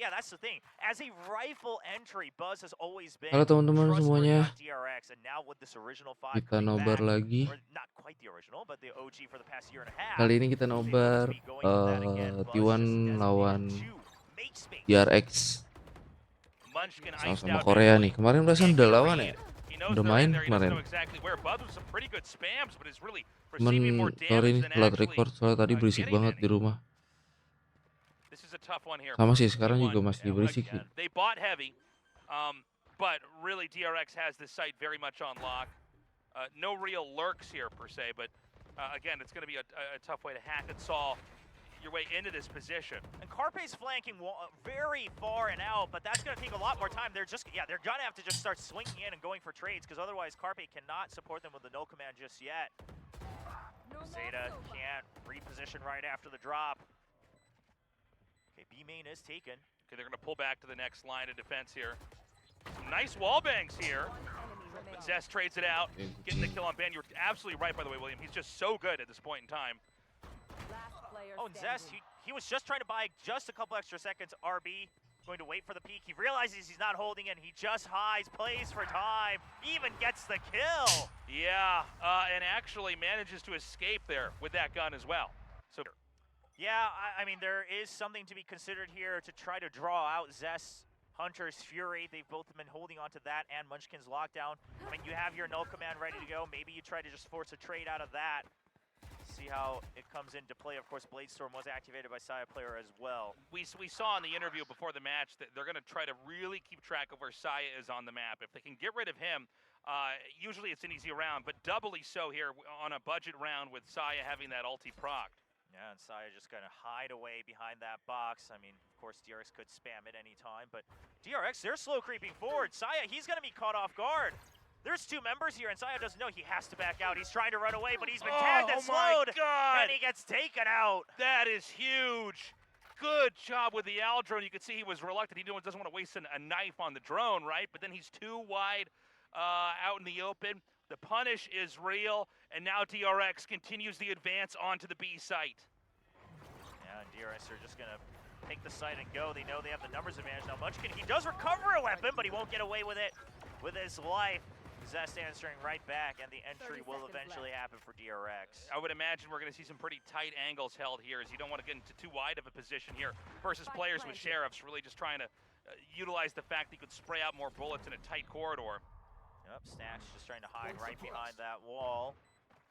yeah, that's the thing. As a rifle entry, Buzz has always been Halo teman-teman trustworthy semuanya, on DRX, and now with this original 5 kita coming nobar back, lagi. or not quite the original, but the OG for the past year and a half, Kali ini kita they look to nobar be going for that again. Buzz T1 just designated lawan 2. Make space. DRX. Munchkin iced Sama-sama out Korea visually. nih. Kemarin perasaan Can't udah get a lawan read. ya. He knows Udah they're in main there. He doesn't kemarin. know exactly where. Buzz with some pretty good spams, but is really Cuman receiving more sorry damage nih than telat actually record soalnya tadi berisik getting banget any. di rumah. This is a tough one here Sama for sih sekarang T1. juga masih berisik sih. They bought heavy, but really DRX has this site very much on lock. No real lurks here per se, but again, it's going to be a tough way to hack and solve your way into this position. And Carpe's flanking very far and out, but that's going to take a lot more time. They're going to have to just start swinging in and going for trades, because otherwise Carpe cannot support them with the no command just yet. Zeta can't reposition right after the drop. Okay, B main is taken. Okay, they're going to pull back to the next line of defense here. Some nice wall bangs here. But Zest trades it out, getting the kill on Ben. You're absolutely right, by the way, William. He's just so good at this point in time. Oh, and Zest, he was just trying to buy just a couple extra seconds. RB going to wait for the peak. He realizes he's not holding it. He just hides, plays for time, even gets the kill. Yeah, and actually manages to escape there with that gun as well. So, yeah, I mean, there is something to be considered here to try to draw out Zest's Hunter's Fury. They've both been holding on to that and Munchkin's lockdown. I mean, you have your null command ready to go. Maybe you try to just force a trade out of that. See how it comes into play. Of course, Bladestorm was activated by Saya player as well. We saw in the interview before the match that they're going to try to really keep track of where Saya is on the map. If they can get rid of him, usually it's an easy round, but doubly so here on a budget round with Saya having that ulti procced. Yeah, and Saya just going to hide away behind that box. I mean, of course, DRX could spam it any time, but DRX, they're slow creeping forward. Saya, he's going to be caught off guard. There's 2 members here, and Saya doesn't know. He has to back out. He's trying to run away, but he's been tagged and slowed. And he gets taken out. That is huge. Good job with the Al drone. You can see he was reluctant. He doesn't want to waste a knife on the drone, right? But then he's too wide out in the open. The punish is real, and now DRX continues the advance onto the B site. Yeah, and DRX are just going to take the site and go. They know they have the numbers advantage. Now, Munchkin, he does recover a weapon, but he won't get away with it with his life. Zest answering right back, and the entry will eventually happen for DRX. I would imagine we're going to see some pretty tight angles held here, as you don't want to get into too wide of a position here versus players with sheriffs really just trying to utilize the fact that you could spray out more bullets in a tight corridor. Yep, Snacks just trying to hide right behind that wall.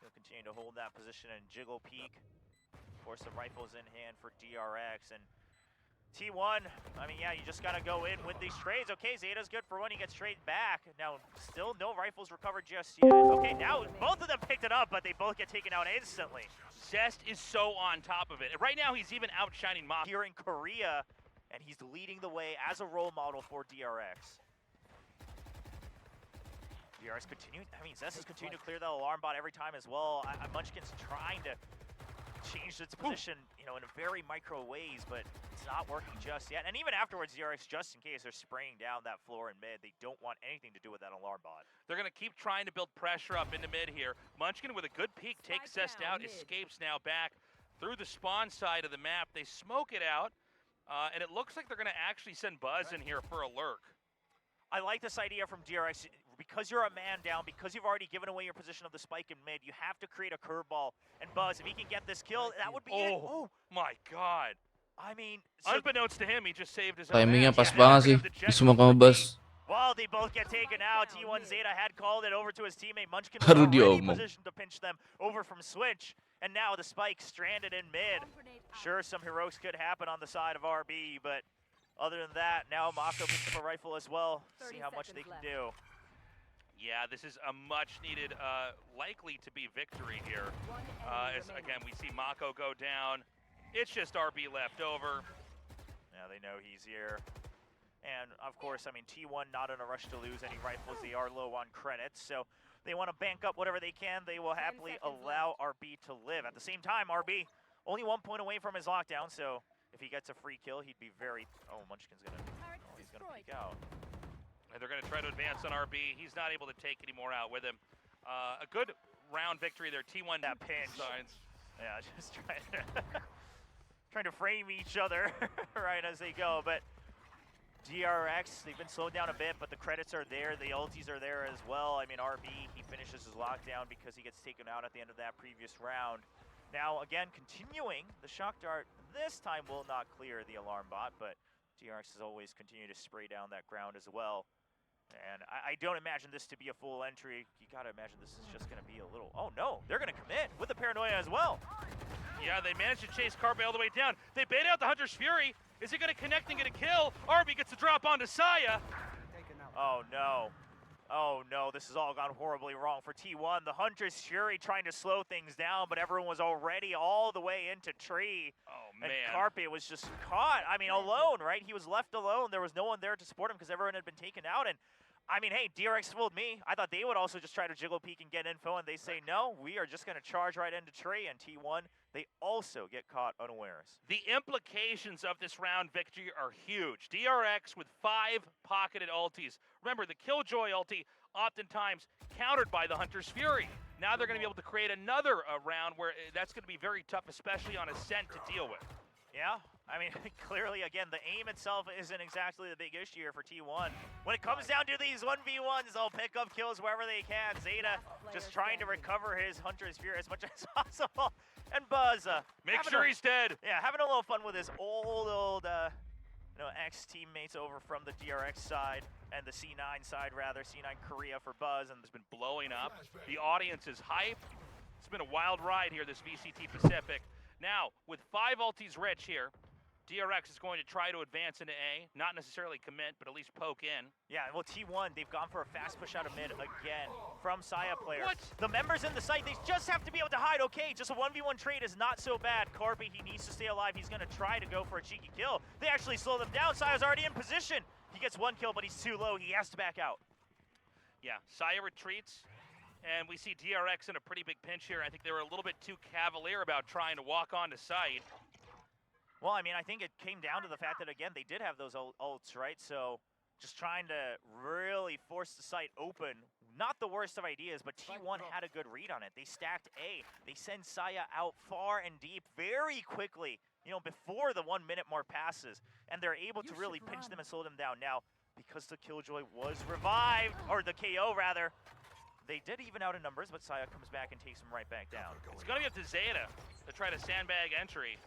He'll continue to hold that position and jiggle peek. Of course, the rifle's in hand for DRX, and T1, I mean, yeah, you just got to go in with these trades. Okay, Zeta's good for one. He gets trade back. Now, still no rifles recovered just yet. Okay, now both of them picked it up, but they both get taken out instantly. Zest is so on top of it. Right now, he's even outshining Mach here in Korea, and he's leading the way as a role model for DRX. DRX continuing, I mean, Zest is continuing to clear that alarm bot every time as well. Munchkin's trying to change its position, you know, in a very micro ways, but it's not working just yet. And even afterwards, DRX, just in case, they're spraying down that floor in mid. They don't want anything to do with that alarm bot. They're going to keep trying to build pressure up into mid here. Munchkin with a good peek takes Zest out, escapes now back through the spawn side of the map. They smoke it out, and it looks like they're going to actually send Buzz in here for a lurk. I like this idea from DRX. Because you're a man down, because you've already given away your position of the spike in mid, you have to create a curveball. And Buzz, if he can get this kill, that would be it. Oh my God. I mean, unbeknownst to him, he just saved his own. Timingnya pas banget sih, semua kamu Buzz. Well, they both get taken out. T1 Zeta had called it over to his teammate. Munchkin was Baru already diomong. positioned to pinch them over from Switch. And now the spike stranded in mid. Sure, some heroics could happen on the side of RB, but other than that, now Mako picks up a rifle as well. See how much they can do. Yeah, this is a much-needed, likely to be victory here. As again, we see Mako go down. It's just RB left over. Yeah, they know he's here. And of course, I mean, T1 not in a rush to lose any rifles. They are low on credits, so they want to bank up whatever they can. They will happily allow RB to live. At the same time, RB only 1 point away from his lockdown, so if he gets a free kill, he'd be very... Oh, Munchkin's gonna... Oh, he's gonna peek out. And they're going to try to advance on RB. He's not able to take any more out with him. A good round victory there. T1 that pinch. Signs. Yeah, just trying to frame each other right as they go. But DRX, they've been slowed down a bit, but the credits are there. The ultis are there as well. I mean, RB, he finishes his lockdown because he gets taken out at the end of that previous round. Now, again, continuing, the shock dart this time will not clear the alarm bot, but DRX has always continued to spray down that ground as well. And I don't imagine this to be a full entry. You gotta imagine this is just gonna be a little, oh no, they're gonna commit with the paranoia as well. Yeah, they managed to chase Carpe all the way down. They bait out the Hunter's Fury. Is he gonna connect and get a kill? Arby gets a drop onto Saya. Oh no. Oh no, this has all gone horribly wrong for T1. The Hunter's Fury trying to slow things down, but everyone was already all the way into tree. Oh And man. Carpe was just caught, I mean, alone, right? He was left alone. There was no one there to support him because everyone had been taken out. And I mean, hey, DRX fooled me. I thought they would also just try to jiggle peek and get info, and they say, no, we are just going to charge right into tree. And T1, they also get caught unawares. The implications of this round victory are huge. DRX with 5 pocketed ultis. Remember, the Killjoy ulti oftentimes countered by the Hunter's Fury. Now they're going to be able to create another round where that's going to be very tough, especially on Ascent, to deal with. Yeah, I mean, clearly, again, the aim itself isn't exactly the big issue here for T1. When it comes down to these 1v1s, they'll pick up kills wherever they can. Zeta just trying to recover his Hunter's Fury as much as possible. And Buzz, Make sure he's dead. Yeah, having a little fun with his old ex-teammates over from the DRX side and the C9 side, rather, C9 Korea for Buzz. And It's been blowing up. The audience is hype. It's been a wild ride here, this VCT Pacific. Now, with 5 ultis rich here, DRX is going to try to advance into A, not necessarily commit, but at least poke in. Yeah, well, T1, they've gone for a fast push out of mid again from Saya player. What? The members in the site, they just have to be able to hide. Okay, just a 1v1 trade is not so bad. Carpe, he needs to stay alive. He's going to try to go for a cheeky kill. They actually slow them down. Saya's already in position. He gets 1 kill, but he's too low. He has to back out. Yeah, Saya retreats, and we see DRX in a pretty big pinch here. I think they were a little bit too cavalier about trying to walk onto site. Well, I mean, I think it came down to the fact that, again, they did have those ults, right? So just trying to really force the site open. Not the worst of ideas, but T1 had a good read on it. They stacked A. They send Saya out far and deep very quickly, you know, before the 1 minute mark passes. And they're able to really pinch them and slow them down. Now, because the Killjoy was revived, or the KO rather, they did even out in numbers, but Saya comes back and takes him right back down. It's going to be up to Zeta to try to sandbag entry.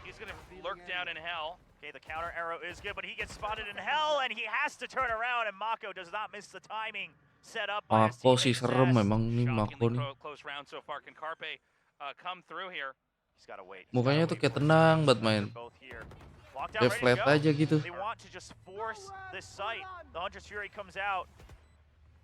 He's going to lurk down in hell. Okay, the counter arrow is good, but he gets spotted in hell, and he has to turn around, and Mako does not miss the timing set up by his Mako teammate si serem Zest. memang ni Mako nih. Close round so far. Can Carpe come through here? He's got to wait. Mukanya tuh kayak tenang banget main. Both here. Lockdown Kayak ready flat to go. aja gitu. They want to just force this site. The Hunter's Fury comes out.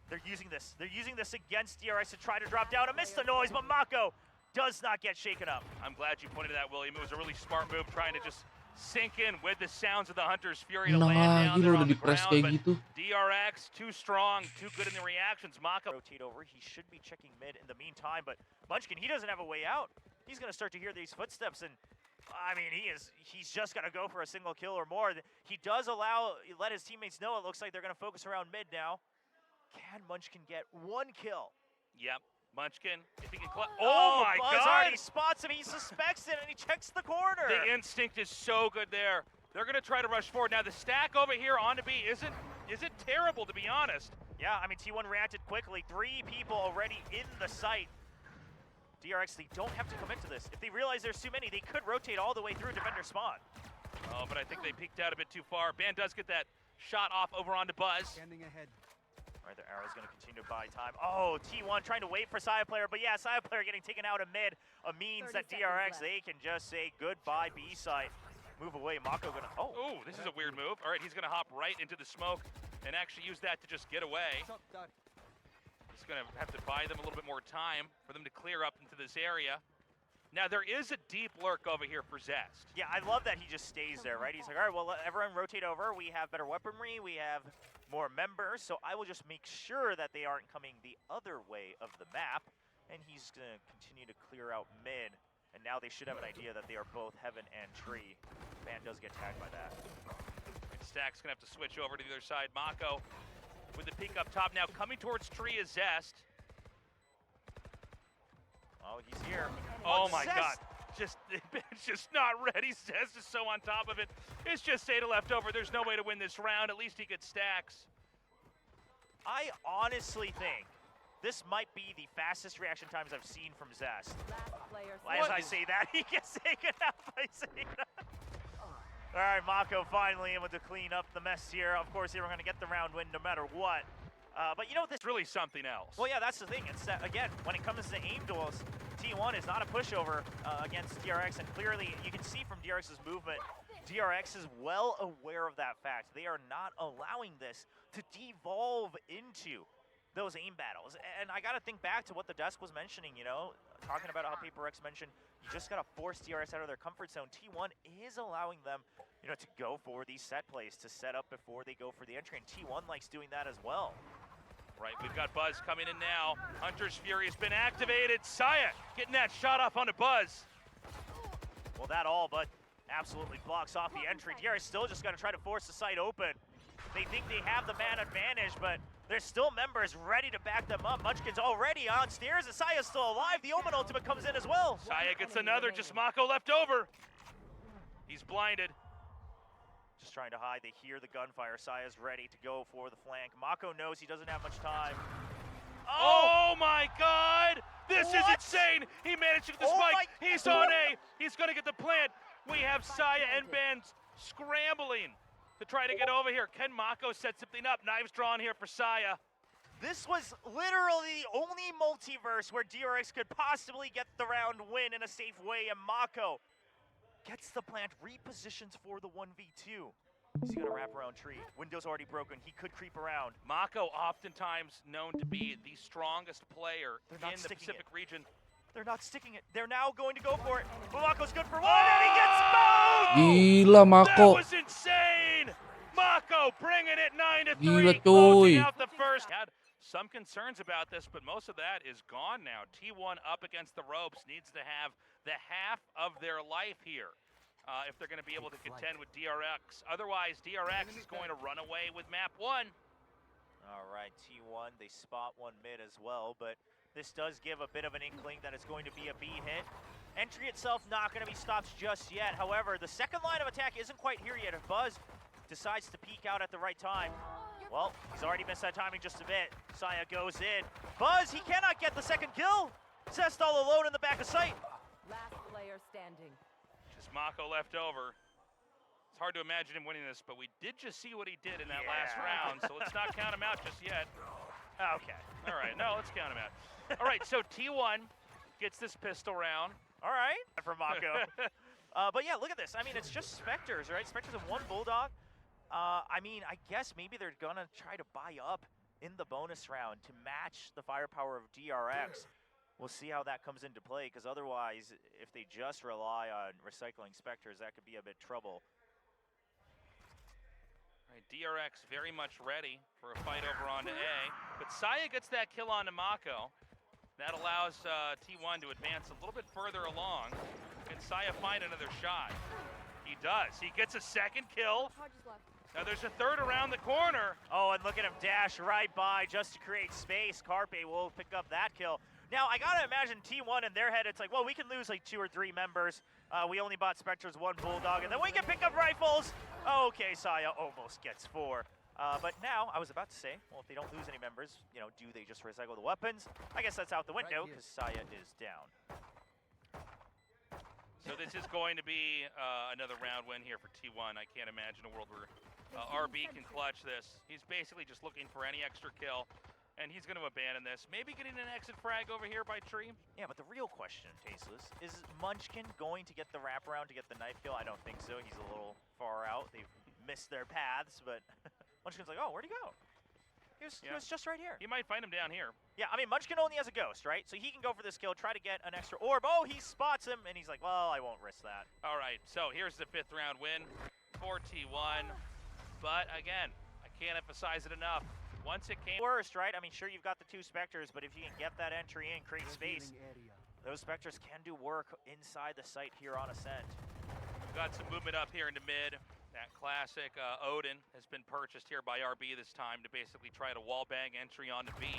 They're using this. They're using this against DRX to try to drop down and miss the noise, but Mako does not get shaken up. I'm glad you pointed to that, William. It was a really smart move trying to just sink in with the sounds of the Hunter's Fury to land down there on the ground, kayak gitu. but DRX, too strong, too good in the reactions. Mako Rotate over. He should be checking mid in the meantime, but Munchkin, he doesn't have a way out. He's going to start to hear these footsteps, and I mean, he's just going to go for a single kill or more. He does let his teammates know it looks like they're going to focus around mid now. Can Munchkin get 1 kill? Yep. Munchkin, if he can Oh my Buzz God! already spots him. He suspects it, and he checks the corner. The instinct is so good there. They're going to try to rush forward. Now, the stack over here onto B isn't terrible, to be honest. Yeah, I mean, T1 reacted quickly. 3 people already in the site. DRX, they don't have to commit to this. If they realize there's too many, they could rotate all the way through defender spawn. Oh, but I think they peeked out a bit too far. Ban does get that shot off over onto Buzz. Standing ahead. All right, the arrow's going to continue to buy time. Oh, T1 trying to wait for Saya player, but yeah, Saya player getting taken out of mid means that DRX, they can just say goodbye B site. Move away, Mako gonna, Oh, this is a weird move. All right, he's going to hop right into the smoke and actually use that to just get away. He's going to have to buy them a little bit more time for them to clear up into this area. Now, there is a deep lurk over here for Zest. Yeah, I love that he just stays there, right? He's like, all right, well, let everyone rotate over. We have better weaponry. We have more members. So I will just make sure that they aren't coming the other way of the map. And he's going to continue to clear out mid. And now they should have an idea that they are both heaven and tree. Ban does get tagged by that. And Stack's going to have to switch over to the other side. Mako with the peek up top now. Coming towards tree is Zest. Oh, he's here. Oh my Zest God. It's just not ready. Zez is so on top of it. It's just Seda left over. There's no way to win this round. At least he gets stacks. I honestly think this might be the fastest reaction times I've seen from Zest. As I say that, he gets taken out by Zeta. All right, Mako finally able to clean up the mess here. Of course, they were going to get the round win no matter what. But you know, this Really something else. Well, yeah, that's the thing. It's that, again, when it comes to aim duels, T1 is not a pushover against DRX, and clearly you can see from DRX's movement, DRX is well aware of that fact. They are not allowing this to devolve into those aim battles. And I gotta think back to what the desk was mentioning, you know, talking about how Paper X mentioned, you just gotta force DRX out of their comfort zone. T1 is allowing them, you know, to go for these set plays, to set up before they go for the entry, and T1 likes doing that as well. Right, we've got Buzz coming in now. Hunter's Fury has been activated. Saya getting that shot off onto Buzz. Well, that all but absolutely blocks off the entry. DRX still just gonna try to force the site open. They think they have the man advantage, but there's still members ready to back them up. Munchkin's already on stairs, and Saya's still alive. The Omen ultimate comes in as well. Saya gets another, just Mako left over. He's blinded. Just trying to hide. They hear the gunfire. Saya's ready to go for the flank. Mako knows he doesn't have much time. Oh my God! This is What? insane! He managed to get the Oh spike. my- He's on A. He's gonna get the plant. We have Saya and Ben scrambling to try to get over here. Can Mako set something up? Knives drawn here for Saya. This was literally the only multiverse where DRX could possibly get the round win in a safe way, and Mako gets the plant, repositions for the 1v2. He's gonna wrap around tree. Window's already broken. He could creep around. Mako oftentimes known to be the strongest player They're not in the sticking Pacific region. They're not sticking it. They're now going to go for it. But Mako's good for one, and he gets both! Gila, That Mako. was insane! Mako bringing it 9-3, Gila, closing coy. out the first. Had some concerns about this, but most of that is gone now. T1 up against the ropes, needs to have the half of their life here if they're going to be able to contend with DRX. Otherwise, DRX is going to run away with map 1. All right, T1, they spot one mid as well, but this does give a bit of an inkling that it's going to be a B hit. Entry itself not going to be stopped just yet. However, the second line of attack isn't quite here yet. If Buzz decides to peek out at the right time, well, he's already missed that timing just a bit. Saya goes in. Buzz, he cannot get the second kill. Zest all alone in the back of sight. Last player standing. Just Mako left over. It's hard to imagine him winning this, but we did just see what he did in that last Yeah. round, so let's not count him out just yet. Okay. All right, no, let's count him out. All right, so T1 gets this pistol round. All right, for Mako. But yeah, look at this. I mean, it's just Spectres, right? Spectres have one Bulldog. I mean, I guess maybe they're gonna try to buy up in the bonus round to match the firepower of DRX. We'll see how that comes into play, because otherwise, if they just rely on recycling Spectres, that could be a bit trouble. Right, DRX very much ready for a fight over onto A, but Saya gets that kill onto Mako. That allows T1 to advance a little bit further along. Can Saya find another shot? He does. He gets a second kill. Now there's a third around the corner. Oh, and look at him dash right by just to create space. Carpe will pick up that kill. Now, I gotta imagine T1 in their head, it's like, well, we can lose like 2 or 3 members. We only bought Spectres, 1 Bulldog, and then we can pick up rifles. Okay, Saya almost gets 4. But now, I was about to say, well, if they don't lose any members, you know, do they just recycle the weapons? I guess that's out the window, because Saya is down. So this is going to be another round win here for T1. I can't imagine a world where RB can clutch this. He's basically just looking for any extra kill, and he's going to abandon this. Maybe getting an exit frag over here by Tree. Yeah, but the real question, Tasteless, is Munchkin going to get the wraparound to get the knife kill? I don't think so. He's a little far out. They've missed their paths, but Munchkin's like, oh, where'd he go? He was just right here. He might find him down here. Yeah, I mean, Munchkin only has a ghost, right? So he can go for this kill, try to get an extra orb. Oh, he spots him, and he's like, well, I won't risk that. All right, so here's the 5th round win for T1. But again, I can't emphasize it enough. Once it came Worst, right? I mean, sure, you've got the 2 Spectres, but if you can get that entry in, create space, those Spectres can do work inside the site here on Ascent. got some movement up here into mid. That classic Odin has been purchased here by RB this time to basically try to wallbang entry onto B.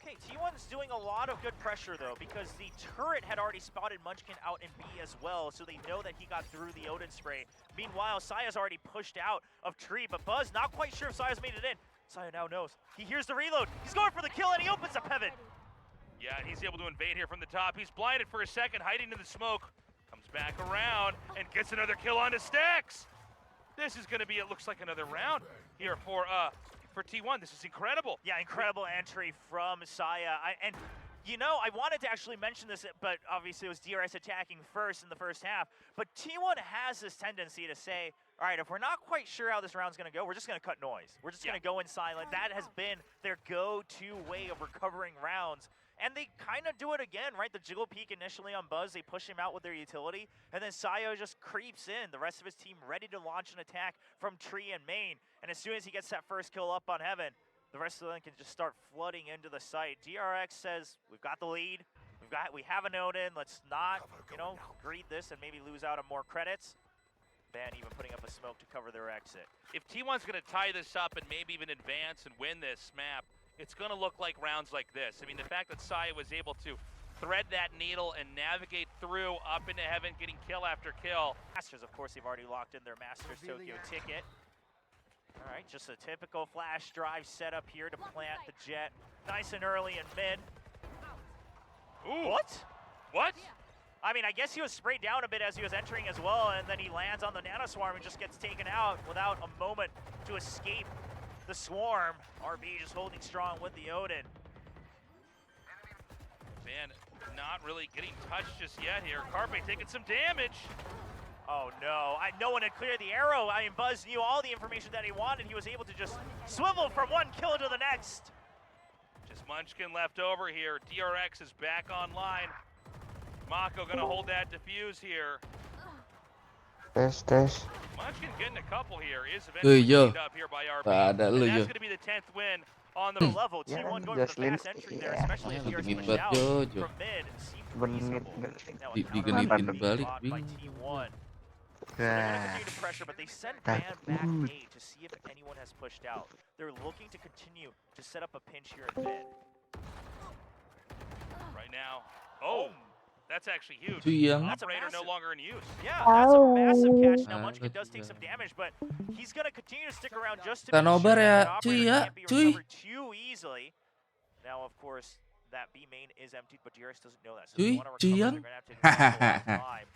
Okay, T1's doing a lot of good pressure though, because the turret had already spotted Munchkin out in B as well, so they know that he got through the Odin spray. Meanwhile, Saya's already pushed out of tree, but Buzz not quite sure if Saya's made it in. Saya now knows. He hears the reload. He's going for the kill, and he opens up heaven. Yeah, and he's able to invade here from the top. He's blinded for a second, hiding in the smoke. Comes back around and gets another kill onto Stacks. This is going to be, it looks like another round here for T1. This is incredible. Yeah, incredible entry from Saya. And you know, I wanted to actually mention this, but obviously it was DRX attacking first in the first half. But T1 has this tendency to say, all right, if we're not quite sure how this round's going to go, we're just going to cut noise. We're just going to go in silent. That has been their go-to way of recovering rounds. And they kind of do it again, right? The jiggle peek initially on Buzz, they push him out with their utility, and then Sayo just creeps in. The rest of his team ready to launch an attack from tree and main. And as soon as he gets that first kill up on heaven, the rest of them can just start flooding into the site. DRX says, we've got the lead. We have an Odin. Let's not, you know, greed this and maybe lose out on more credits. Van even putting up a smoke to cover their exit. If T1's going to tie this up and maybe even advance and win this map, it's going to look like rounds like this. I mean, the fact that Saya was able to thread that needle and navigate through up into heaven, getting kill after kill. Masters, of course, they've already locked in their Masters Tokyo ticket. All right, just a typical flash drive setup here to plant the jet. Nice and early in mid. Ooh. What? What? I mean, I guess he was sprayed down a bit as he was entering as well, and then he lands on the nanoswarm and just gets taken out without a moment to escape the swarm. RB just holding strong with the Odin. Man, not really getting touched just yet here. Carpe taking some damage. Oh no, no one had cleared the arrow. I mean, Buzz knew all the information that he wanted. He was able to just swivel from one kill to the next. Just Munchkin left over here. DRX is back online. Mako gonna hold that defuse here. Tes. Munchkin getting a couple here. Is eventually cleaned up here by RB. Ada And lu that's yo. gonna be the 10th win on the Level Yeah, T1 going for the fast entry there, especially if DRX pushed out Yo. from mid. Seemed Benit reasonable. ngelit. Now a Digenitin counter being balik, blocked by bingung. T1. So they're going to continue to pressure, but they sent Van back A to see if anyone has pushed out. They're looking to continue to set up a pinch here in mid. right now. Oh, that's actually huge. Itu yang Operator no massive- longer in use. Yeah, that's a massive catch. Now Ah, Munchkin does that's take some good. damage, but he's going to continue to stick around just to Kita make sure nobar that ya, that cuy operator ya, can't be cuy. recovered too easily. Now, of course, that B main is emptied, but DRX doesn't know that. So if they Cuy, want to cuy recover, yang. they're going to have to invest a lot of time.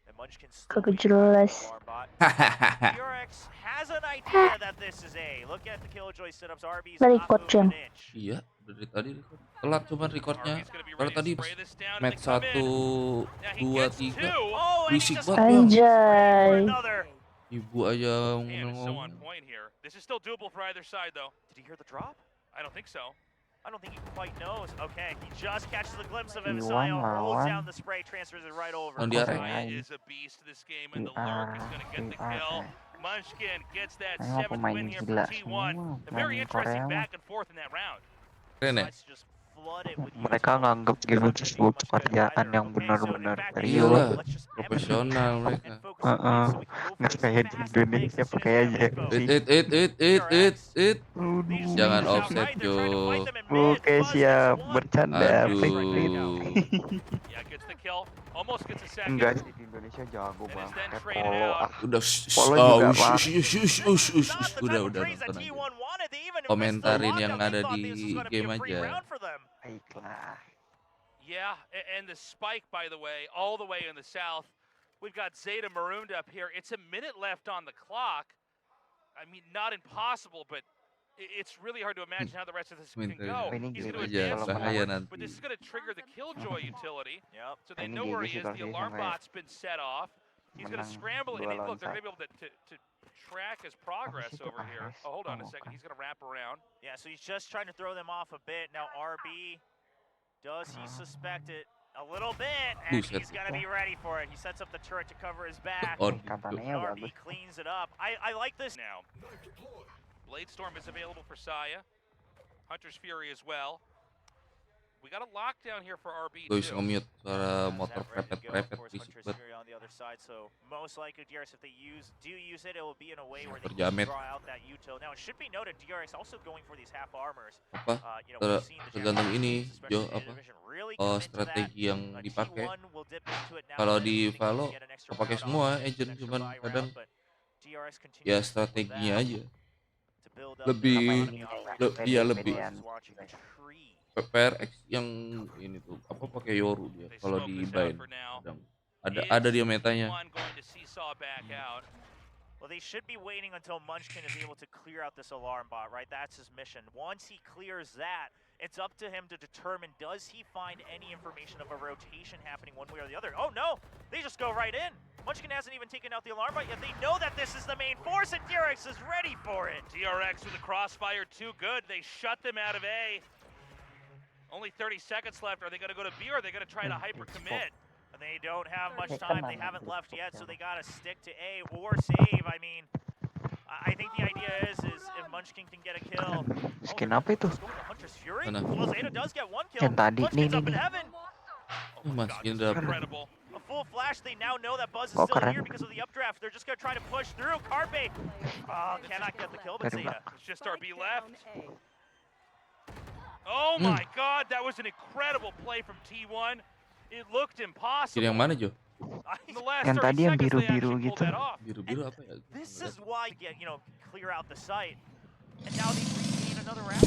And Munchkin still Kagak being trapped jelas. by the alarm bot. DRX has an idea that this is A. Look at the Killjoy setups. RB's Dari not coach moving ya. an inch. Iya, dari tadi record. Telat cuman recordnya. RB's gonna be Kalau ready to tadi spray this down and match they come in. 1, Now he 2, gets 3. two. Oh, and he Berisik just banget bang. Anjay. another. Ibu aja Man, it's so on ngomong. point here. This is still doable for either side, though. Did he hear the drop? I don't think so. I don't think he quite knows. Okay, he just catches a glimpse of him. Iwan Sayo holds lawan. down the spray, transfers it right over. On DRX. Saya is a beast this game, and the Lurk is going to get the kill. Munchkin gets that Emang 7th pemain win here gila for T1. semua. A very Pemain interesting Korea mah. back and forth in that round. Keren ya? Let's just flood it with Mereka usable. nganggep game itu sebuah pekerjaan yang benar-benar serius. Iyalah, Let's just profesional and mereka. focus on wins so we can go for Nggak this kayak di fast Indonesia fix as soon pakai as we aja. have info. It. They just Jangan figured this out, offset, right? They're trying to fight Jo. them in mid. Oke Buzz siap, gets one. bercanda. Aduh. Fake. Yeah, gets the kill. Almost gets a second. Enggak sih, di Indonesia jago And banget. is then Kayak traded polo. out. Udah, Polo juga Not the udah type of praise that nonton aja. T1 wanted. They even Komentarin missed the yang lockout. They ada thought di this was gonna be game a free aja. round for them. Baiklah. Yeah, and the spike, by the way, all the way in the south. We've got Zeta marooned up here. It's a minute left on the clock. I mean, not impossible, but it's really hard to imagine how the rest of this can go. Ini He's game going to aja, advance bahaya forward, nanti. but this is going to trigger the Killjoy utility. Yep. So they Ini know where game he is. sih The kalau alarm sampai bot's been set off. He's going to menang scramble, and 2 look, they're lawan going to be able to track his progress itu over here. AS? Oh, hold on a Oh, second. bukan. He's going to wrap around. Yeah, so he's just trying to throw them off a bit. Now RB, does he suspect it? A little bit, and Buset. he's going to be ready for it. He sets up the turret to cover his back. On. Katanya RB bagus. cleans it up. I like this. Now, Blade Storm is available for Saya. Hunter's Fury as well. We got a lockdown here for RB Gue bisa too. nge-mute suara motor Is that ready to go? Of prepet-prepet course, berisik Hunter's banget. Fury on the other side, so most likely DRX, if they do use it, it will be in a way where they Motor can jamet. draw out that util. Now, it should be noted, DRX also going for these half armors. Apa? We've seen the Tergantung Japanese ini teams, especially the apa? division, really come into that. Strategi yang dipakai. T1 will dip into it now. Kalau and then di they can Valo get an extra kepake round semua off, agent, an extra cuman buy kadang round, but DRX continues ya to stick with strateginya that aja. to build up Lebih their Sama economy ini operation. iya pede lebih pedean. Buzz is watching the tree. PRX yang ini tuh apa pakai Yoru dia They kalau smoke di this out Bind for now. kadang ada dia metanya. T1 going to seesaw back out. Well, they should be waiting until Munchkin is able to clear out this alarm bot, right? That's his mission. Once he clears that, it's up to him to determine, does he find any information of a rotation happening one way or the other? Oh no, they just go right in. Munchkin hasn't even taken out the alarm bot yet. They know that this is the main force and DRX is ready for it. DRX with the crossfire, too good. They shut them out of A. Only 30 seconds left. Are they going to go to B or are they going to try to hyper commit? And they don't have much Hey, time. come They on, haven't let's left go yet, down. so they gotta stick to A or save. I mean, I think the idea is if Munchkin can get a kill. Skin apa itu? Let's go with the Hunter's Fury. Mana? Well, Zeta does get one kill. Yang tadi, Munchkin's nih, up in nih. heaven. Oh my Mas, God, ini this is dapet. incredible. A full flash. They now know that Buzz is Oh, still keren. here because of the updraft. They're just gonna try to push through. Carpe. Oh, cannot get the kill, but Dari Zeta. It's just RB left. Down A. Oh my God, that was an incredible play from T1. It looked impossible. Kiri yang mana Jo? In the last Yang 30 tadi yang seconds, they biru-biru actually pulled gitu. that off. Biru-biru apa ya? This is why you get, clear out the site. And now they regain another round.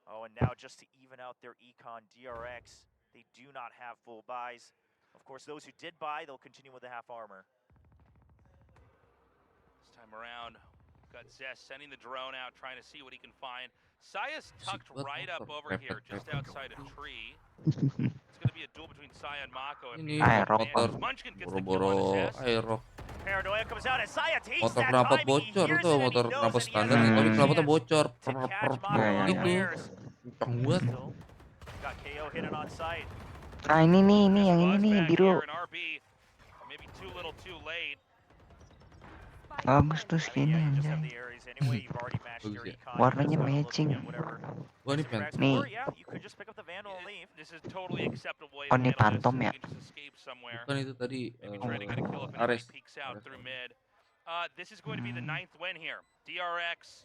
Oh, and now just to even out their econ, DRX, they do not have full buys. Of course, those who did buy, they'll continue with the half armor. This time around, got Zest sending the drone out, trying to see what he can find. Saya's tucked right up over here, just outside a tree. It's going to be a duel between Saya and Mako. If Ini neither Aerox. advances, Munchkin gets the kill on boro-boro his Zest. Aerox. Paranoia comes out and Saya takes Motor that knalpot time. He bocor hears tuh, it and he motor knows knalpot that he has standar a nih, tapi chance knalpotnya bocor. to catch Mako Ya, ya, ya. unawares. Kencang banget. Still got KO hidden on site. Nah ini nih, yang ini Buzz nih, back biru. here in RB. Maybe too little too late. Bagus tuh I mean, yeah, skinnya you just have anjay. the Ares anyway. You've already matched your Bagus ya. econ. Warnanya You just gotta look matching. at whatever Wah ini is pen. correct. Nih. Or, yeah, you could just pick up the Vandal and leave. This is totally acceptable way Oh, to ini handle this. Phantom You ya? can just escape somewhere. Bukan itu tadi Maybe try to get a kill if anybody Ares. peeks out Ares. through mid. This is going to be the 9th win here. DRX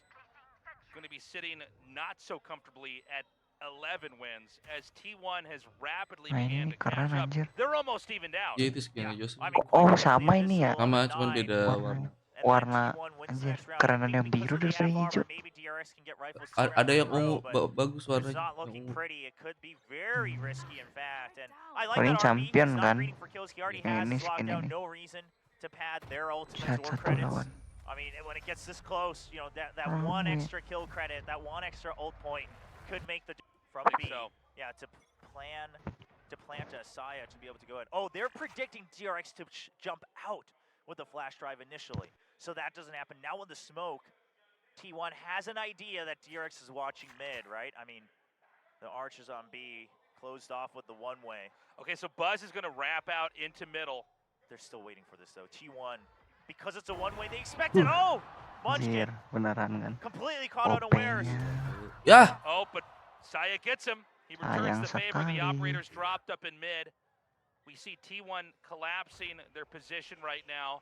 going to be sitting not so comfortably at 11 wins as T1 has rapidly Nah began ini to keren catch up. anjir. They're almost evened out. Ya itu skinnya Jos. I mean, Oh, quite sama honestly, ini this ya? is Sama, all cuman 9. beda Warna. warna. And then Warna, T1 wins the anjir, next round. kerenan I think yang because biru of the daripada half hijau. armor, maybe DRX can get rifles Ada yang in a row, ungu, but bagus it's warnanya. not Yang looking ungu. pretty. It could be very risky, in fact. And I like Paling that RB. He's champion not kan? greeting for kills. He already Yang has ini his skin lockdown. ini. No reason to pad their ultimate Chat or satu credits. lawan. I mean, when it gets this close, that Oh, one yeah. extra kill credit, that one extra ult point could make the from B. So, Yeah, to plant a Saya to be able to go in. Oh, they're predicting DRX to jump out with the flash drive initially. So that doesn't happen. Now in the smoke, T1 has an idea that DRX is watching mid, right? I mean, the arch is on B, closed off with the one-way. okay, so Buzz is going to wrap out into middle. They're still waiting for this though. T1, because it's a one-way, they expect it. Oh, Munchkin Anjir, beneran kan. completely caught unawares. OP-nya. Ya, Oh, but Saya gets him. He returns Sayang the favor. The sekali. operators dropped up in mid. We see T1 collapsing their position right now.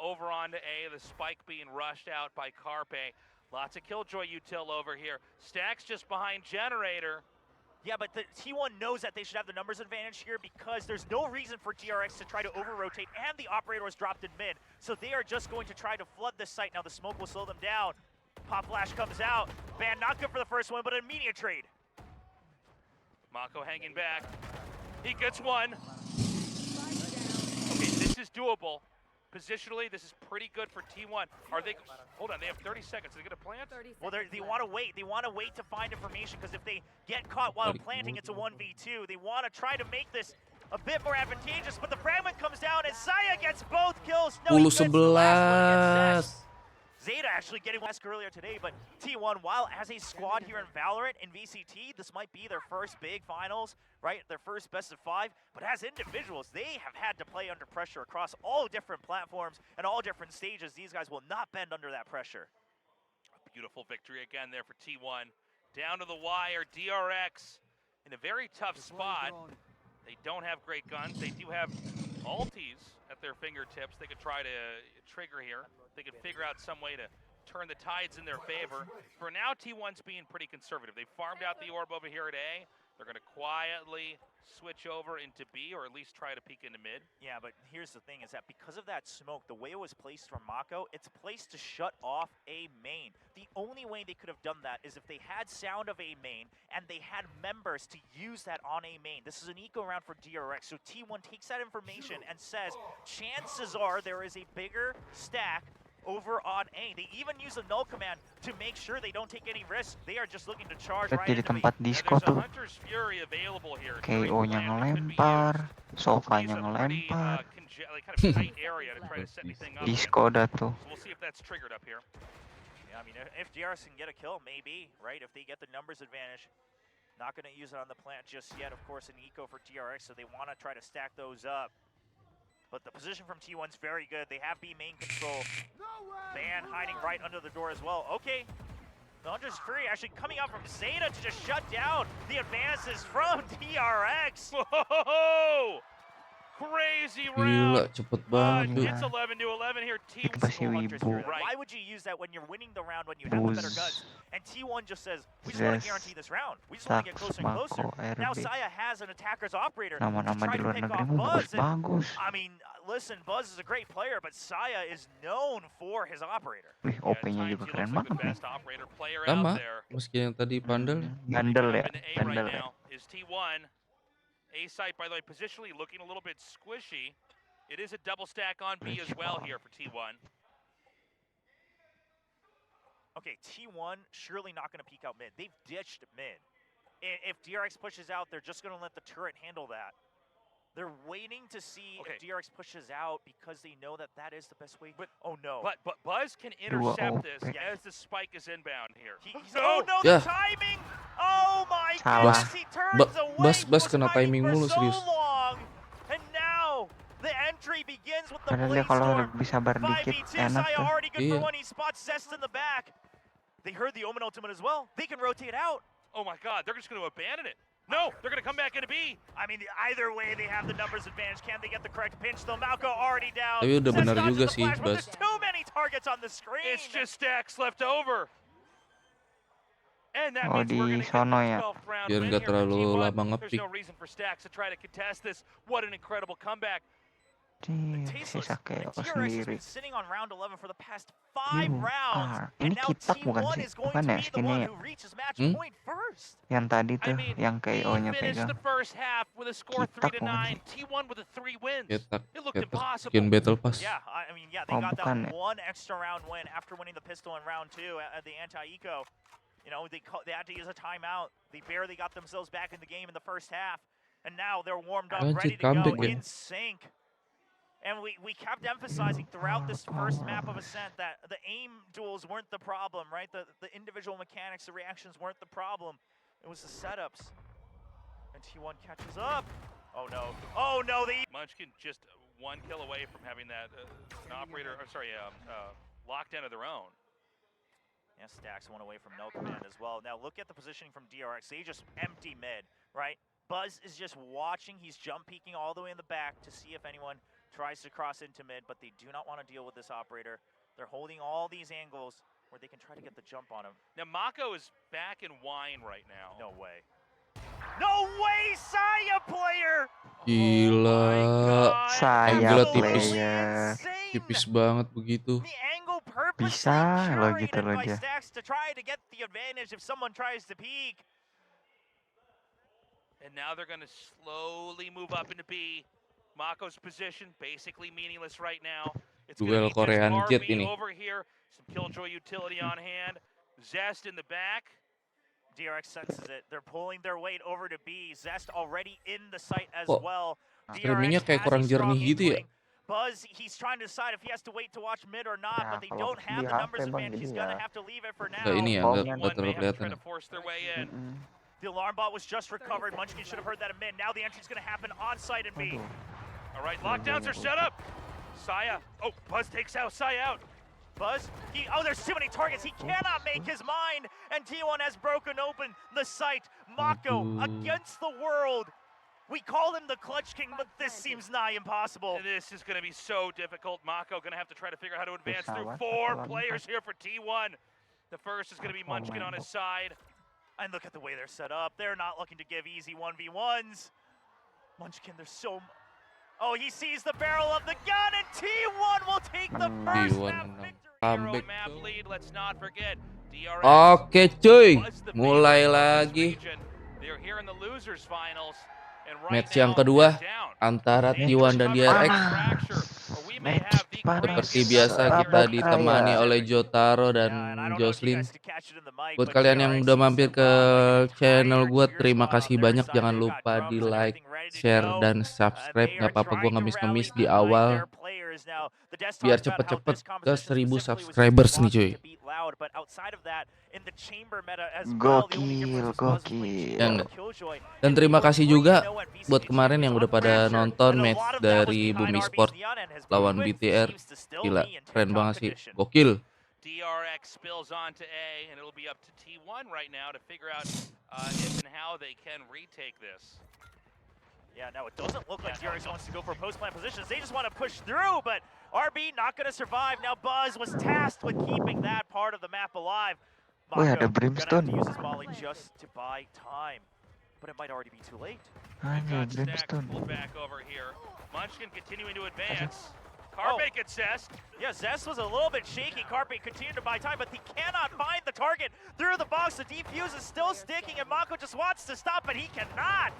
Over onto A, the spike being rushed out by Carpe. Lots of Killjoy util over here. Stacks just behind Generator. Yeah, but the T1 knows that they should have the numbers advantage here because there's no reason for DRX to try to over-rotate, and the operator was dropped in mid. So they are just going to try to flood this site. Now the smoke will slow them down. Pop Flash comes out. Ban not good for the first one, but an immediate trade. Mako hanging back. He gets one. Okay, this is doable. Positionally, this is pretty good for T1. Are they, hold on, they have 30 seconds. Are they gonna plant? 30 Well, seconds they left. want to wait. They want to wait to find information because if they get caught while planting, it's a 1v2. They want to try to make this a bit more advantageous, but the fragment comes down and Saya gets both kills. No, he gets the last one against Zest. Zeta actually getting last earlier today, but T1, while as a squad here in Valorant in VCT, this might be their first big finals, right? Their first best of 5, but as individuals, they have had to play under pressure across all different platforms and all different stages. These guys will not bend under that pressure. Beautiful victory again there for T1. down to the wire. DRX in a very tough spot. They don't have great guns. They do have ultis at their fingertips. They could try to trigger here. They could figure out some way to turn the tides in their favor. For now, T1's being pretty conservative. They farmed out the orb over here at A. They're going to quietly switch over into B, or at least try to peek into mid. Yeah, but here's the thing, is that because of that smoke, the way it was placed from Mako, it's placed to shut off A main. The only way they could have done that is if they had sound of A main, and they had members to use that on A main. This is an eco round for DRX, so T1 takes that information and says, chances are there is a bigger stack over on A. They even use a null command to make sure they don't take any risks. They are just looking to charge right Jadi into tempat B. disco There's a tuh. Hunter's Fury available here. KO-nya ngelempar, sofanya ngelempar. Kind of tight area to try to set anything up. Disco dah tuh. So we'll see if that's triggered up here. Yeah, I mean, if DRX can get a kill, maybe, right? If they get the numbers advantage. Not going to use it on the plant just yet. Of course, an eco for DRX, so they want to try to stack those up. But the position from T1's very good. They have B main control. Van hiding right under the door as well. Okay. The Hunter's Fury actually coming out from Zeta to just shut down the advances from DRX. Whoa! Crazy Gila, round. cepet banget tuh. It's 11 to 11 here. Itu pasti Hunter's wibu. Fury. Right. Why would you use that when you're winning the round, when you have the better guns? And T1 just says, we just want to guarantee this round. We just want to get closer and closer. Now RB. Saya has an attacker's operator to Nama-nama try di to luar pick negeri off mah Buzz. And, bagus-bagus. I mean, listen, Buzz is a great player, but Saya is known for his operator. Wih, OP-nya juga keren banget nih. Sama, meski yang tadi bandel. Bandel ya, A bandel right ya. now is T1. A site, by the way, positionally looking a little bit squishy. It is a double stack on B as well here for T1. Okay, T1 surely not going to peek out mid. They've ditched mid. If DRX pushes out, they're just going to let the turret handle that. They're waiting to see if DRX pushes out because they know that that is the best way. But oh no. But Buzz can intercept this as the spike is inbound here. Oh no, Yeah. the timing! Oh my Salah. goodness, he turns away. Buzz kena was hiding timing for mulu, so serius. long. And now the entry begins with the Padahal dia kalau Blazestorm. lebih sabar dikit 5v2, enak Saya tuh. already good Iya. for one. He spots Zest in the back. They heard the Omen ultimate as well. They can rotate out. Oh my god, they're just going to abandon it. No, they're going to come back into B. I mean, either way, they have the numbers advantage. Can they get the correct pinch? Though Malco already down. Tapi udah Zest benar dodges juga the sih, flash, but Buzz. there's too many targets on the screen. It's just stacks left over. And that Oh, means we're di going to get sono the ya. 12th round Biar win nggak here for terlalu T1. lama There's ngepick. no reason for Stacks to try to contest this. What an incredible comeback. Sisa chaos DRX has sendiri. been sitting on round 11 for the past 5 rounds. Ini And now kitak bukan T1 sih? is going Bukan to ya be the skinnya one ya? who reaches match Hmm? point first. Yang tadi I tuh, mean, yang we KO-nya finished pegang. the first half with a score Kitak 3-9. bukan T1 with the 3 wins. Ketak, It looked ketak, impossible. bikin battle pass. Yeah, I mean, yeah, they Oh, got that bukan ya? one extra round win after winning the pistol in round 2 at the anti-eco. You know, they had to use a timeout. They barely got themselves back in the game in the first half. And now they're warmed up, Anjir, ready to go, comeback ya. in sync. And we kept emphasizing throughout this first map of Ascent that the aim duels weren't the problem, right? The individual mechanics, the reactions weren't the problem. It was the setups. And T1 catches up. Oh no. Oh no, they... Munchkin just 1 kill away from having that an operator, or sorry, lockdown of their own. Yeah, Stacks one away from no command as well. Now look at the positioning from DRX. They just empty mid, right? Buzz is just watching. He's jump peeking all the way in the back to see if anyone tries to cross into mid, but they do not want to deal with this operator. They're holding all these angles where they can try to get the jump on him. Now Mako is back in wine right now. No way. No way, Saya player! Gila. Saya Angle Absolutely player. insane! Tipis banget begitu. The angle purposely Bisa loh gitu curated loh by dia. Stacks to try to get the advantage if someone tries to peek. And now they're going to slowly move up into B. Mako's position basically meaningless right now. It's going Duel to be Korean just Jet RB ini. over here. Some Killjoy utility on hand. Zest in the back. DRX senses it. They're pulling their weight over to B. Zest already in the site as Kok well. streamingnya kayak has a kurang strong jernih gitu ya? inkling. Buzz, he's trying to decide if he has to wait to watch mid or not, Ya, but they kalau don't have di the HP numbers bang, advantage. He's jadi gonna ya. have to leave it for now. Nggak ini ya, Oh, nggak yang T1 may terlalu have to kelihatan try ya. to force their way in. The alarm bot was just recovered. Munchkin should have heard that in mid. Now the entry's gonna happen on site in B. Aduh. All right, lockdowns are set up. Saya. Oh, Buzz takes out Saya out. Buzz, oh, there's too many targets. He cannot make his mind, and T1 has broken open the site. Mako against the world. We call him the Clutch King, but this seems nigh impossible. This is going to be so difficult. Mako going to have to try to figure out how to advance through 4 players here for T1. The first is going to be Munchkin on his side. And look at the way they're set up. They're not looking to give easy 1v1s. Munchkin, there's so... Oh, he sees the barrel of the gun, and T1 will take the first map victory. Comeback Map tuh. lead, let's not forget. DRX Oke cuy, was the mulai favorite of this lagi region. They're here in the losers finals. And right match yang now, kedua they're down. antara They T1 dan recovered DRX. from fracture, or we may Match have the parah. Seperti craziest biasa match kita here in ditemani Kayak. oleh Jotaro Yeah, dan and I don't know if you Jocelyn. guys could catch it in the mic, Buat but kalian yang DRX udah seems mampir to ke run like an channel entire gue, cheer terima squad on kasih their banyak. side. Jangan They've got lupa drums di and like, everything ready to share, go. dan subscribe. They Gak are apa-apa, gue trying to ngemis-ngemis rally di behind awal their players now. The Des biar talked about how cepet-cepet this ke composition 1000 specifically was subscribers nih used cuy. to beat Loud, but outside of that, in the chamber meta as well, the only difference was Buzz was playing Ya G1 enggak. Killjoy. Dan And terima we were kasih 3-0 juga at buat VCG kemarin yang champions udah on pada Fracture, nonton and a match lot of that was dari behind Bumi RB's Sport Neon, and has lawan proven BTR. seems to still Gila, be in keren tip-top banget sih. condition. Gokil. DRX spills on to A, and it'll be up to T1 right now to figure out if and how they can retake this. Yeah, now it doesn't look like DRX wants to go for post-plant positions. They just want to push through, but RB not going to survive. Now Buzz was tasked with keeping that part of the map alive. Wih, ada Mako gonna have Brimstone. to use his volley just to buy time, but it might already be too late. We've got Anjir, Stack Brimstone. pulled back over here. Munchkin continuing to advance. Carpe gets Zest. Yeah, Zest was a little bit shaky. Carpe continued to buy time, but he cannot find the target through the box. The defuse is still sticking, and Mako just wants to stop, but he cannot.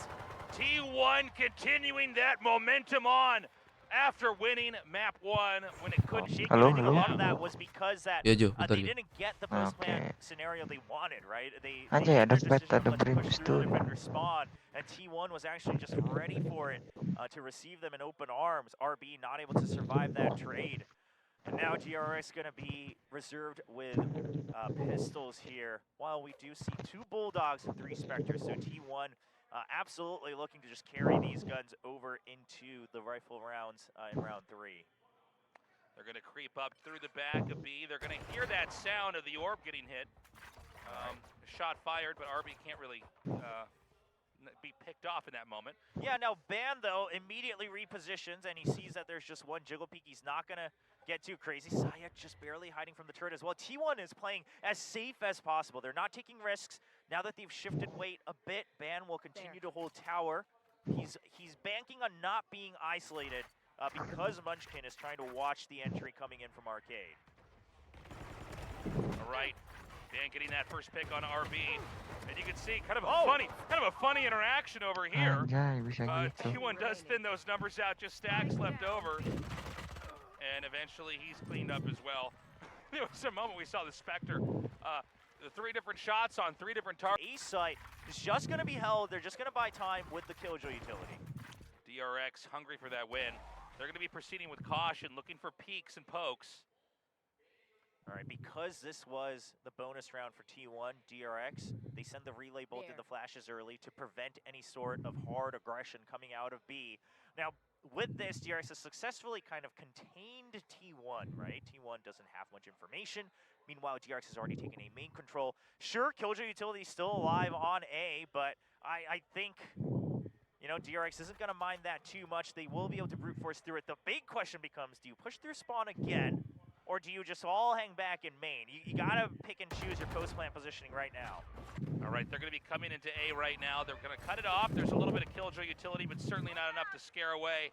T1 continuing that momentum on after winning map 1 when it couldn't shake Hello, I think a hello. lot of that was because that Ya Jo, bentar they Jo. didn't get the post-plant Okay. scenario they wanted, right? They Anjay, made ada their spat, decision, ada let's push through Brimstone. the defender spawn, and T1 was actually just ready for it to receive them in open arms. RB not able to survive that trade. And now DRX going to be reserved with pistols here, while we do see 2 Bulldogs and 3 Spectres. So T1 absolutely looking to just carry these guns over into the rifle rounds in round 3. They're going to creep up through the back of B. They're going to hear that sound of the orb getting hit. Shot fired, but RB can't really be picked off in that moment. Yeah, now Ban, though, immediately repositions, and he sees that there's just one Jiggle Peek. He's not going to get too crazy. Saya just barely hiding from the turret as well. T1 is playing as safe as possible. They're not taking risks. Now that they've shifted weight a bit, Ban will continue to hold tower. He's banking on not being isolated because Munchkin is trying to watch the entry coming in from Arcade. All right, Dan getting that first pick on RB, and you can see kind of a funny interaction over here. Anjay, bisa gitu. T1 does thin those numbers out, just Stacks left over, and eventually he's cleaned up as well. There was a moment we saw the Spectre, the 3 different shots on 3 different targets. A site is just going to be held. They're just going to buy time with the Killjoy utility. DRX hungry for that win. They're going to be proceeding with caution, looking for peeks and pokes. All right, because this was the bonus round for T1, DRX, they send the relay bolt in the flashes early to prevent any sort of hard aggression coming out of B. Now, with this, DRX has successfully kind of contained T1, right? T1 doesn't have much information. Meanwhile, DRX has already taken A main control. Sure, Killjoy utility is still alive on A, but I think, you know, DRX isn't going to mind that too much. They will be able to brute force through it. The big question becomes, do you push through spawn again, or do you just all hang back in main? You got to pick and choose your post-plant positioning right now. All right, they're going to be coming into A right now. They're going to cut it off. There's a little bit of Killjoy utility, but certainly not enough to scare away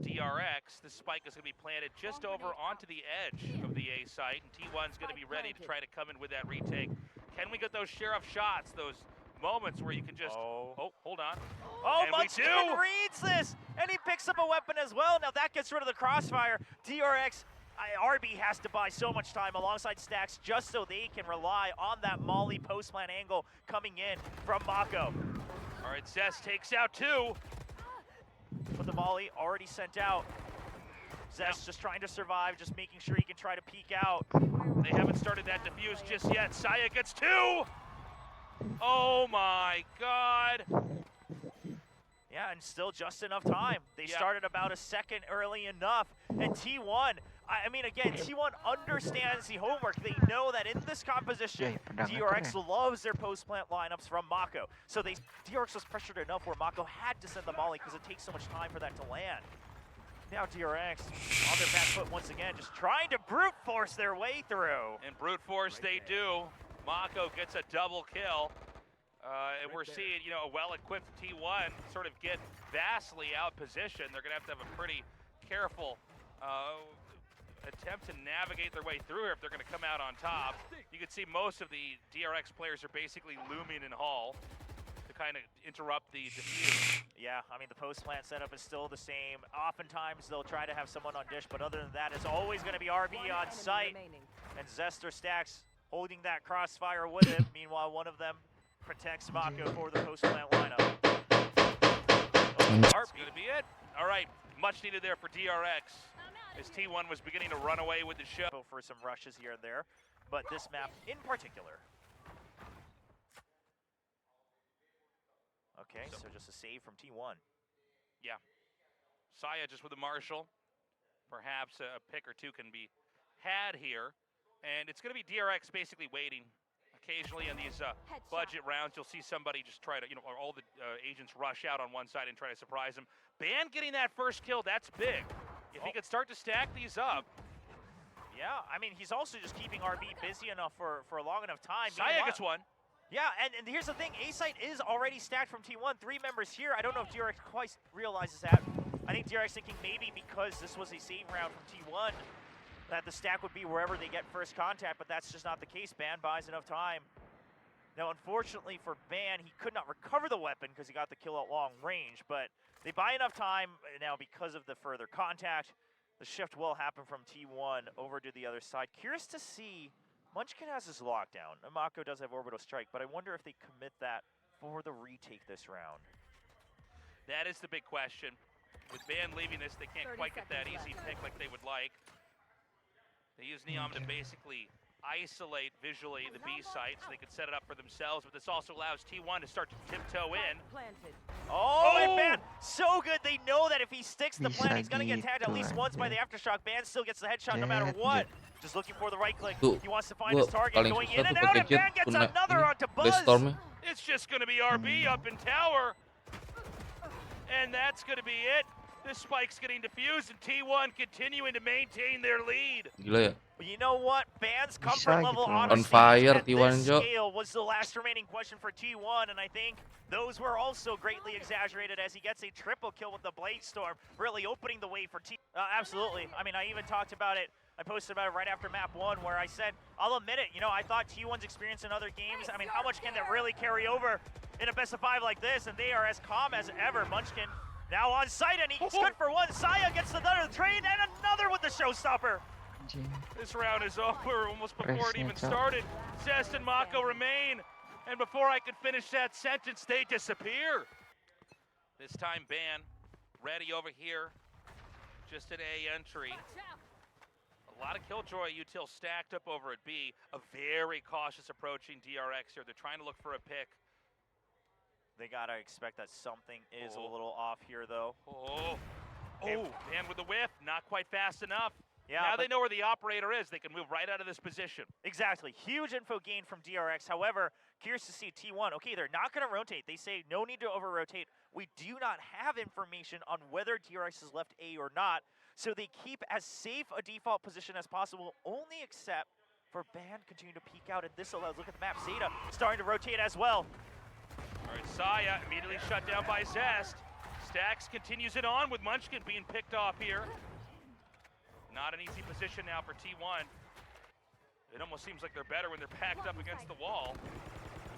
DRX. The spike is going to be planted just over onto the edge of the A site, and T1's going to be ready to try to come in with that retake. Can we get those sheriff shots, those moments where you can just, oh hold on. Oh, And Munchkin reads this, and he picks up a weapon as well. Now that gets rid of the crossfire. DRX, RB has to buy so much time alongside Stacks just so they can rely on that Molly post-plant angle coming in from Mako. All right, Zest takes out 2. But the volley already sent out. Zest just trying to survive, just making sure he can try to peek out. They haven't started that defuse just yet. Saya gets 2. Oh my God. Yeah, and still just enough time. They started about a second early enough. And T1, I mean, again, T1 understands the homework. They know that in this composition, Jay, pedang ito DRX rin. loves their post-plant lineups from Mako. So DRX was pressured enough where Mako had to send the molly because it takes so much time for that to land. Now DRX on their back foot once again, just trying to brute force their way through. And brute force they do. Mako gets a double kill. And we're seeing, you know, a well-equipped T1 sort of get vastly out-positioned. They're going to have a pretty careful attempt to navigate their way through here if they're going to come out on top. You can see most of the DRX players are basically looming in Hall to kind of interrupt the defuse. Yeah, I mean, the post-plant setup is still the same. Oftentimes, they'll try to have someone on dish, but other than that, it's always going to be RB on site. And Zester Stacks holding that crossfire with him. Meanwhile, one of them protects Mako for the post-plant lineup. That's going to be it. All right, much needed there for DRX as T1 was beginning to run away with the show. For some rushes here and there, but this map in particular. Okay, so just a save from T1. Yeah. Saya just with a Marshall. Perhaps a pick or two can be had here. And it's going to be DRX basically waiting. Occasionally in these budget rounds, you'll see somebody just try to, you know, all the agents rush out on one side and try to surprise them. Ban getting that first kill, that's big. If he could start to stack these up. Yeah, I mean, he's also just keeping RB busy enough for a long enough time. Saya gets one. Yeah, and here's the thing, A-Site is already stacked from T1, 3 members here. I don't know if DRX quite realizes that. I think DRX thinking maybe because this was a save round from T1, that the stack would be wherever they get first contact, but that's just not the case. Ban buys enough time. Now, unfortunately for Ban, he could not recover the weapon because he got the kill at long range, but they buy enough time now because of the further contact. The shift will happen from T1 over to the other side. Curious to see, Munchkin has his lockdown. Mako does have Orbital Strike, but I wonder if they commit that for the retake this round. That is the big question. With Ban leaving this, they can't quite get that easy pick like they would like. They use Neom to basically isolate visually the B site so they can set it up for themselves, but this also allows T1 to start to tiptoe in. Oh, and Ban, so good. They know that if he sticks the plan, he's going to get tagged at least once by the Aftershock. Ban still gets the headshot no matter what. Just looking for the right click. He wants to find his target, going in and out, and Ban gets another onto Buzz. It's just going to be RB up in tower. And that's going to be it. This spike's getting defused, and T1 continuing to maintain their lead. Gila ya. But you know what? Ban's comfort level on On fire, at T1 this Jo. scale was the last remaining question for T1, and I think those were also greatly exaggerated as he gets a triple kill with the Blade Storm, really opening the way for T. Absolutely. I mean, I even talked about it. I posted about it right after map 1 where I said, I'll admit it, you know, I thought T1's experience in other games, I mean, how much can that really carry over in a best of 5 like this? And they are as calm as ever. Munchkin now on site, and he's good for one. Saya gets another train and another with the showstopper. This round is over almost before it even started. Zest and Mako remain, and before I could finish that sentence, they disappear. This time, Ban ready over here. Just an A entry. A lot of Killjoy util stacked up over at B. A very cautious approaching DRX here. They're trying to look for a pick. They gotta expect that something is a little off here, though. Man with the whiff, not quite fast enough. Yeah, now they know where the operator is. They can move right out of this position. Exactly. Huge info gain from DRX. However, curious to see T1. Okay, they're not going to rotate. They say no need to over-rotate. We do not have information on whether DRX has left A or not, so they keep as safe a default position as possible, only except for Ban continuing to peek out, and this allows, look at the map, Zeta starting to rotate as well. All right, Saya immediately shut down by Zest. Stacks continues it on with Munchkin being picked off here. Not an easy position now for T1. It almost seems like they're better when they're packed up against the wall.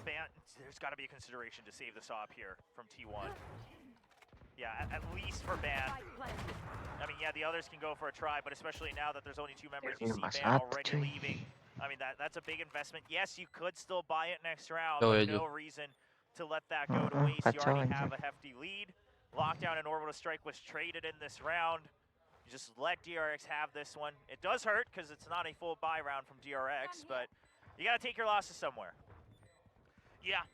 Ban, there's got to be a consideration to save this op here from T1. Yeah, at least for Ban. I mean, yeah, the others can go for a try, but especially now that there's only 2 members, you see Ban already leaving. I mean, that's a big investment. Yes, you could still buy it next round, but no reason to let that go to waste. You already have a hefty lead. Lockdown and Orbital Strike was traded in this round. You just let DRX have this one. It does hurt because it's not a full buy round from DRX, but you got to take your losses somewhere. Yeah,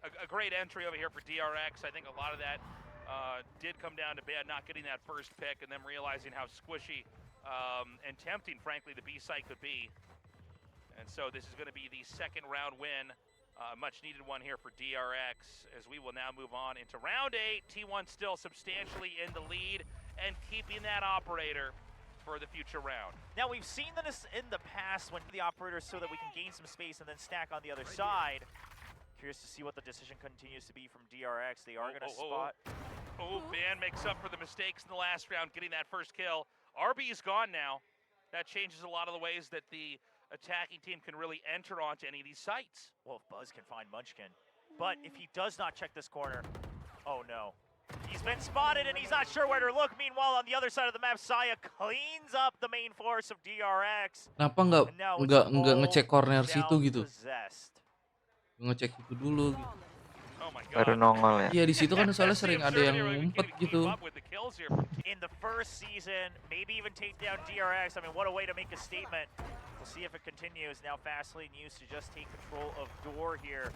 a great entry over here for DRX. I think a lot of that did come down to Ban not getting that first pick and them realizing how squishy and tempting, frankly, the B site could be. And so this is going to be the second round win, much needed one here for DRX, as we will now move on into round 8. T1 still substantially in the lead and keeping that operator for the future round. Now we've seen this in the past when the operators so that we can gain some space and then stack on the other side. Curious to see what the decision continues to be from DRX. They are going to spot. Ban makes up for the mistakes in the last round, getting that first kill. RB is gone now. That changes a lot of the ways that the attacking team can really enter onto any of these sites. Well, if Buzz can find Munchkin. But if he does not check this corner, oh no. He's been spotted and he's not sure where to look. Meanwhile, on the other side of the map, Saya cleans up the main force of DRX. Kenapa nggak ngecek corner situ gitu? Ngecek itu dulu gitu. Oh my Baru God. nongol ya. Iya di situ kan soalnya sering ada yang ngumpet gitu. In the first season, maybe even take down DRX. I mean, what a way to make a statement. We'll see if it continues. Now Fastlane used to just take control of door here.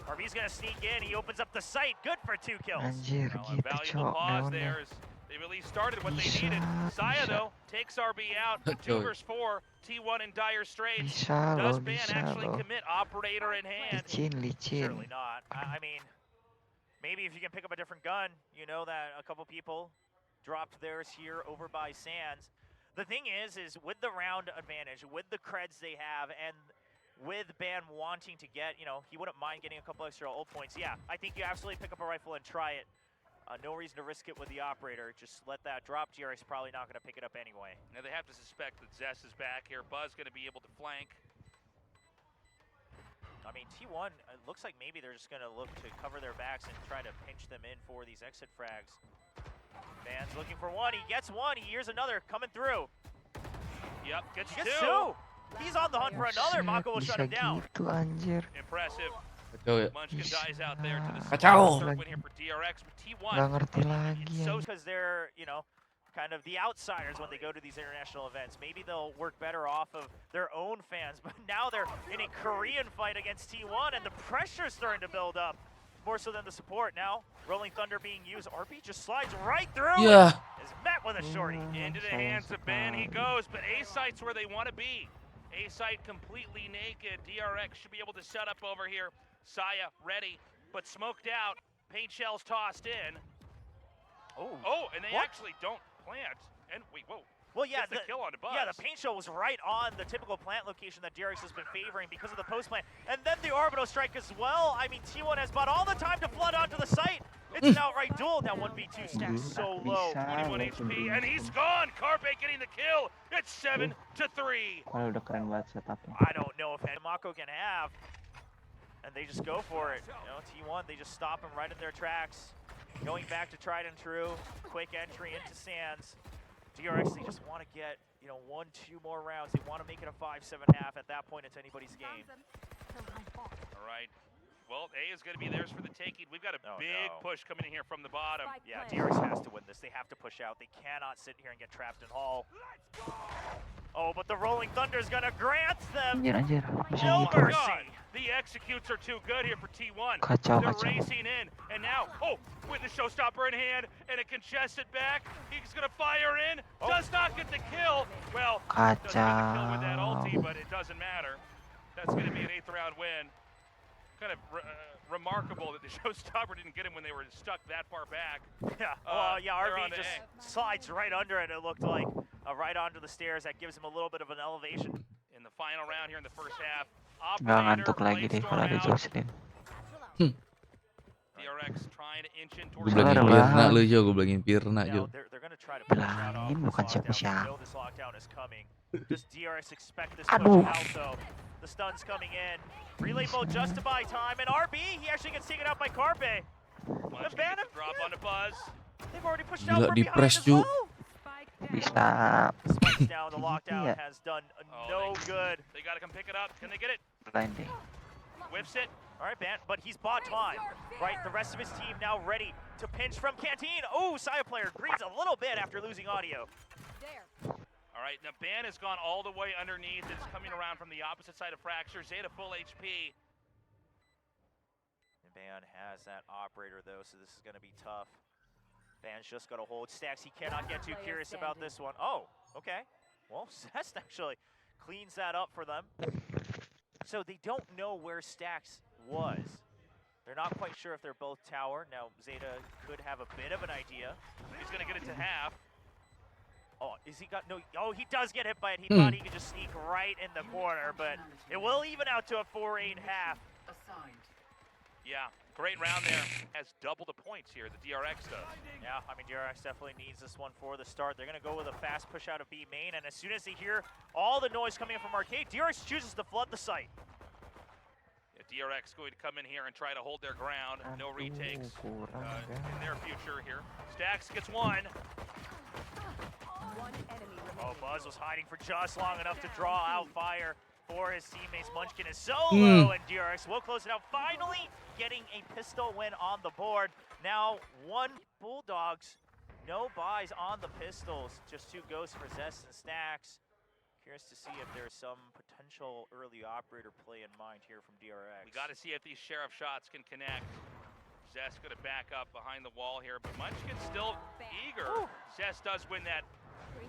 RB's gonna sneak in. He opens up the site. Good for 2 kills. Anjir A gitu valuable cok pause neonnya. there as they really started what they Bisa, needed. Saya bisa. though takes RB out. 2 versus 4. T1 in dire straits. Bisa Does loh, Ban bisa actually loh. commit operator in hand? Licin. Surely not. I mean, maybe if you can pick up a different gun, you know that a couple people dropped theirs here over by Sands. The thing is with the round advantage, with the creds they have, and with Ban wanting to get, you know, he wouldn't mind getting a couple extra ult points. Yeah, I think you absolutely pick up a rifle and try it. No reason to risk it with the operator. Just let that drop. DRX probably not going to pick it up anyway. Now they have to suspect that Zess is back here. Buzz going to be able to flank. I mean, T1, it looks like maybe they're just going to look to cover their backs and try to pinch them in for these exit frags. Ban's looking for one. He gets one. He hears another coming through. Yep, gets He gets 2. 2. He's on the hunt for another. Mako will shut Bisa him down. gitu anjir. Impressive. Kacau ya. Munchkin dies out there to the Kacau. third win here for DRX, but T1. Gak ngerti lagi So anjir. because they're, you know, kind of the outsiders when they go to these international events. Maybe they'll work better off of their own fans, but now they're in a Korean fight against T1 and the pressure's starting to build up. More so than the support. Now, Rolling Thunder being used. RB just slides right through. Yeah. Is met with a shorty. Into the hands of Ben he goes, but A site's where they want to be. A site completely naked. DRX should be able to set up over here. Saya ready, but smoked out. Paint shells tossed in. Oh, and they What? actually don't plant. And wait, whoa. Well, yeah, Gets the kill on the Buzz. yeah, the paint show was right on the typical plant location that DRX has been favoring because of the post plant. And then the orbital strike as well. I mean, T1 has bought all the time to flood onto the site. It's an outright duel. Now 1v2 stacks so low. 21 HP, and he's gone. Carpe getting the kill. It's 7-3. Kalau udah keren banget setupnya. I don't know if Mako can have. And they just go for it. You know, T1, they just stop him right in their tracks. Going back to tried and true. Quick entry into Sands. DRX, they just want to get, you know, 1-2 more rounds. They want to make it a 5-7 half. At that point, it's anybody's game. All right. Well, A is going to be theirs for the taking. We've got a big push coming in here from the bottom. Yeah, DRX has to win this. They have to push out. They cannot sit here and get trapped in Hall. Oh, but the Rolling Thunder is going to grant them Anjir, bisa no gitu. mercy. The executes are too good here for T1. Kacau, They're kacau. racing in, and now, with the showstopper in hand and a congested back, he's going to fire in. Does not get the kill. Well, doesn't get the kill with that ulti, but it doesn't matter. That's going to be an 8th round win. Kind of remarkable that the showstopper didn't get him when they were stuck that far back. Yeah, yeah, they're RB on to just A. slides right under it, it looked like. Right onto the stairs. That gives him a little bit of an elevation. In the final round here in the first half, Gak ngantuk lagi deh kalau ada Jocelyn. DRX trying to inch in Gue towards bilangin Sabar, Pirna Bang. lu Jo, gue bilangin Pirna Now Jo. they're going to try to push that off Bilangin this bukan lockdown. siapa-siapa. They know this lockdown is coming. Does DRX expect this push Aduh. out though? The stun's coming in. Relay bolt just to buy time. And RB, he actually gets taken out by Carpe. Munchkin Ban gets a drop on the Buzz. They've already pushed Gila, out from di behind press, as Ju. well. Bisa. Spikes down, the Gitu lockdown ya. has done Oh, no they- good. They got to come pick it up. Can they get it? Lain deh. Whiffs it. All right, Ban, but he's bought time, right? The rest of his team now ready to pinch from Canteen. Oh, Saya player grieves a little bit after losing audio. All right, now Ban has gone all the way underneath. It's coming around from the opposite side of Fracture. Zeta full HP. Ban has that operator though, so this is going to be tough. Ban's just got to hold stacks. He cannot get too curious about this one. Oh, okay. Well, Zest actually cleans that up for them. So they don't know where Stax was. They're not quite sure if they're both tower. Now, Zeta could have a bit of an idea. He's going to get it to half. Oh, is he got no? Oh, he does get hit by it. He thought he could just sneak right in the corner, but it will even out to a 4-8 half. Yeah, great round there. Has double the points here, the DRX does. Yeah, I mean, DRX definitely needs this one for the start. They're going to go with a fast push out of B main, and as soon as they hear all the noise coming in from Arcade, DRX chooses to flood the site. Yeah, DRX going to come in here and try to hold their ground. No retakes in their future here. Stax gets one. One enemy remaining. Oh, Buzz was hiding for just long enough to draw out fire for his teammates. Munchkin is solo, and DRX will close it out. Finally getting a pistol win on the board. Now, one Bulldogs, no buys on the pistols. Just 2 ghosts for Zest and Stax. Curious to see if there's some potential early operator play in mind here from DRX. We got to see if these sheriff shots can connect. Zest going to back up behind the wall here, but Munchkin's still eager. Ooh. Zest does win that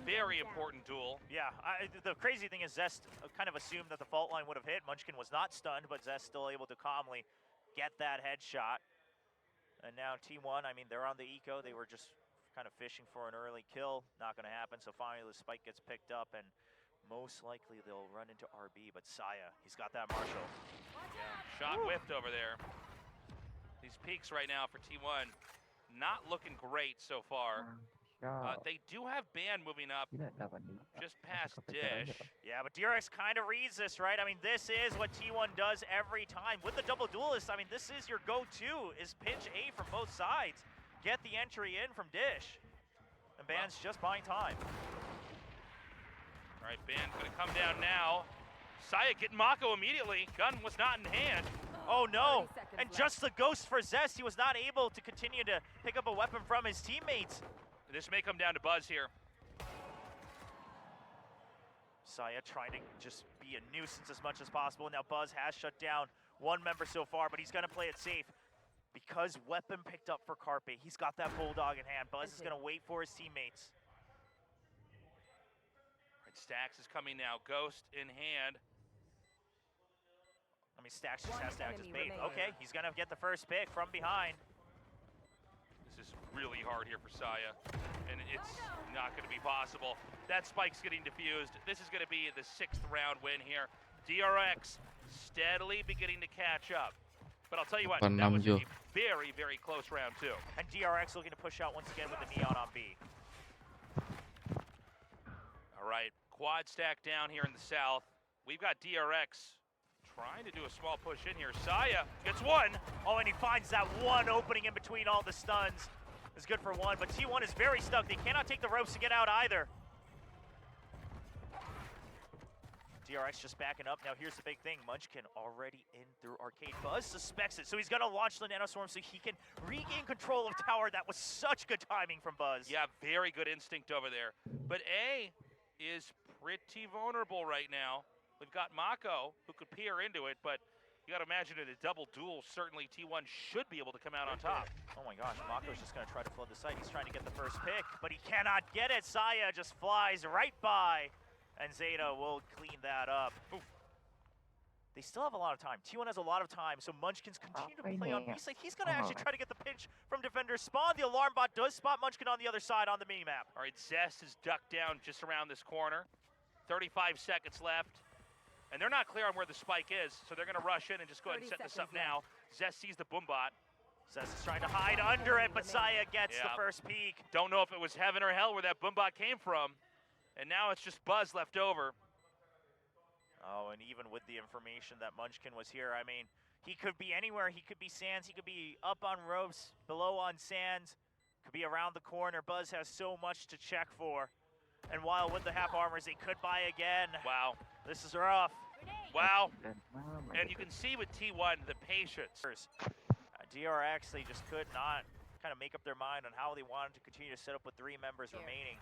very important duel. Yeah, the crazy thing is Zest kind of assumed that the fault line would have hit. Munchkin was not stunned, but Zest still able to calmly get that headshot. And now T1, I mean, they're on the eco. They were just kind of fishing for an early kill. Not going to happen, so finally the spike gets picked up, and most likely they'll run into RB, but Saya, he's got that Marshall. Yeah, shot whiffed over there. These peaks right now for T1, not looking great so far. They do have Ban moving up just past Dish. Yeah, but DRX kind of reads this, right? I mean, this is what T1 does every time. With the double duelist, I mean, this is your go-to, is pinch A from both sides. Get the entry in from Dish. And Ban's just buying time. All right, Ban gonna come down now. Saya getting Mako immediately. Gun was not in hand. Oh no, 30 seconds and left. just the ghost for Zest. He was not able to continue to pick up a weapon from his teammates. This may come down to Buzz here. Saya trying to just be a nuisance as much as possible. Now Buzz has shut down one member so far, but he's gonna play it safe. Because weapon picked up for Carpe, he's got that Bulldog in hand. Buzz is gonna wait for his teammates. All right, Stax is coming now. Ghost in hand. I mean, Stax just One has to act as enemy bait. remaining. Okay, he's gonna get the first pick from behind. This is really hard here for Saya, and it's not going to be possible. That spike's getting diffused. This is going to be the 6th round win here. DRX steadily beginning to catch up. But I'll tell you what, that was a very, very close round 2. And DRX looking to push out once again with the Neon on B. All right, quad stack down here in the south. We've got DRX trying to do a small push in here. Saya gets one. Oh, and he finds that one opening in between all the stuns. It's good for one, but T1 is very stuck. They cannot take the ropes to get out either. DRX just backing up. Now here's the big thing. Munchkin already in through Arcade. Buzz suspects it, so he's gonna launch the Nanoswarm so he can regain control of tower. That was such good timing from Buzz. Yeah, very good instinct over there. But A is pretty vulnerable right now. We've got Mako, who could peer into it, but you gotta imagine in a double duel, certainly T1 should be able to come out on top. Oh my gosh, Mako's just gonna try to flood the site. He's trying to get the first pick, but he cannot get it. Saya just flies right by, and Zeta will clean that up. Oof. They still have a lot of time. T1 has a lot of time, so Munchkin's continue to play on B side. He's gonna actually try to get the pinch from defender spawn. The alarm bot does spot Munchkin on the other side on the minimap. All right, Zest is ducked down just around this corner. 35 seconds left. And they're not clear on where the spike is, so they're going to rush in and just go ahead and set this up now. Zest sees the boom bot. Zest is trying to hide under it, but Saya gets the first peek. Don't know if it was heaven or hell where that boom bot came from. And now it's just Buzz left over. Oh, and even with the information that Munchkin was here, I mean, he could be anywhere. He could be Sands. He could be up on ropes, below on Sands. Could be around the corner. Buzz has so much to check for. And while with the half armors, they could buy again. Wow. This is rough. Wow. And you can see with T1 the patience. DRX, they just could not kind of make up their mind on how they wanted to continue to set up with 3 members remaining.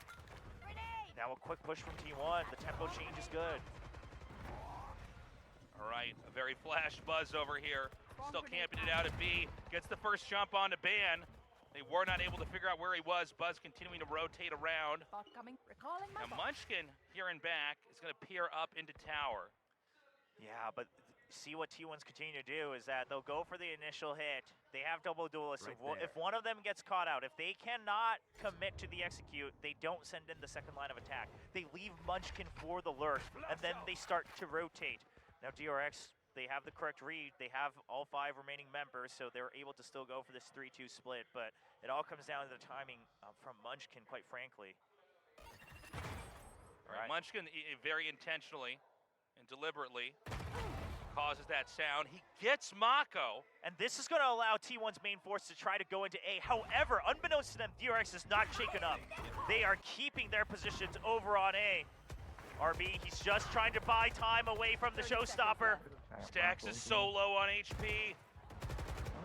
Now a quick push from T1. The tempo change is good. All right, a very flash Buzz over here. Still camping it out at B. Gets the first jump onto Ban. They were not able to figure out where he was. Buzz continuing to rotate around. Bot coming. Recalling my Now bot. Munchkin, here and back, is going to peer up into tower. Yeah, but see what T1's continue to do is that they'll go for the initial hit. They have double duelists. If one of them gets caught out, if they cannot commit to the execute, they don't send in the second line of attack. They leave Munchkin for the lurk, and then they start to rotate. Now DRX, they have the correct read. They have all 5 remaining members, so they're able to still go for this 3-2 split, but it all comes down to the timing from Munchkin, quite frankly. All right. Munchkin very intentionally and deliberately causes that sound. He gets Mako. And this is going to allow T1's main force to try to go into A. However, unbeknownst to them, DRX is not shaken up. They are keeping their positions over on A. RB, he's just trying to buy time away from the showstopper. Stax is so low on HP.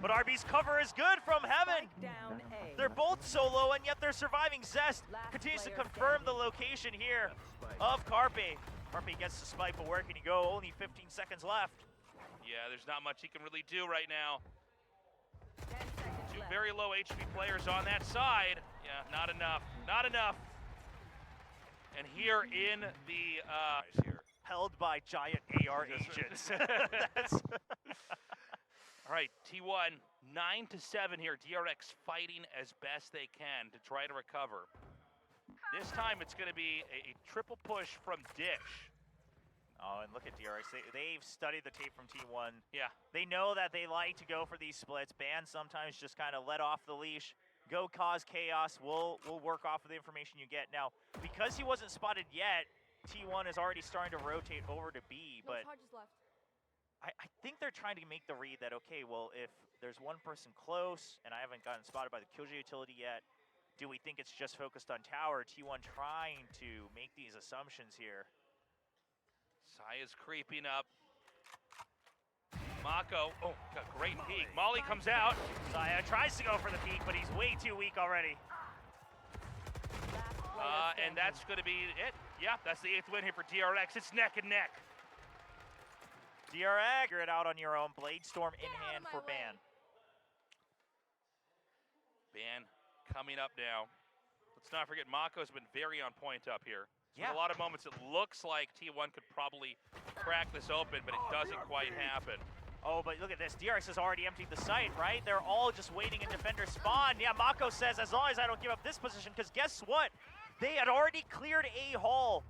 But RB's cover is good from heaven. Spike down A. They're both so low, and yet they're surviving. Zest Last continues to player confirm the standing. location here of Carpe. Carpe gets the spike, but where can he go? Only 15 seconds left. Yeah, there's not much he can really do right now. 10 seconds 2 left. very low HP players on that side. Yeah, not enough. Not enough. And here in the here. Held by giant AR agents. That's All right, T1 9-7 here. DRX fighting as best they can to try to recover. This time it's going to be a triple push from Dish. Oh, and look at DRX. They've studied the tape from T1. Yeah. They know that they like to go for these splits. Ban sometimes just kind of let off the leash. Go cause chaos. We'll work off of the information you get. Now, because he wasn't spotted yet, T1 is already starting to rotate over to B, No but charges left. I think they're trying to make the read that, okay, well, if there's one person close and I haven't gotten spotted by the Killjoy utility yet, do we think it's just focused on tower? T1 trying to make these assumptions here. Saya's creeping up. Mako, oh, got a great peek. Molly comes out. Saya tries to go for the peak, but he's way too weak already. Last player And that's going to be it. Yeah, that's the 8th win here for DRX. It's neck and neck. DRX, figure it out on your own. Blade Storm in hand for Ban. Ban coming up now. Let's not forget Mako's been very on point up here. Yeah. In a lot of moments, it looks like T1 could probably crack this open, but it doesn't quite happen. Oh, but look at this. DRX has already emptied the site, right? They're all just waiting in defender spawn. Yeah, Mako says, as long as I don't give up this position, because guess what? They had already cleared A hall.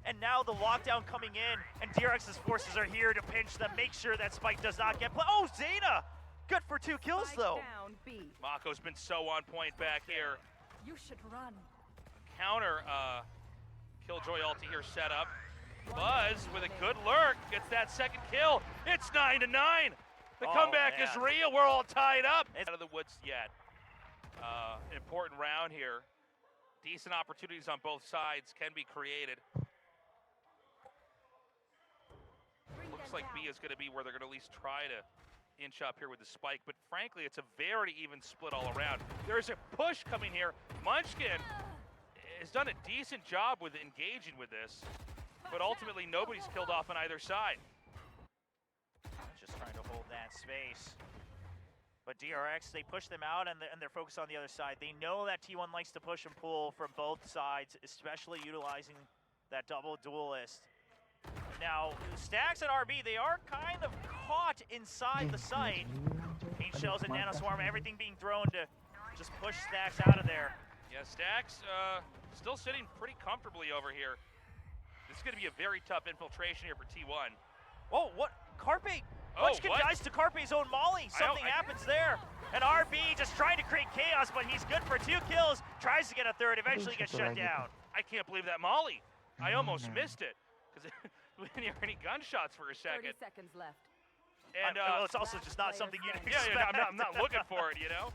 And now the lockdown coming in, and DRX's forces are here to pinch them, make sure that spike does not get played. Oh, Zayna! Good for 2 kills, Spike though. down B. Mako's been so on point back here. You should run. Counter Killjoy ulti here set up. Buzz with a good lurk gets that second kill. It's 9-9. The Oh, comeback is man. real. We're all tied up. It's out of the woods yet. Important round here. Decent opportunities on both sides can be created. Looks like B is going to be where they're going to at least try to inch up here with the spike, but frankly, it's a very even split all around. There's a push coming here. Munchkin has done a decent job with engaging with this, but ultimately nobody's killed off on either side. Just trying to hold that space. But DRX, they push them out, and they're focused on the other side. They know that T1 likes to push and pull from both sides, especially utilizing that double duelist. Now, Stax and RB, they are kind of caught inside the site. Paint shells and nanoswarm, everything being thrown to just push Stax out of there. Yeah, Stax still sitting pretty comfortably over here. This is going to be a very tough infiltration here for T1. Oh, what? Carpe! Oh, Munchkin what? dies to Carpe's own Molly. Something happens there. And RB just trying to create chaos, but he's good for 2 kills. Tries to get a third, eventually gets shut down. I can't believe that Molly. I almost missed it because we didn't hear any gunshots for a 30 second. seconds left. And well, it's also just not something you'd expect. yeah, I'm not looking for it, you know.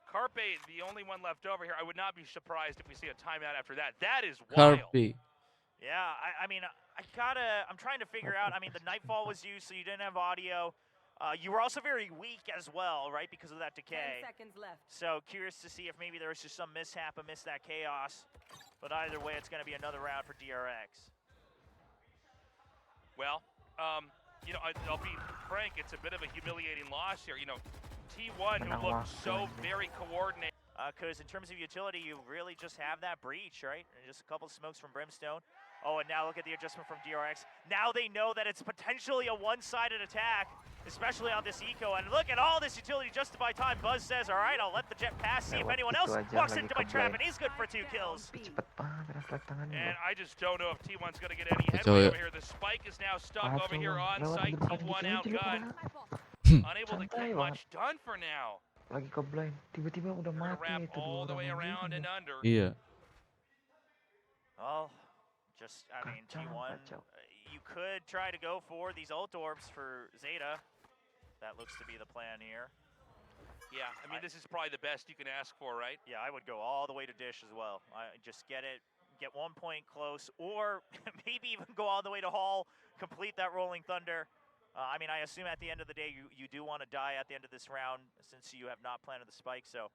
Carpe, the only one left over here. I would not be surprised if we see a timeout after that. That is wild. Carpe. Yeah, I mean, I'm trying to figure out, I mean, the Nightfall was used, so you didn't have audio. You were also very weak as well, right, because of that 10 decay. seconds left. So curious to see if maybe there was just some mishap amidst that chaos. But either way, it's going to be another round for DRX. Well, you know, I'll be frank, it's a bit of a humiliating loss here. You know, T1, who Menang looked waktu, so anjing. very coordinated. Because in terms of utility, you really just have that breach, right? And just a couple smokes from Brimstone. Oh, and now look at the adjustment from DRX. Now they know that it's potentially a one-sided attack, especially on this eco. And look at all this utility just to buy time. Buzz says, all right, I'll let the jet pass, see if Lewat anyone gitu else aja, walks lagi into my trap, and keblind. he's good for 2 kills. Cepet banget refleks tangannya And loh. I just don't know if T1's going to get any Kacau headway ya. over here. The spike is now stuck Kacau, over here on lewat site. di depan T1 gitu aja lu outgunned. pada. Unable to Santai get banget. much done for now. Lagi keblind, tiba-tiba udah They're going to mati wrap itu all the dua way orang around anjing. and under. Iya. Well, just, I mean, Kacau, T1, kacau. you could try to go for these ult orbs for Zeta. That looks to be the plan here. Yeah, I mean, this is probably the best you can ask for, right? Yeah, I would go all the way to Dish as well. I just get it, get 1 point close, or maybe even go all the way to Hall, complete that Rolling Thunder. I mean, I assume at the end of the day, you do want to die at the end of this round since you have not planted the spike, so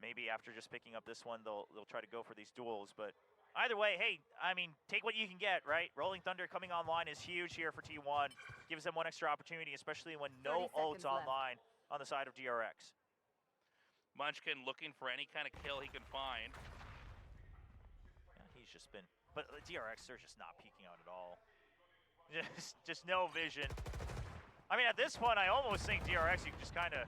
maybe after just picking up this one, they'll try to go for these duels. But either way, hey, I mean, take what you can get, right? Rolling Thunder coming online is huge here for T1. Gives them one extra opportunity, especially when no 30 ults seconds left. online on the side of DRX. Munchkin looking for any kind of kill he can find. Yeah, he's just been, but the DRX, they're just not peeking out at all. Just no vision. I mean, at this point, I almost think DRX, you can just kind of.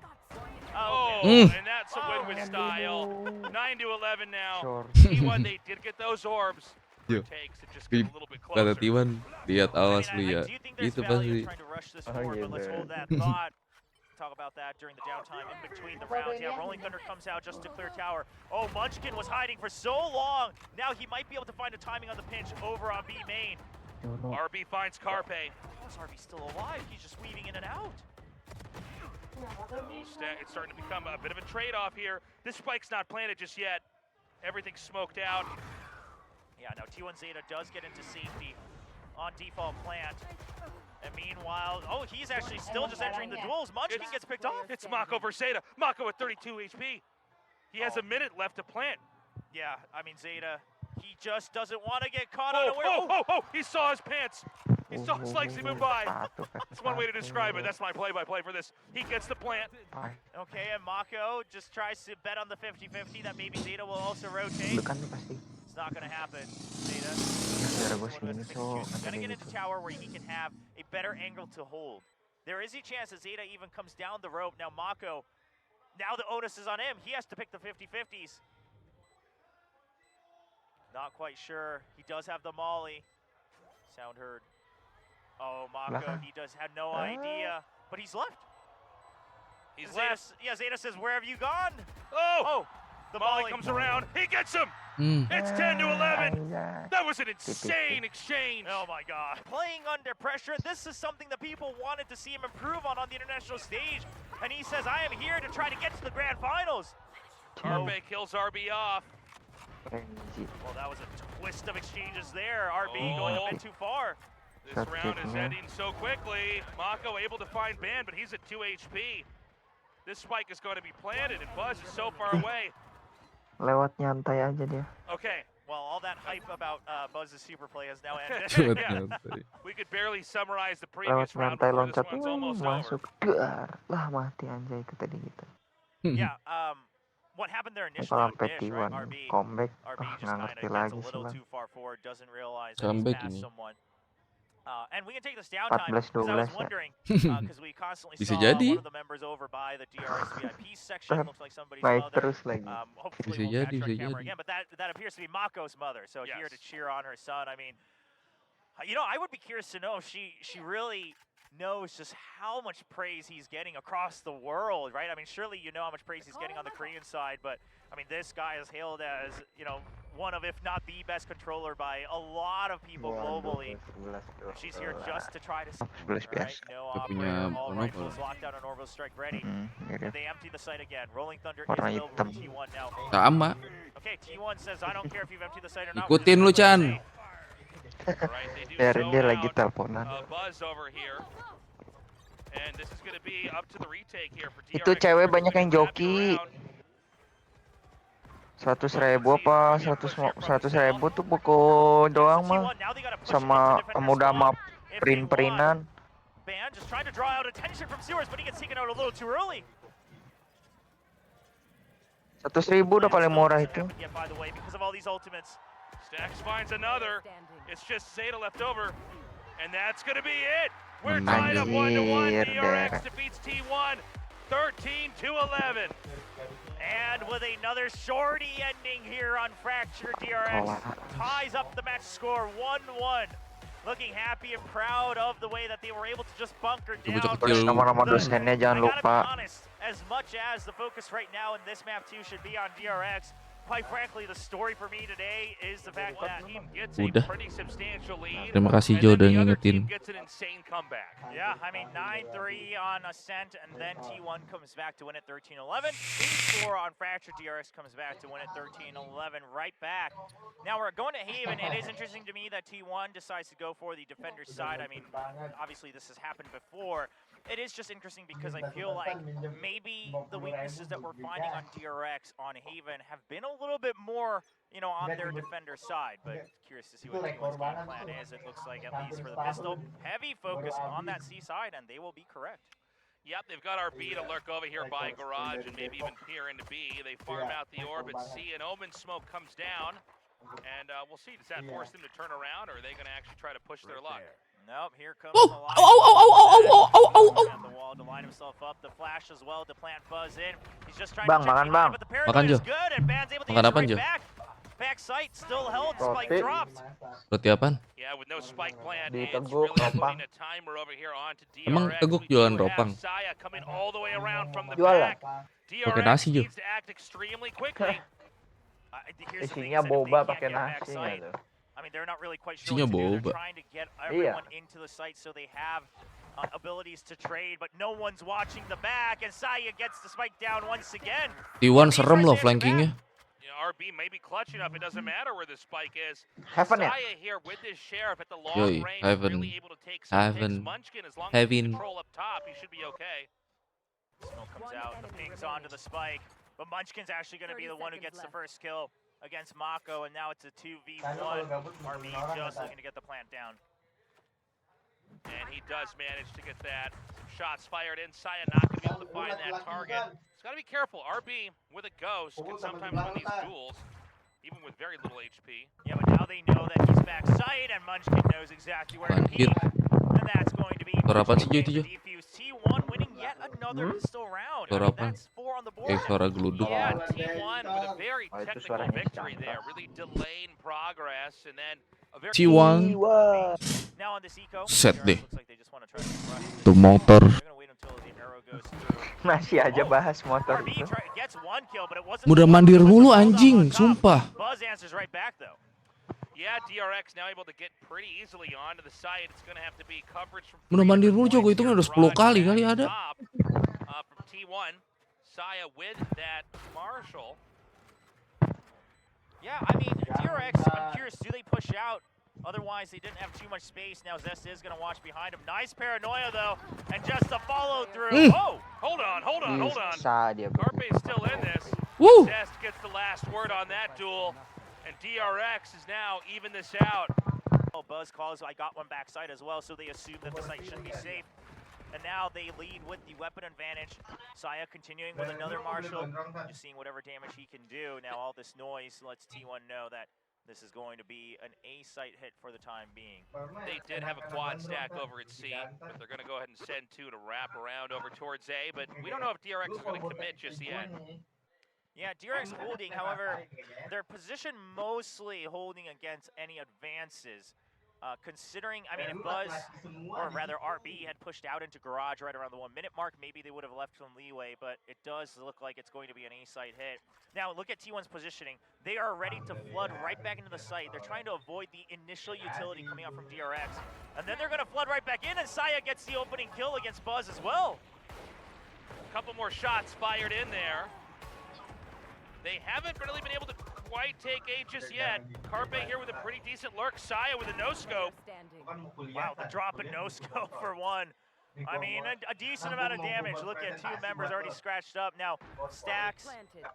Oh, Mm. and that's a win with style. 9-11 now. Short. T1, they did get those orbs. Yo. Takes it just get a little bit Kata closer. Tiwan, lihat awas lu I ya. do think there's Itu value pasti. in trying to rush this Oh, forward, yeah, but let's man. hold that thought. Talk about that during the downtime in between the rounds. Yeah, Rolling Thunder comes out just to clear tower. Oh, Munchkin was hiding for so long. Now he might be able to find a timing on the pinch over on B main. RB finds Carpe. How is RB still alive? He's just weaving in and out. It's starting to become a bit of a trade-off here. This spike's not planted just yet. Everything's smoked out. Yeah, now T1 Zeta does get into safety on default plant. And meanwhile, oh, he's actually still just entering the duels. Munchkin gets picked off. It's Mako versus Zeta. Mako with 32 HP. He has a minute left to plant. Yeah, I mean, Zeta, he just doesn't want to get caught Oh, unaware. oh, he saw his pants. He saw his legs he moved by. That's one way to describe it. That's my play-by-play for this. He gets the plant. Okay, and Mako just tries to bet on the 50-50 that maybe Zeta will also rotate. Bukan nih pasti. It's not going to happen. Zeta Ya, gue sini is so going to get into tower where he can have a better angle to hold. There is a chance that Zeta even comes down the rope. Now Mako, now the onus is on him. He has to pick the 50-50s. Not quite sure. He does have the molly. Sound heard. Oh, Mako, he does have no idea. But he's left. He's Zeta, left. yeah, Zeta says, where have you gone? Oh, The Molly comes around. He gets him. Hmm. It's 10-11. Anjay. That was an insane exchange. Oh my God. Playing under pressure, this is something that people wanted to see him improve on the international stage. And he says, I am here to try to get to the grand finals. Carpe kills RB off. Anjir. Well, that was a twist of exchanges there. RB going a bit too far. This Shot round is taken, yeah. ending so quickly. Mako able to find Ban, but he's at 2 HP. This spike is going to be planted, and Buzz is so far away. Lewat nyantai aja dia. Okay, Well, all that hype about Buzz's super play has now ended. Cepet Yeah. nyantai. we could barely summarize the Lewat previous round nyantai before this loncat one's almost masuk. over. Dar. Lah mati anjay itu tadi gitu. Yeah, what happened there initially Kalau with sampai Dish, right? T1 RB comeback, just nggak kind of ngerti gets lagi a little sebelah. too far forward, doesn't realize that he's Comeback passed ini. someone. And we can take this downtime 14, because I was 12 ya. wondering because we constantly Bisa saw jadi. one of the members over by the DRX VIP section. Looks like somebody's Naik mother. terus lagi. Hopefully Bisa we'll jadi, catch our bisa camera jadi. again, but that appears to be Mako's mother. So here to Yes. cheer on her son. I mean, you know, I would be curious to know if she really knows just how much praise he's getting across the world, right? I mean, surely you know how much praise he's getting on the Korean side, but I mean, this guy is hailed as, you know, one of, if not the best controller by a lot of people globally. She's here just to try to. 11 Right, biasa. no Dia punya operator, all apa rifles lah. locked down on orbital strike ready. Mirip. They empty the site again. Rolling Thunder is Warna available hitam. for T1 now. Sama. Okay, T1 says, I don't care if you've emptied the site or not. Ikutin lu, Chan. Right, they do Biarin dia zone lagi out, teleponan. Buzz over here. And this is going to be up to the retake here for DRX. Itu cewek banyak yang Wrap it joki. around. 100.000 apa 100.000 tuh buku doang mah T1, now they gotta push sama into defend mudah that sama spot if they print-printan. want. Ban just trying to draw out attention from Sewers, but he gets taken out a little too early. 100.000 udah paling murah itu. Yeah, by the way, because of all these ultimates. Stacks finds another. Standing. It's just Zeta left over. And that's going to be it. We're Menang. tied up 1-1. Anjir, DRX deh. defeats T1 13-11. And with another shorty ending here on Fracture, DRX ties up the match score 1-1. Looking happy and proud of the way that they were able to just bunker down. Bocah Terus kecil. nama-nama dosennya I jangan gotta be lupa. honest, as much as the focus right now in this map too should be on DRX, quite frankly, the story for me today is the fact that Team gets a Udah. pretty substantial lead. Terima kasih and Jo then udah the other team ngingetin. gets an insane comeback. yeah, I mean 9-3 on Ascent, and then T1 comes back to win it 13-11. 8-4 on Fracture. DRX comes back to win it 13-11. Right back. Now we're going to Haven. It is interesting to me that T1 decides to go for the defender's side. I mean, obviously this has happened before. It is just interesting because I feel like maybe the weaknesses that we're finding on DRX on Haven have been a little bit more, you know, on their defender side. But curious to see what T1's game plan is. It looks like, at least for the pistol, heavy focus on that C side, and they will be correct. Yep, they've got our B to lurk over here by Garage and maybe even peer into B. They farm out the orb at C, and Omen smoke comes down. And we'll see, does that force them to turn around, or are they going to actually try to push their luck? Nope, here comes Oh, the line. On the wall to line himself up. The flash as well to plant Buzz in. He's just trying Bang, to check makan, behind, bang. but the Makan, paranoia is Jo. good, and Ban's able to Makan use it apaan, right Jo? back. Back sight still held, spike Roti. dropped. Roti apaan? Yeah, with no spike plan, Di it's teguk, really ropang. putting a timer over here onto DRX. Emang teguk We jualan do have ropang? Saya coming all the way around from the Jualan. back. Pakai DRX nasi, Jo. needs to act extremely quickly. Here's the thing, Isinya is that if they boba can't pakai get back nasinya sight, tuh. I mean, they're not really quite sure Isinya what to do. boba. They're trying to get everyone into the site so they have abilities to trade, but no one's watching the back, and Saya gets the spike down once again. T1 serem loh flankingnya. You know, RB may be clutch enough. It doesn't matter where the spike is. Heaven ya? Saya here with his sheriff at the long Yoi, range, Heaven. really able to take some picks. Heaven. Munchkin, as long as Heaven. he control up top, he should be okay. Smoke comes out, the pings onto the spike, but Munchkin's actually going to be the one who gets the first kill against Mako, and now it's a 2v1. RB just looking to get the plant down. And he does manage to get that. Some shots fired in. Saya not going to be able to find that target. He's got to be careful. RB with a ghost can sometimes win these duels, even with very little HP. Yeah, but now they know that he's backside, and Munchkin knows exactly where to Anjir. peek. And that's going to be Suara apaan sih, Jo, itu, Jo? defuse. T1 winning yet another pistol round. Suara apaan? That's 4 on the board. Suara geluduk. Yeah, T1 with a very Oh, itu technical suaranya victory siapa? there, really delaying progress, and then a very T1 Now on this eco, Set DRX deh. looks like they just want to try to rush. tuh motor. They're gonna wait until the arrow goes through. Masih aja bahas motor RB itu. gets one kill, but it wasn't Mudah the one mandir who was mulu the anjing, bulldog on top. sumpah. Buzz answers right back though. Yeah, DRX now able to get pretty easily onto the site. It's going to have to be coverage from Mudah three mandir different mulu, Jo. Gue points hitungnya here. udah 10 kali Garage kali back ada. top, from T1. Saya with that Marshall. Yeah, I mean, DRX, I'm curious, do they push out? Otherwise, they didn't have too much space. Now Zest is going to watch behind him. Nice paranoia, though. And just the follow-through. Whoa! Hold on, hold on, hold on. Bisa dia. Carpe's still in this. Woo! Zest gets the last word on that duel. And DRX is now even this out. Buzz calls, I got one backside as well, so they assume that the site should be safe. And now they lead with the weapon advantage. Saya continuing with another Marshall, just seeing whatever damage he can do. Now all this noise lets T1 know that this is going to be an A site hit for the time being. They did have a quad stack over at C, but they're going to go ahead and send two to wrap around over towards A. But we don't know if DRX is going to commit just yet. Yeah, DRX holding, however, their position mostly holding against any advances. Considering, I mean, if Buzz, or rather RB, had pushed out into Garage right around the 1 minute mark, maybe they would have left some leeway, but it does look like it's going to be an A-site hit. Now, look at T1's positioning. They are ready to flood right back into the site. They're trying to avoid the initial utility coming out from DRX. And then they're going to flood right back in, and Saya gets the opening kill against Buzz as well. A couple more shots fired in there. They haven't really been able to quite take A just yet. Carpe here with a pretty decent lurk. Saya with a no-scope. Wow, the drop in no-scope for one. I mean, a decent amount of damage. Look at two members already scratched up. Now, Stacks,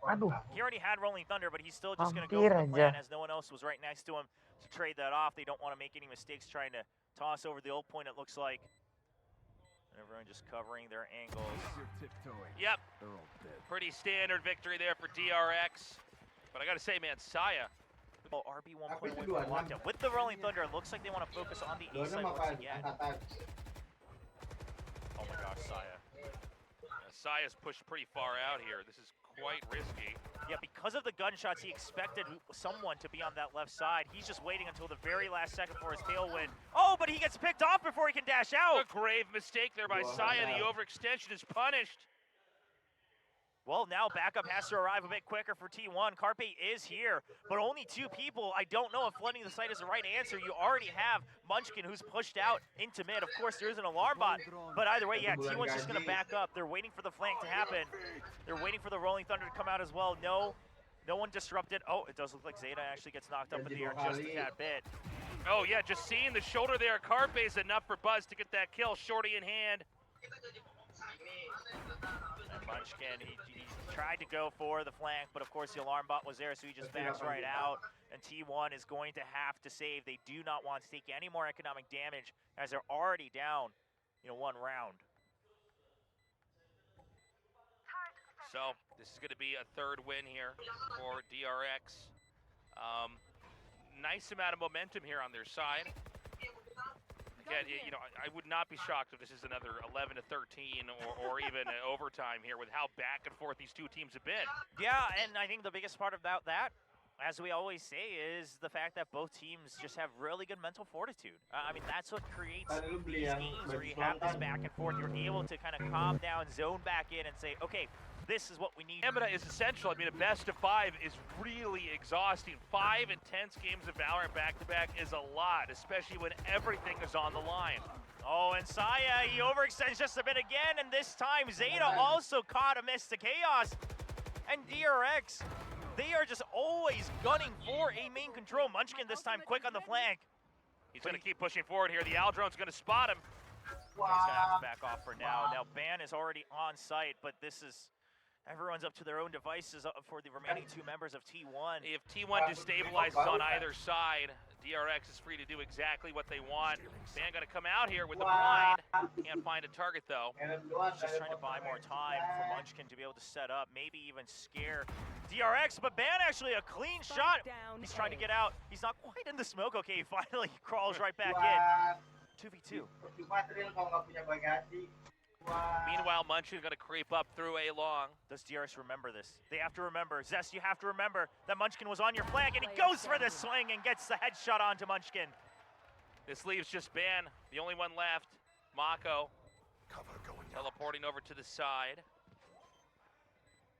Aduh, he already had Rolling Thunder, but he's still just going to go for the Hampir plan aja. as no one else was right next to him to trade that off. They don't want to make any mistakes trying to toss over the ult point, it looks like. Everyone just covering their angles. Yep. Pretty standard victory there for DRX. But I gotta say, man, Saya. Well, RB 1 point away from lockdown. With the Rolling Thunder, it looks like they want to focus on the A side once again. Oh my gosh, Saya. Saya's pushed pretty far out here. This is quite risky. Yeah, because of the gunshots, he expected someone to be on that left side. He's just waiting until the very last second for his tailwind. Oh, but he gets picked off before he can dash out. A grave mistake there by Saya. The overextension is punished. Well, now backup has to arrive a bit quicker for T1. Carpe is here, but only 2 people. I don't know if flooding the site is the right answer. You already have Munchkin, who's pushed out into mid. Of course, there is an alarm bot, but either way, yeah, T1's just going to back up. They're waiting for the flank to happen. They're waiting for the Rolling Thunder to come out as well. No one disrupted. Oh, it does look like Zeta actually gets knocked up in the air just a tad bit. Oh, yeah, just seeing the shoulder there. Carpe is enough for Buzz to get that kill. Shorty in hand. And Munchkin, he tried to go for the flank, but of course the alarm bot was there, so he just backs right out. And T1 is going to have to save. They do not want to take any more economic damage as they're already down, 1 round. So this is going to be a 3rd win here for DRX. Nice amount of momentum here on their side. Again, I would not be shocked if this is another 11-13 or even an overtime here with how back and forth these 2 teams have been. Yeah, and I think the biggest part about that, as we always say, is the fact that both teams just have really good mental fortitude. I mean, that's what creates these games where you have this back and forth. You're able to kind of calm down, zone back in, and say, okay, this is what we need. Stamina is essential. I mean, a best of 5 is really exhausting. 5 intense games of Valorant back-to-back is a lot, especially when everything is on the line. Oh, and Saya, he overextends just a bit again, and this time Zeta also caught a miss to Chaos. And DRX, they are just always gunning for a main control. Munchkin this time quick on the flank. He's going to keep pushing forward here. The Aldrone's going to spot him. He's going to have to back off for now. Now, Ban is already on site, but this is... Everyone's up to their own devices for the remaining 2 members of T1. If T1 destabilizes on either side, DRX is free to do exactly what they want. Ban gonna come out here with the blind. Can't find a target though. Just trying to buy more time for Munchkin to be able to set up, maybe even scare DRX, but Ban actually a clean shot. He's trying to get out. He's not quite in the smoke. Okay, he finally crawls right back in. 2v2. Meanwhile, Munchkin gonna creep up through A long. Does DRX remember this? They have to remember. Zest, you have to remember that Munchkin was on your flank, and he goes for the swing and gets the headshot onto Munchkin. This leaves just Ban, the only one left. Mako teleporting over to the side.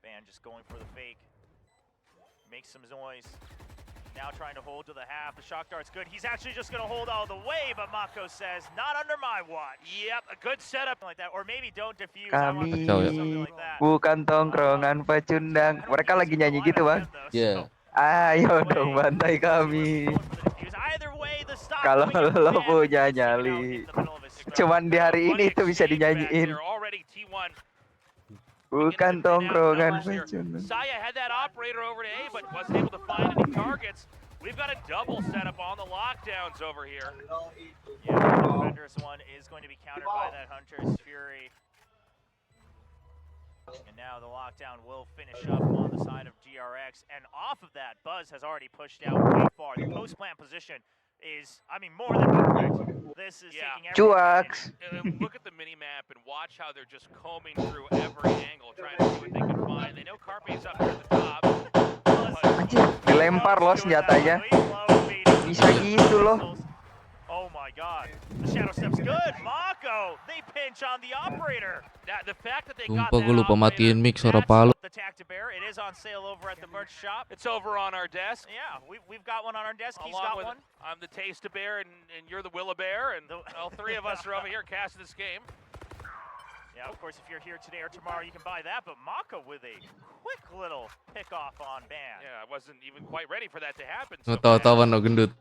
Ban just going for the fake. Makes some noise. Now trying to hold to the half. The shock dart's good. He's actually just going to hold all the way, but Mako says, not under my watch. Yep, a good setup. Like that, or maybe don't defuse. Kami something like that. bukan tongkrongan pecundang. Mereka lagi nyanyi gitu, Bang. Yeah. Ayo dong bantai kami. Kalau lo punya nyali. Cuman di hari ini itu bisa dinyanyiin. Bukan tongkrongan pecundang. Saya had that operator over to A, but wasn't able to find any targets. We've got a double setup on the lockdowns over here. Yeah, the Defenders one is going to be countered by that Hunter's Fury. And now the lockdown will finish up on the side of DRX. And off of that, Buzz has already pushed out way far. The post-plant position is, I mean, more than perfect. This is taking everything. Cuaks. Look at the mini-map and watch how they're just combing through every angle, trying to see what they can find. They know Carpe's up here at the top. Anjir, dilempar loh senjatanya. Bisa gitu loh. Oh my god. The shadow step's good. Mako, they pinch on the operator. The fact that they got Sumpah that gue lupa operator, matiin mic suara Palu. The Tactic Bear, it is on sale over at the merch shop. It's over on our desk. Yeah, we've got one on our desk. He's Along got with, one. I'm the Taste of Bear, and you're the Willa Bear, and all 3 of us are over here casting this game. Yeah, of course, if you're here today or tomorrow, you can buy that. But Mako with a quick little pick off on Ban. Yeah, I wasn't even quite ready for that to happen. No tawa-tawa no gendut.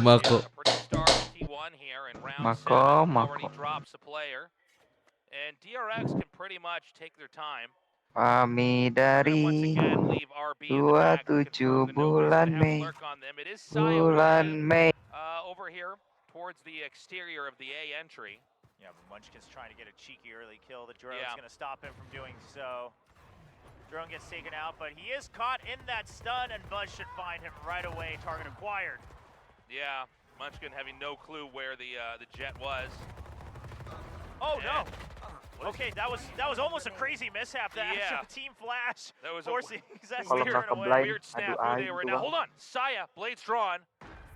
Mako. Already drops a player, and DRX can pretty much take their time. Kami dari 27 bulan Mei. Bulan Mei. Over here towards the exterior of the A entry. Yeah, but Munchkin's trying to get a cheeky early kill. The drone's Yeah. going to stop him from doing so. Drone gets taken out, but he is caught in that stun, and Buzz should find him right away. Target acquired. Yeah, Munchkin having no clue where the jet was. Oh, no. And- Okay, that was almost a crazy mishap. That Yeah. actual team flash That was forcing Zest Kalau to nggak turn away. ke-blind, weird snafu aduh, there right aduh, now. Bang. Hold on, Saya, blades drawn.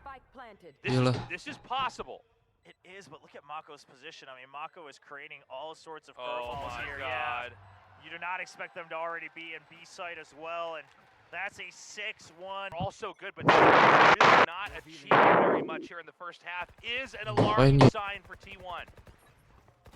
Spike planted. This is possible. It is, but look at Mako's position. I mean, Mako is creating all sorts of Oh curveballs my here. God. Yeah, you do not expect them to already be in B site as well, and that's a 6-1. Also good, but really not achieving very much here in the first half is an alarming Fine. sign for T1.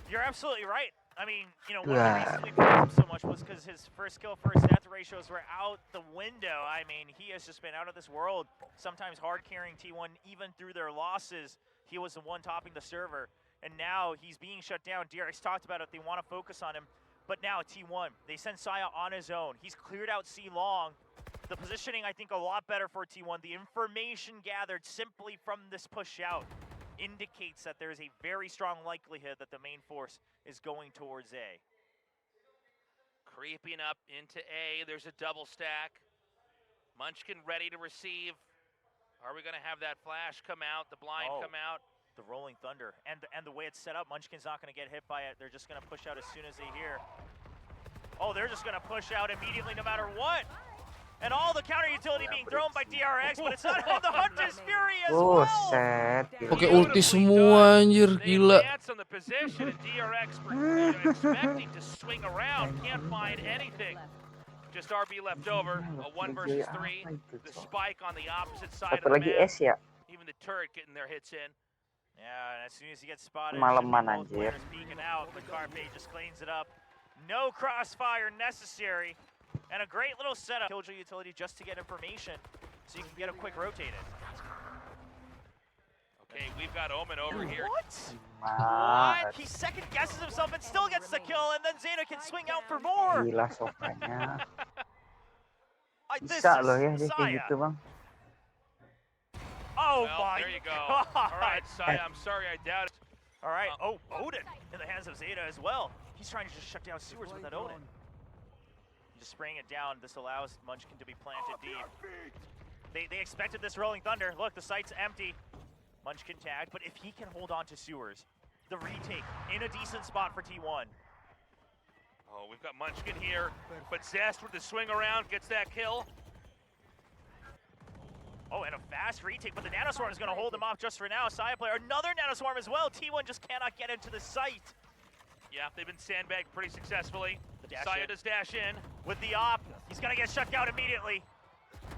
You're absolutely right. I mean, you know, one of Yeah. the reasons we praised him so much was because his first kill, first death ratios were out the window. I mean, he has just been out of this world. Sometimes hard carrying T1 even through their losses. He was the one topping the server, and now he's being shut down. DRX talked about it. They want to focus on him, but now T1, they send Saya on his own. He's cleared out C long. The positioning, I think, a lot better for T1. The information gathered simply from this push out indicates that there's a very strong likelihood that the main force is going towards A. Creeping up into A, there's a double stack. Munchkin ready to receive. Are we going to have that flash come out, the blind Oh. come out? The Rolling Thunder, and the way it's set up, Munchkin's not going to get hit by it. They're just going to push out as soon as they hear. Oh, they're just going to push out immediately no matter what. And all the counter utility being thrown by DRX, but it's not on the Hunter's Fury as well. Buset, gila. Pakai ulti semua anjir, They gila. advance on the position, and DRX expecting to swing around, can't find anything. Just RB left over, a 1 versus 3. Apa itu, The Cok? spike on the opposite side Satu of the lagi map. S ya. Even the turret getting their hits in. Yeah, and as soon as he gets spotted, Malaman, both anjir. players peeking out. The Carpe just cleans it up. No crossfire necessary. And a great little setup. Killjoy utility just to get information, so you can get a quick rotated. Okay, we've got Omen over here. What? Mat. He second guesses himself and still gets the kill, and then Zeta can swing out for more. Gila sokanya. This Bisa loh ya is dia kayak Saya. gitu, Bang. Oh Well, my there you go. God. All right, Saya, I'm sorry I doubt it. All right. Oh, Odin in the hands of Zeta as well. He's trying to just shut down sewers with that Odin. Just spraying it down. This allows Munchkin to be planted deep. They expected this Rolling Thunder. Look, the site's empty. Munchkin tagged, but if he can hold on to sewers, the retake in a decent spot for T1. Oh, we've got Munchkin here, but Zest with the swing around gets that kill. Oh, and a fast retake, but the Nanoswarm is going to hold him off just for now. Saya player, another Nanoswarm as well. T1 just cannot get into the site. Yeah, they've been sandbagged pretty successfully. The dash Saya in. does dash in. With the op, he's going to get shut down immediately.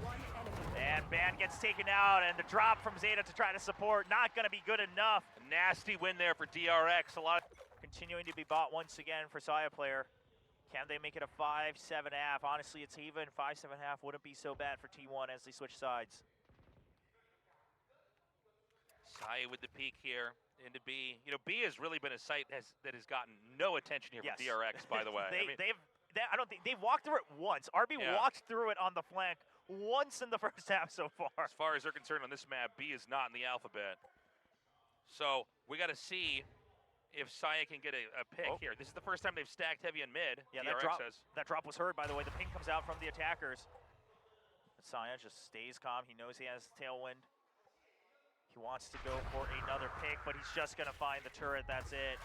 One enemy. And Ban gets taken out, and the drop from Zeta to try to support, not going to be good enough. A nasty win there for DRX. A lot. Continuing to be bought once again for Saya player. Can they make it a 5-7 half? Honestly, it's even. 5-7 half wouldn't be so bad for T1 as they switch sides. Saya with the peak here into B. You know, B has really been a site that has gotten no attention here Yes. from DRX, by the way. I don't think they've walked through it once. RB Yeah. walked through it on the flank once in the first half so far. As far as they're concerned on this map, B is not in the alphabet. So we got to see if Saya can get a pick here. This is the first time they've stacked heavy in mid. Yeah, DRX has. that drop was heard, by the way. The ping comes out from the attackers. But Saya just stays calm. He knows he has tailwind. He wants to go for another pick, but he's just going to find the turret. That's it.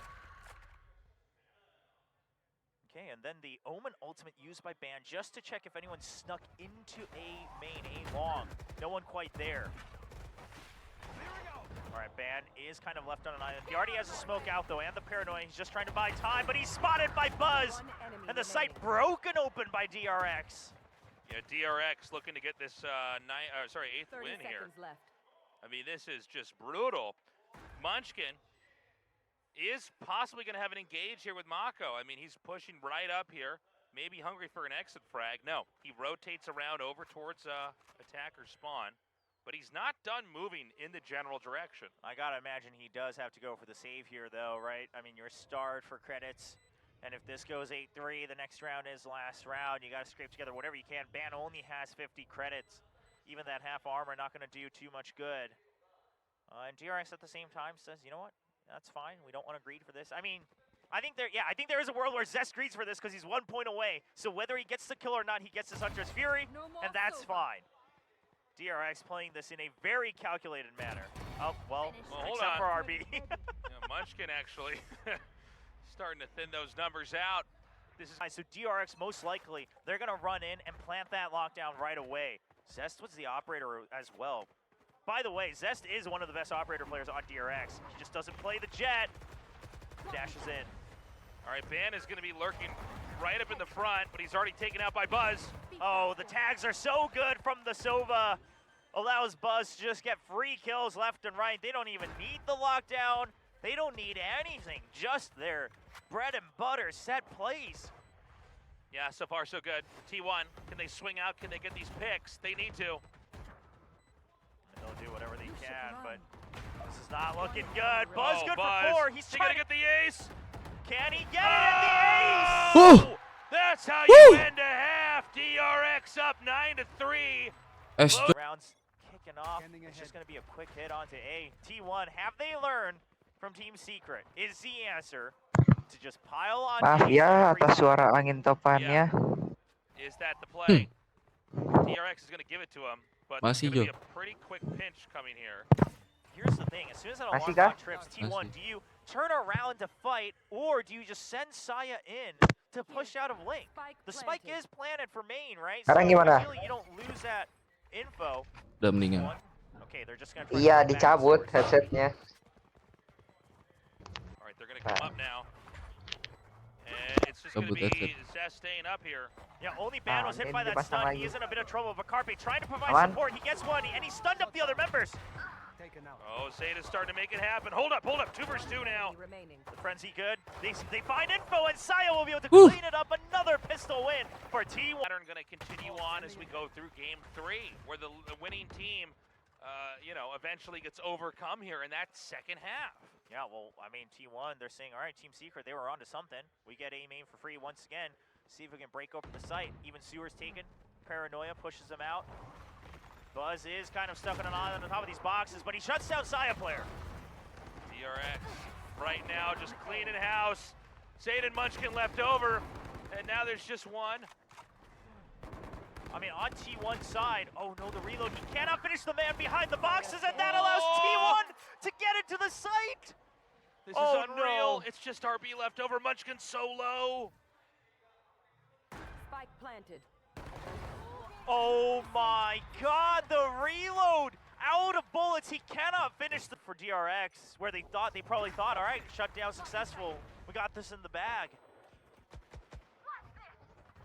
Okay, and then the Omen ultimate used by Ban just to check if anyone snuck into A main, A long. No one quite there. All right, Ban is kind of left on an island. He already has a smoke out, though, and the paranoia. He's just trying to buy time, but he's spotted by Buzz. One enemy And the site remaining. broken open by DRX. Yeah, DRX looking to get this 8th 30 win here. seconds left. I mean, this is just brutal. Munchkin is possibly going to have an engage here with Mako. I mean, he's pushing right up here. Maybe hungry for an exit frag. No, he rotates around over towards attacker spawn. But he's not done moving in the general direction. I gotta imagine he does have to go for the save here, though, right? I mean, you're starved for credits. And if this goes 8-3, the next round is last round. You gotta scrape together whatever you can. Ban only has 50 credits. Even that half armor not gonna do too much good. And DRX at the same time says, you know what? That's fine. We don't want to greed for this. I mean, I think there is a world where Zest greeds for this because he's 1 point away. So whether he gets the kill or not, he gets his Hunter's Fury, No more and that's silver. fine. DRX playing this in a very calculated manner. Oh, well, Well, hold except on. for RB. Yeah, Munchkin actually starting to thin those numbers out. This is So DRX, most likely, they're going to run in and plant that lockdown right away. Zest was the operator as well. By the way, Zest is one of the best operator players on DRX. He just doesn't play the jet. Dashes in. all right. Ban is going to be lurking right up in the front, but he's already taken out by Buzz. Oh, the tags are so good from the Sova. Allows Buzz to just get free kills left and right. They don't even need the lockdown. They don't need anything. Just their bread and butter set plays. Yeah, so far so good. T1, can they swing out? Can they get these picks? They need to. And they'll do whatever they can, but this is not looking good. Buzz Oh, good Buzz. for 4. He's Is he trying gonna to get the ace? Can he get it at the ace? Woo! That's how Woo! you end a half. DRX up 9-3. Esther. Rounds kicking off. It's just going to be a quick hit onto A. T1, have they learned from Team Secret? Is the answer to just pile on? Maaf Team ya every atas time? suara angin topannya. Is that the play? DRX is gonna give it to him, but there's Masih, gonna be Jo. a pretty quick pinch coming here. Here's the thing, as soon as that Masih alarm kah? clock trips, T1, Masih. do you turn around to fight, or do you just send Saya in to push out of link? The spike is planted for main, right? Sekarang so gimana? ideally you don't lose that info. Udah mendingan. Okay, they're just gonna try Iya, to go back to dicabut server side. headsetnya. All right, they're gonna come up now, and it's just gonna Cabut be headset. Zest staying up here. Yeah, only Ban was hit Angin by that dipasang stun. He lagi. is in a bit of trouble, but Carpe trying to provide Aman. support. He gets one, and he stunned up the other members. Oh, Zeta's starting to make it happen. Hold up, 2 versus 2 now. Remaining. The Frenzy good. They find info, and Saya will be able to Woo! clean it up. Another pistol win for T1. Pattern gonna continue on as we go through game 3, where the winning team, eventually gets overcome here in that second half. Yeah, well, I mean, T1, they're saying, all right, Team Secret, they were onto something. We get A main for free once again. See if we can break open the site. Even Sewer's taken. Paranoia pushes him out. Buzz is kind of stuck on an island on top of these boxes, but he shuts down Saya player. DRX right now just cleaning house. Zeta and Munchkin left over, and now there's just one. I mean, on T1 side, oh no, the reload. He cannot finish the man behind the boxes, and that allows T1 to get into the site. This Oh, is unreal. no. It's just RB left over. Munchkin so low. Spike planted. Oh my god, the reload! Out of bullets, he cannot finish for DRX, where they probably thought, all right, shutdown successful. We got this in the bag.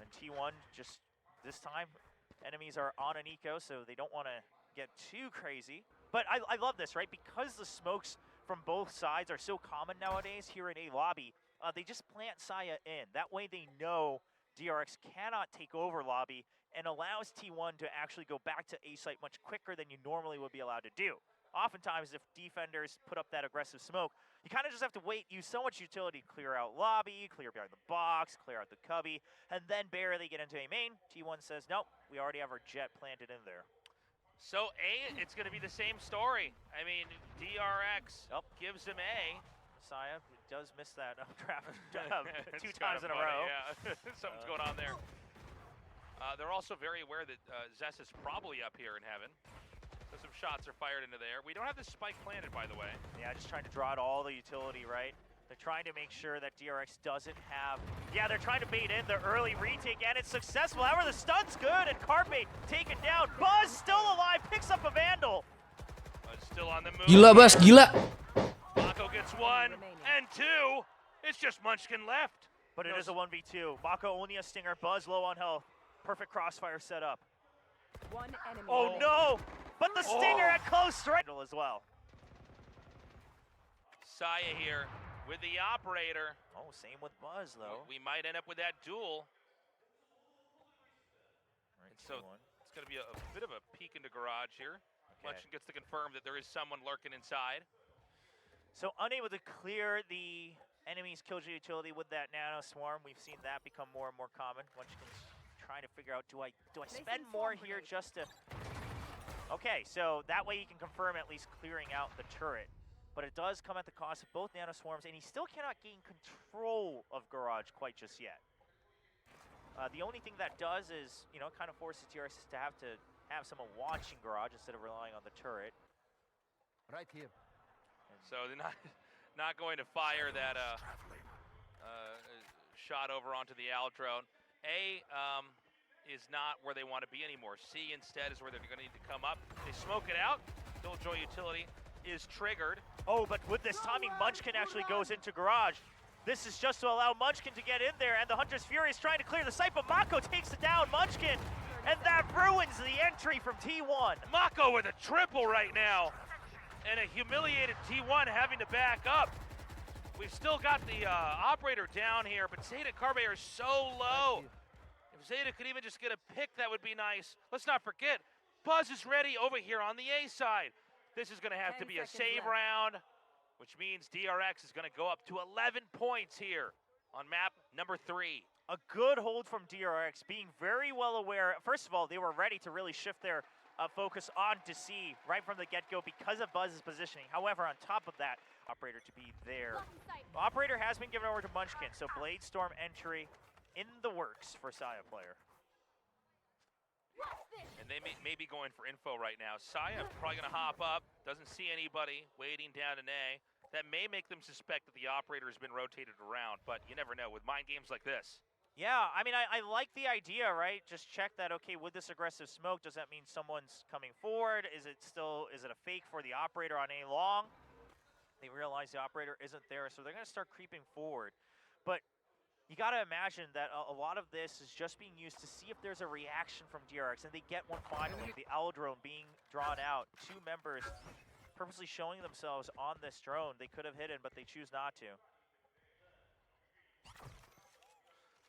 And T1 just, this time, enemies are on an eco, so they don't want to get too crazy. But I love this, right? Because the smokes from both sides are so common nowadays here in A lobby, they just plant Saya in. That way they know DRX cannot take over lobby, and allows T1 to actually go back to A site much quicker than you normally would be allowed to do. Oftentimes, if defenders put up that aggressive smoke, you kind of just have to wait, use so much utility, clear out lobby, clear behind the box, clear out the cubby, and then barely get into A main. T1 says, nope, we already have our jet planted in there. So A, it's going to be the same story. I mean, DRX gives him A. Saya does miss that draft two It's times in kinda a funny, row. Yeah, something's going on there. They're also very aware that Zest is probably up here in heaven. So some shots are fired into there. We don't have this spike planted, by the way. Yeah, just trying to draw out all the utility, right? They're trying to make sure that DRX doesn't have... Yeah, they're trying to bait in the early retake, and it's successful. However, the stun's good, and Carpe taken down. Buzz still alive, picks up a Vandal. Still on the move. Gila, Bas, gila. Mako gets 1 and 2. It's just Munchkin left. But it is a 1v2. Mako only a stinger, Buzz low on health. Perfect crossfire set up. One enemy. Oh remaining. no! But the stinger at close strike as well. Saya here with the operator. Oh, same with Buzz though. We might end up with that duel. Right, So 2-1. it's going to be a bit of a peek into garage here. Okay. Munchkin gets to confirm that there is someone lurking inside. So unable to clear the enemy's killjoy utility with that nano swarm. We've seen that become more and more common. Munchkin's trying to figure out, do I spend more here just to Okay, so that way he can confirm at least clearing out the turret. But it does come at the cost of both Nano Swarms, and he still cannot gain control of Garage quite just yet. The only thing that does is, you know, kind of forces DRX to have someone watching Garage instead of relying on the turret. Right here. So they're not going to fire that shot over onto the Al drone. A is not where they want to be anymore. C instead is where they're going to need to come up. They smoke it out. Killjoy utility is triggered. Oh, but with this timing, Munchkin actually goes into Garage. This is just to allow Munchkin to get in there, and the Hunter's Fury is trying to clear the site, but Mako takes it down, Munchkin, and that ruins the entry from T1. Mako with a triple right now, and a humiliated T1 having to back up. We've still got the operator down here, but Zeta Carbe are so low. If Zeta could even just get a pick, that would be nice. Let's not forget, Buzz is ready over here on the A side. This is going to have to 10 be a seconds save left. round, which means DRX is going to go up to 11 points here on map number 3. A good hold from DRX, being very well aware. First of all, they were ready to really shift their focus on to C right from the get-go because of Buzz's positioning. However, on top of that, Operator to be there. Operator has been given over to Munchkin, so Blade Storm entry in the works for Saya player. And they may be going for info right now. Saya probably going to hop up, doesn't see anybody, waiting down in A. That may make them suspect that the operator has been rotated around, but you never know with mind games like this. Yeah, I mean, I like the idea, right? Just check that, okay, with this aggressive smoke, does that mean someone's coming forward? Is it a fake for the operator on A long? They realize the operator isn't there, so they're going to start creeping forward. But you got to imagine that a lot of this is just being used to see if there's a reaction from DRX, and they get one finally. The Owl drone being drawn out. 2 members purposely showing themselves on this drone. They could have hidden, but they choose not to.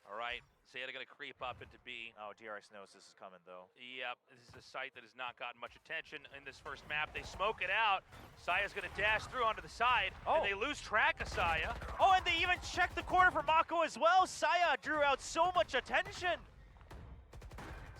All right, Zeta going to creep up into B. Oh, DRX knows this is coming, though. Yep, this is a site that has not gotten much attention in this first map. They smoke it out. Saya's going to dash through onto the side, and they lose track of Saya. Oh, and they even checked the corner for Mako as well. Saya drew out so much attention.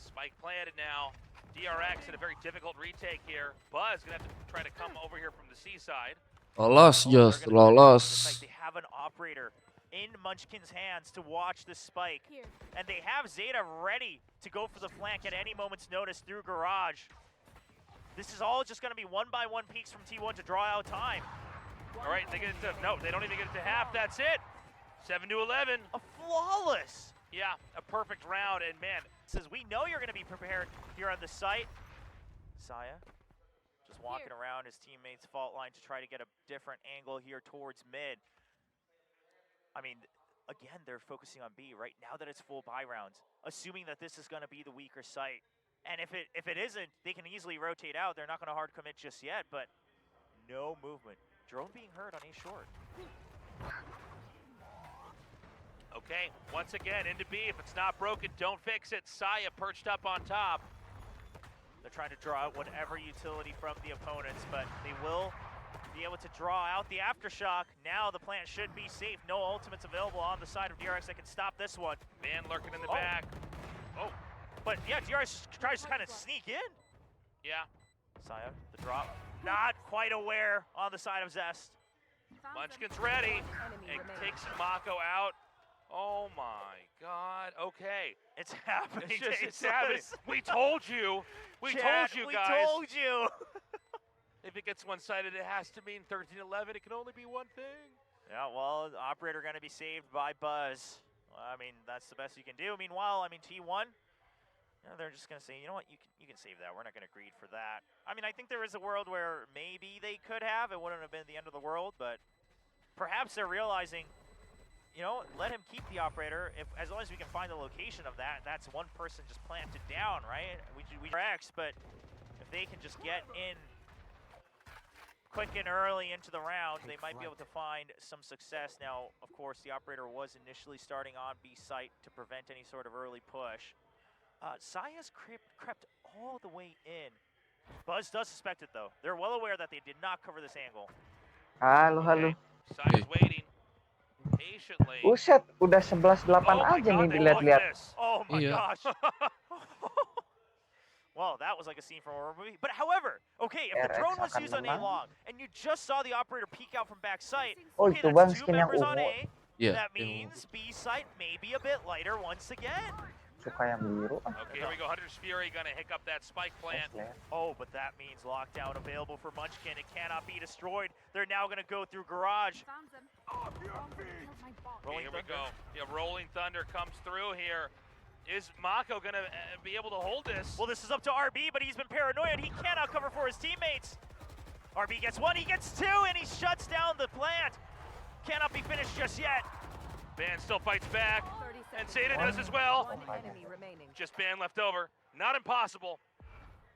Spike planted now. DRX in a very difficult retake here. Buzz going to have to try to come over here from the C side. Lolos, just They're gonna lolos. They have an operator in Munchkin's hands to watch this spike. Here. And they have Zeta ready to go for the flank at any moment's notice through Garage. This is all just going to be one-by-one peaks from T1 to draw out time. All right, they get it to, no, they don't even get it to half. That's it. 7 to 11. A flawless. Yeah, a perfect round. And man, Says, we know you're going to be prepared here on the site. Saya just walking around his teammates' fault line to try to get a different angle here towards mid. I mean, again, they're focusing on B right now that it's full buy rounds, assuming that this is going to be the weaker site. And if it isn't, they can easily rotate out. They're not going to hard commit just yet, but no movement. Drone being heard on A short. okay, once again, into B. If it's not broken, don't fix it. Saya perched up on top. They're trying to draw out whatever utility from the opponents, but they will be able to draw out the aftershock. Now the plant should be safe. No ultimates available on the side of DRX that can stop this one. Man lurking in the back. Oh, But yeah, DRX tries to kind of sneak in. yeah. Saya, the drop. Not quite aware on the side of Zest. Munchkin's ready. Enemy And remaining. takes Mako out. Oh my God. Okay. It's happening. It's happening. We told you. We told you guys. We told you. If it gets one-sided, it has to mean 13-11. It can only be one thing. Yeah, well, the operator going to be saved by Buzz. I mean, that's the best you can do. Meanwhile, I mean, T1, you know, they're just going to say, you know what, you can save that. We're not going to greed for that. I mean, I think there is a world where maybe they could have. It wouldn't have been the end of the world, but perhaps they're realizing, you know, let him keep the operator. As long as we can find the location of that, that's one person just planted down, right? We DRX, but if they can just get in quick and early into the round, they might be able to find some success. Now, of course, the operator was initially starting on B site to prevent any sort of early push. Saya's crept all the way in. Buzz does suspect it, though. They're well aware that they did not cover this angle. Halo, halo. Saya's waiting patiently. Buset, udah 11-8 Oh my aja God, nih they dilihat-lihat. lost this. Oh my Iya. gosh. Well, that was like a scene from a horror movie. But however, okay, if the DRX drone was akan used on A menang. long, and you just saw the operator peek out from back sight, Oh, okay, itu bang that's two skin yang members on ungu. A. Iya. That means B site may be a bit lighter once again. Suka yang biru. Okay, here we go. Hunter's Fury gonna hiccup that spike plant. Oh, but that means lockdown available for Munchkin. It cannot be destroyed. They're now going to go through garage. Okay, here we go. Yeah, Rolling Thunder comes through here. Is Mako gonna be able to hold this? Well, this is up to RB, but he's been paranoid. He cannot cover for his teammates. RB gets one, he gets two, and he shuts down the plant. Cannot be finished just yet. Ban still fights back, 30 and seconds. Zeta does as well. One enemy remaining. Just Ban left over. Not impossible.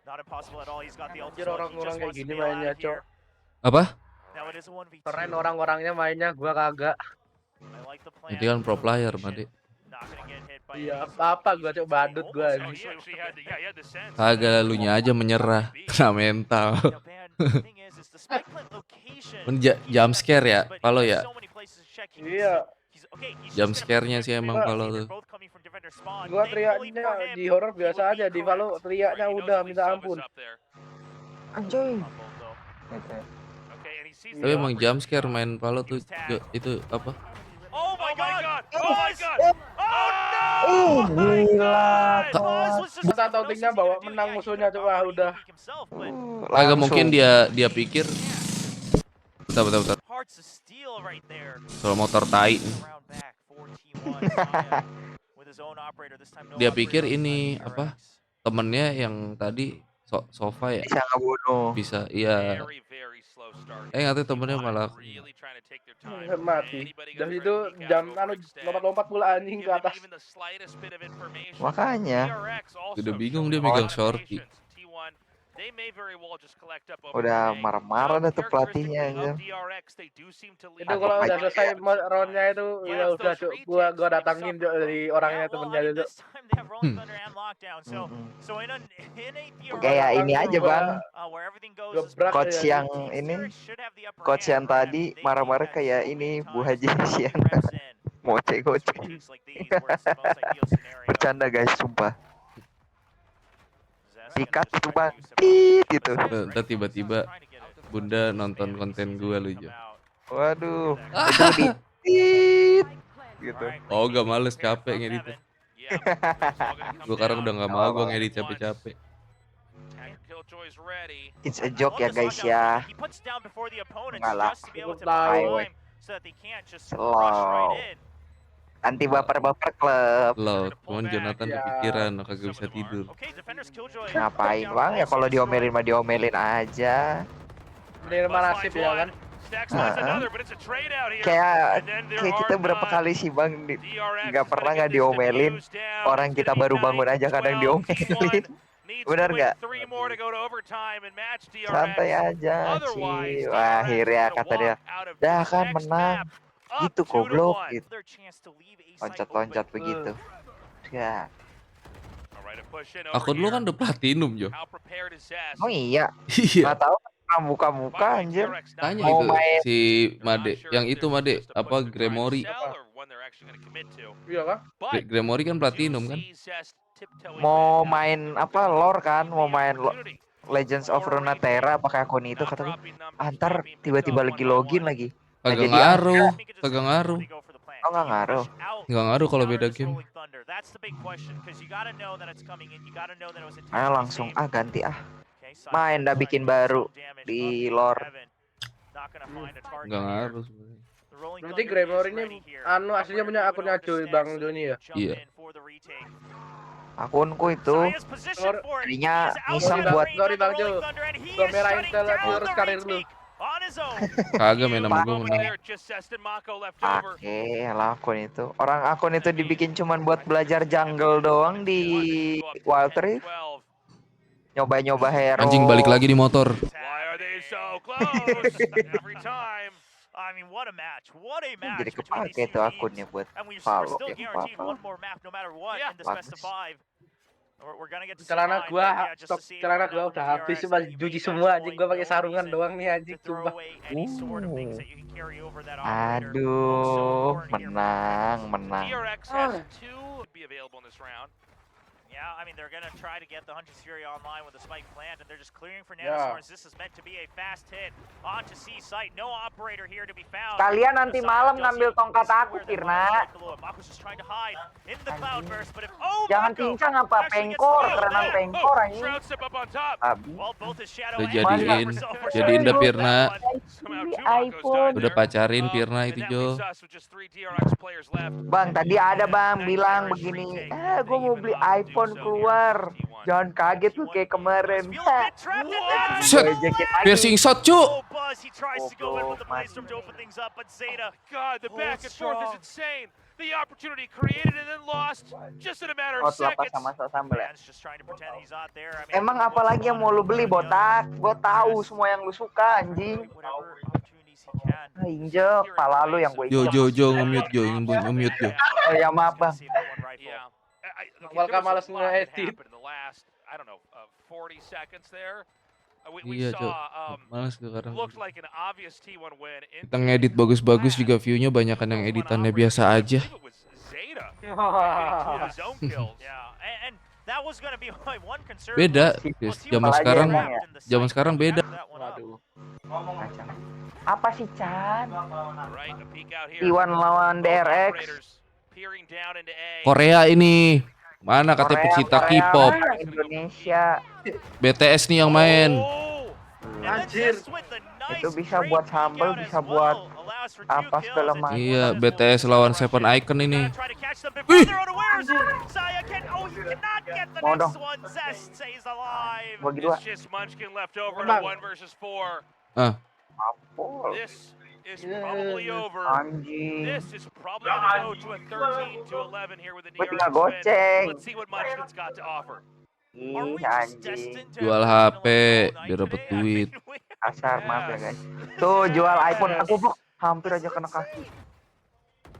Not impossible at all. He's got the Anjir, ultimate. He orang-orang just kayak wants to gini bail out mainnya, of here. Apa? Now it is a 1v2. Keren orang-orangnya mainnya, gua kagak. I like the plan. Itu kan pro player, Made. Not gonna get hit by Iya, any apa gua easy coba badut teammate. gua. Oh, Almost he actually had the, yeah, he had the sense. Kagak, lalunya aja menyerah. Kena mental. Yeah, man, the thing is the spike plant location. Jump scare ya, But Valo he ya. has so many places to check. He can Iya. see- okay, he's Jump just gonna scare-nya prevent sih emang them. Valo They're tuh. both coming from different spawn. Gua Thankfully for teriaknya him, di horor he biasa would aja, be di Valo correct. teriaknya He knows udah at least minta Soba's ampun. up there. Anjay. Fumble, though. Gitu. Okay, and he sees Tapi the emang operator. jump scare main Valo tuh itu apa? Oh my god! Oh my god! Oh no! Gila. Buzz was just- Masa tautingnya knows what bawa he's gonna do. menang Yeah, he musuhnya, could've coba, already udah. peek himself, but Agak mungkin Langsung. dia pikir. Bentar. hearts of steel right there. Soal motor tai. Round back for T1. Saya with his own operator, this time no Dia operator pikir outside ini, DRX. apa? Temennya yang tadi sofa ya Bisa ngebunuh. bisa iya. Very, very slow start. Nggak tahu temennya T1 malah really trying to take their time. Mati. Anybody Dari gonna itu try to peek jam out, anu overextend. lompat-lompat pula anjing Give ke them atas. even the slightest bit of information. Makanya. DRX also Udah bingung showing dia megang a lot of shorty. patience. T1, they may very well just collect up over Udah the day. marah-marah dah tuh pelatihnya Characteristically aja. of DRX, they do seem to lead Itu kalau Apa udah aja. selesai roundnya itu ya udah Cuk. Gua datangin Cuk, dari orangnya Yeah, well, temennya I mean, Cuk. this time they have Rolling Thunder and Lockdown, so in a DRX, Kayak ini aja bang. where everything goes as Gebrak planned, Coach ya. yang Team ini, DRX should have the upper coach hand, yang right? tadi They marah-marah did that kayak so ini many Bu times Haji to get Sian. reps in. Ngoceh-ngoceh. Weeks like these, where it's the most ideal scenario. Bercanda guys, sumpah. Zest Sikat gonna itu just bang. try to use it. Tit gitu. Ntar tiba-tiba Bunda nonton konten gua lu Jo. Waduh. Ah. Itu di tit gitu. Oh, gak males, capek ngedit. Gua sekarang udah gak mau gua ngedit capek-capek. It's a joke ya guys ya. Enggak lah. Slow. Anti baper-baper klub. Lo, cuman Jonathan Ya. kepikiran kagak bisa tidur. Ngapain bang ya kalau diomelin mah diomelin aja. Menerima nasib ya kan. Kayak kita berapa kali sih bang nggak pernah nggak diomelin. Orang kita baru bangun aja kadang diomelin. Benar nggak? Santai aja sih. Wah, akhirnya kata dia, dah kan menang. Gitu goblok gitu. Loncat-loncat begitu. Ya. Akun lu kan udah platinum Jo. Oh iya. Iya. Nggak tahu muka-muka anjir. Tanya Mau itu main. si Made, yang itu Made, apa Gremory. Iya kan? Gremory kan platinum kan? Mau main apa lore kan? Mau main Legends of Runeterra pakai akun itu kata gue. Antar tiba-tiba lagi login lagi. Nggak Kagak jadi ngaruh, kagak ngaruh. Oh nggak ngaruh. Nggak ngaruh kalau beda game. Ayo langsung ganti Main dah bikin baru di lore. Nggak ngaruh sebenarnya. Berarti Grammar ini anu aslinya punya akunnya Joy Bang Joni ya? Iya. Akunku itu tadinya iseng buat Sorry Bang Jo. Gua merahin terus karir lu. Kagak main sama gue menang. pakai lah akun itu. Orang akun itu dibikin cuman buat belajar jungle doang di Wild Rift. Nyoba-nyoba hero. Anjing balik lagi di motor. Jadi kepake tuh akunnya buat Valo ya apa-apa. Celana gua stok celana gua udah habis cuma cuci semua anjing, gua pakai sarungan doang nih anjing coba. Aduh, menang. Yeah, I mean they're gonna try to get the Hunter's Fury online with the spike plant, and they're just clearing for Yeah. nanoswarms. This is meant to be a fast hit onto C site. No operator here to be found. Kalian nanti malam ngambil tongkat aku, Firna. Mako's just trying to hide in the cloudburst, but if oh Jangan Mako pincang apa actually gets pengkor, nailed kerenan there. pengkor anjing. Shroud step up on top. Habis. Well, both his shadow Udah and jadiin, Silver jadiin dah Pirna. Somehow Ini Jumako's iPhone. died Udah there. pacarin Pirna And itu that Jo. leaves us with just 3 DRX players left. Bang, tadi ada bang bilang begini, gue mau beli iPhone keluar. Jangan kaget lu kayak kemarin. Set, piercing shot cu. Oh, Buzz, he tries to go in with the Blaze-Storm to open things up, but Zeta. God, the Oh, back and forth strong. is insane. The opportunity created and then lost just in a matter Oh, of lapas seconds. sama sambel ya. Man's just trying to pretend he's not there. I mean, Emang apa lagi yang mau lu beli botak? Gue tahu semua yang lu suka anjing. whatever opportunities he can. Ah, injek, pala lu yang gue Jo injek. Jo nge-mute Jo, nge-mute Jo. Oh ya maaf bang. Yeah. Valkha malas nge-edit. In the last, I don't know, 40 seconds there. We Iya Jo, saw males sekarang. looked like an obvious T1 win. Kita ngedit bagus-bagus juga view-nya banyakan yang editannya biasa aja. Beda, zaman sekarang beda. Waduh. Kacang. Apa sih Chan? T1 lawan DRX. Korea ini. Mana katanya pecinta K-pop. Indonesia. BTS nih yang main. Anjir. Itu bisa buat sambal, bisa buat apa segala macam. Iya, BTS lawan Seven Icon ini. Mau dong. Bagi dua. Ah, Apol. Is probably over. Anjing. This is probably going to go to a 13-11 here with the Gue DRX tinggal win. goceng. Let's see what Munchkin's got to offer. Ih anjing. jual HP biar dapet duit. Kasar maaf ya guys. Tuh jual iPhone aku blok hampir aja kena kaki.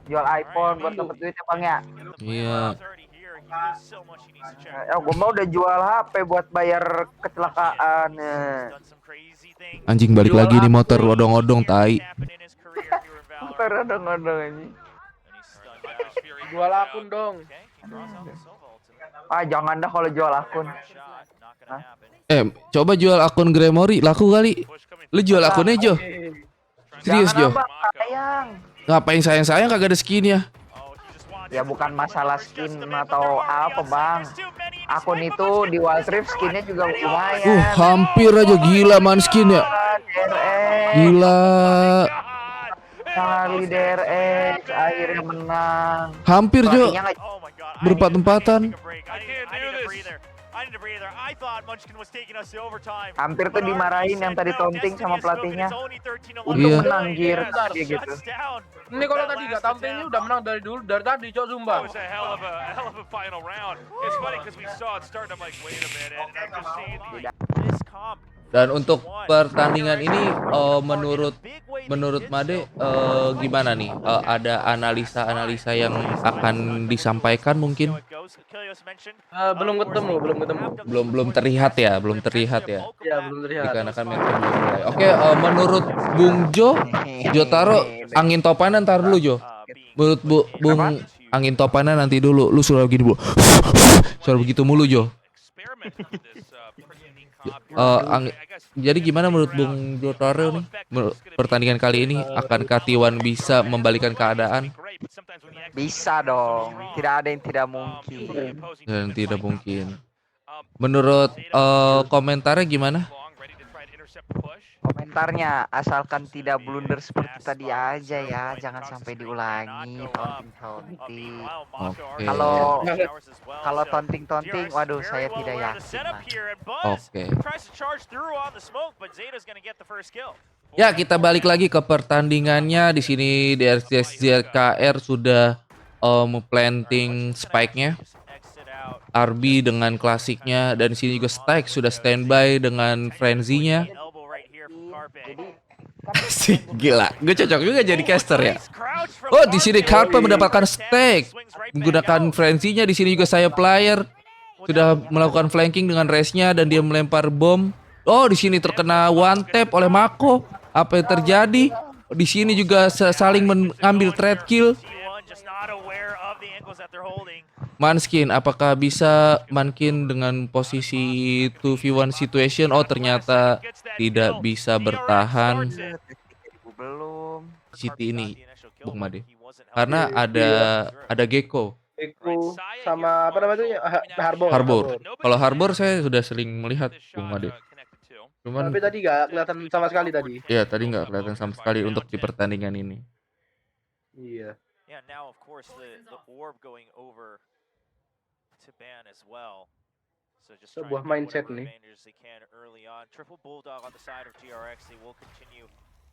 Jual iPhone buat dapet duit ya bang ya. Iya. Ya gue mau udah jual HP buat bayar kecelakaan. Anjing balik lagi nih motor odong-odong tai. Motor odong-odong ini. Jual akun dong. Ah jangan dah kalau jual akun. Hah? Coba jual akun Gremory laku kali. Lu jual akunnya Jo. Serius Jo. Jangan abang, sayang. Ngapain sayang-sayang kagak ada skinnya? Ya bukan masalah skin atau apa bang. Akun itu di Wild Rift skinnya juga lumayan. Hampir aja gila man skin ya. DRX. Gila. Kali DRX akhirnya menang. Hampir Jo. Pelatihnya nggak- Berempat-empatan. Hampir tuh dimarahin yang tadi taunting sama pelatihnya. Untung Iya. menang Gir kayak gitu. Ini kalau tadi gak tampilnya udah menang dari dulu, dari tadi Cok That Zumba. was a hell of a final round. It's funny because we saw it start. I'm like, wait a minute. And I'm just seeing the Dan untuk pertandingan ini menurut Made gimana nih? Ada analisa-analisa yang akan disampaikan mungkin? Belum ketemu. Belum terlihat ya. Ya belum terlihat. Dikarenakan match belum mulai. Oke, menurut Bung Jo Taro angin topanan ntar dulu Jo. Menurut Bung angin topanan nanti dulu. Lu suruh gini Bu. Suruh begitu mulu Jo. Jadi gimana menurut Bung Jo Taro nih? Pertandingan kali ini akankah T1 bisa membalikan keadaan? Bisa dong. Tidak ada yang tidak mungkin. Dan tidak mungkin. Menurut komentarnya gimana? Komentarnya asalkan tidak blunder seperti tadi aja ya, jangan sampai diulangi taunting. Oke. Kalau taunting, waduh saya tidak yakin. Oke. Ya, kita balik lagi ke pertandingannya. Di sini DRX ZKR sudah planting spike-nya. RB dengan klasiknya, dan di sini juga Stike sudah standby dengan frenzy-nya. Sih, gila. Gue cocok juga jadi caster ya. Oh, di sini Karpa mendapatkan Stake menggunakan frenzy-nya. Di sini juga saya player sudah melakukan flanking dengan race-nya dan dia melempar bom. Oh, di sini terkena one tap oleh Mako. Apa yang terjadi? Di sini juga saling mengambil trade kill. Manskin, apakah bisa Manskin dengan posisi 2v1 situation? Oh, ternyata tidak bisa bertahan Belum. di City ini, Bung Made. Karena Karena ada Gecko, Eko sama apa namanya itu ya? Harbor. Harbor. Kalau Harbor saya sudah sering melihat, Bung Made. Cuman Tapi tadi nggak kelihatan sama sekali tadi. ya tadi nggak kelihatan sama sekali untuk di pertandingan ini. Iya. Yeah, now of course the orb going over to ban as well. So just trying to Sebuah get mindset whatever nih. advantages they can early on. Triple Bulldog on the side of DRX. They will continue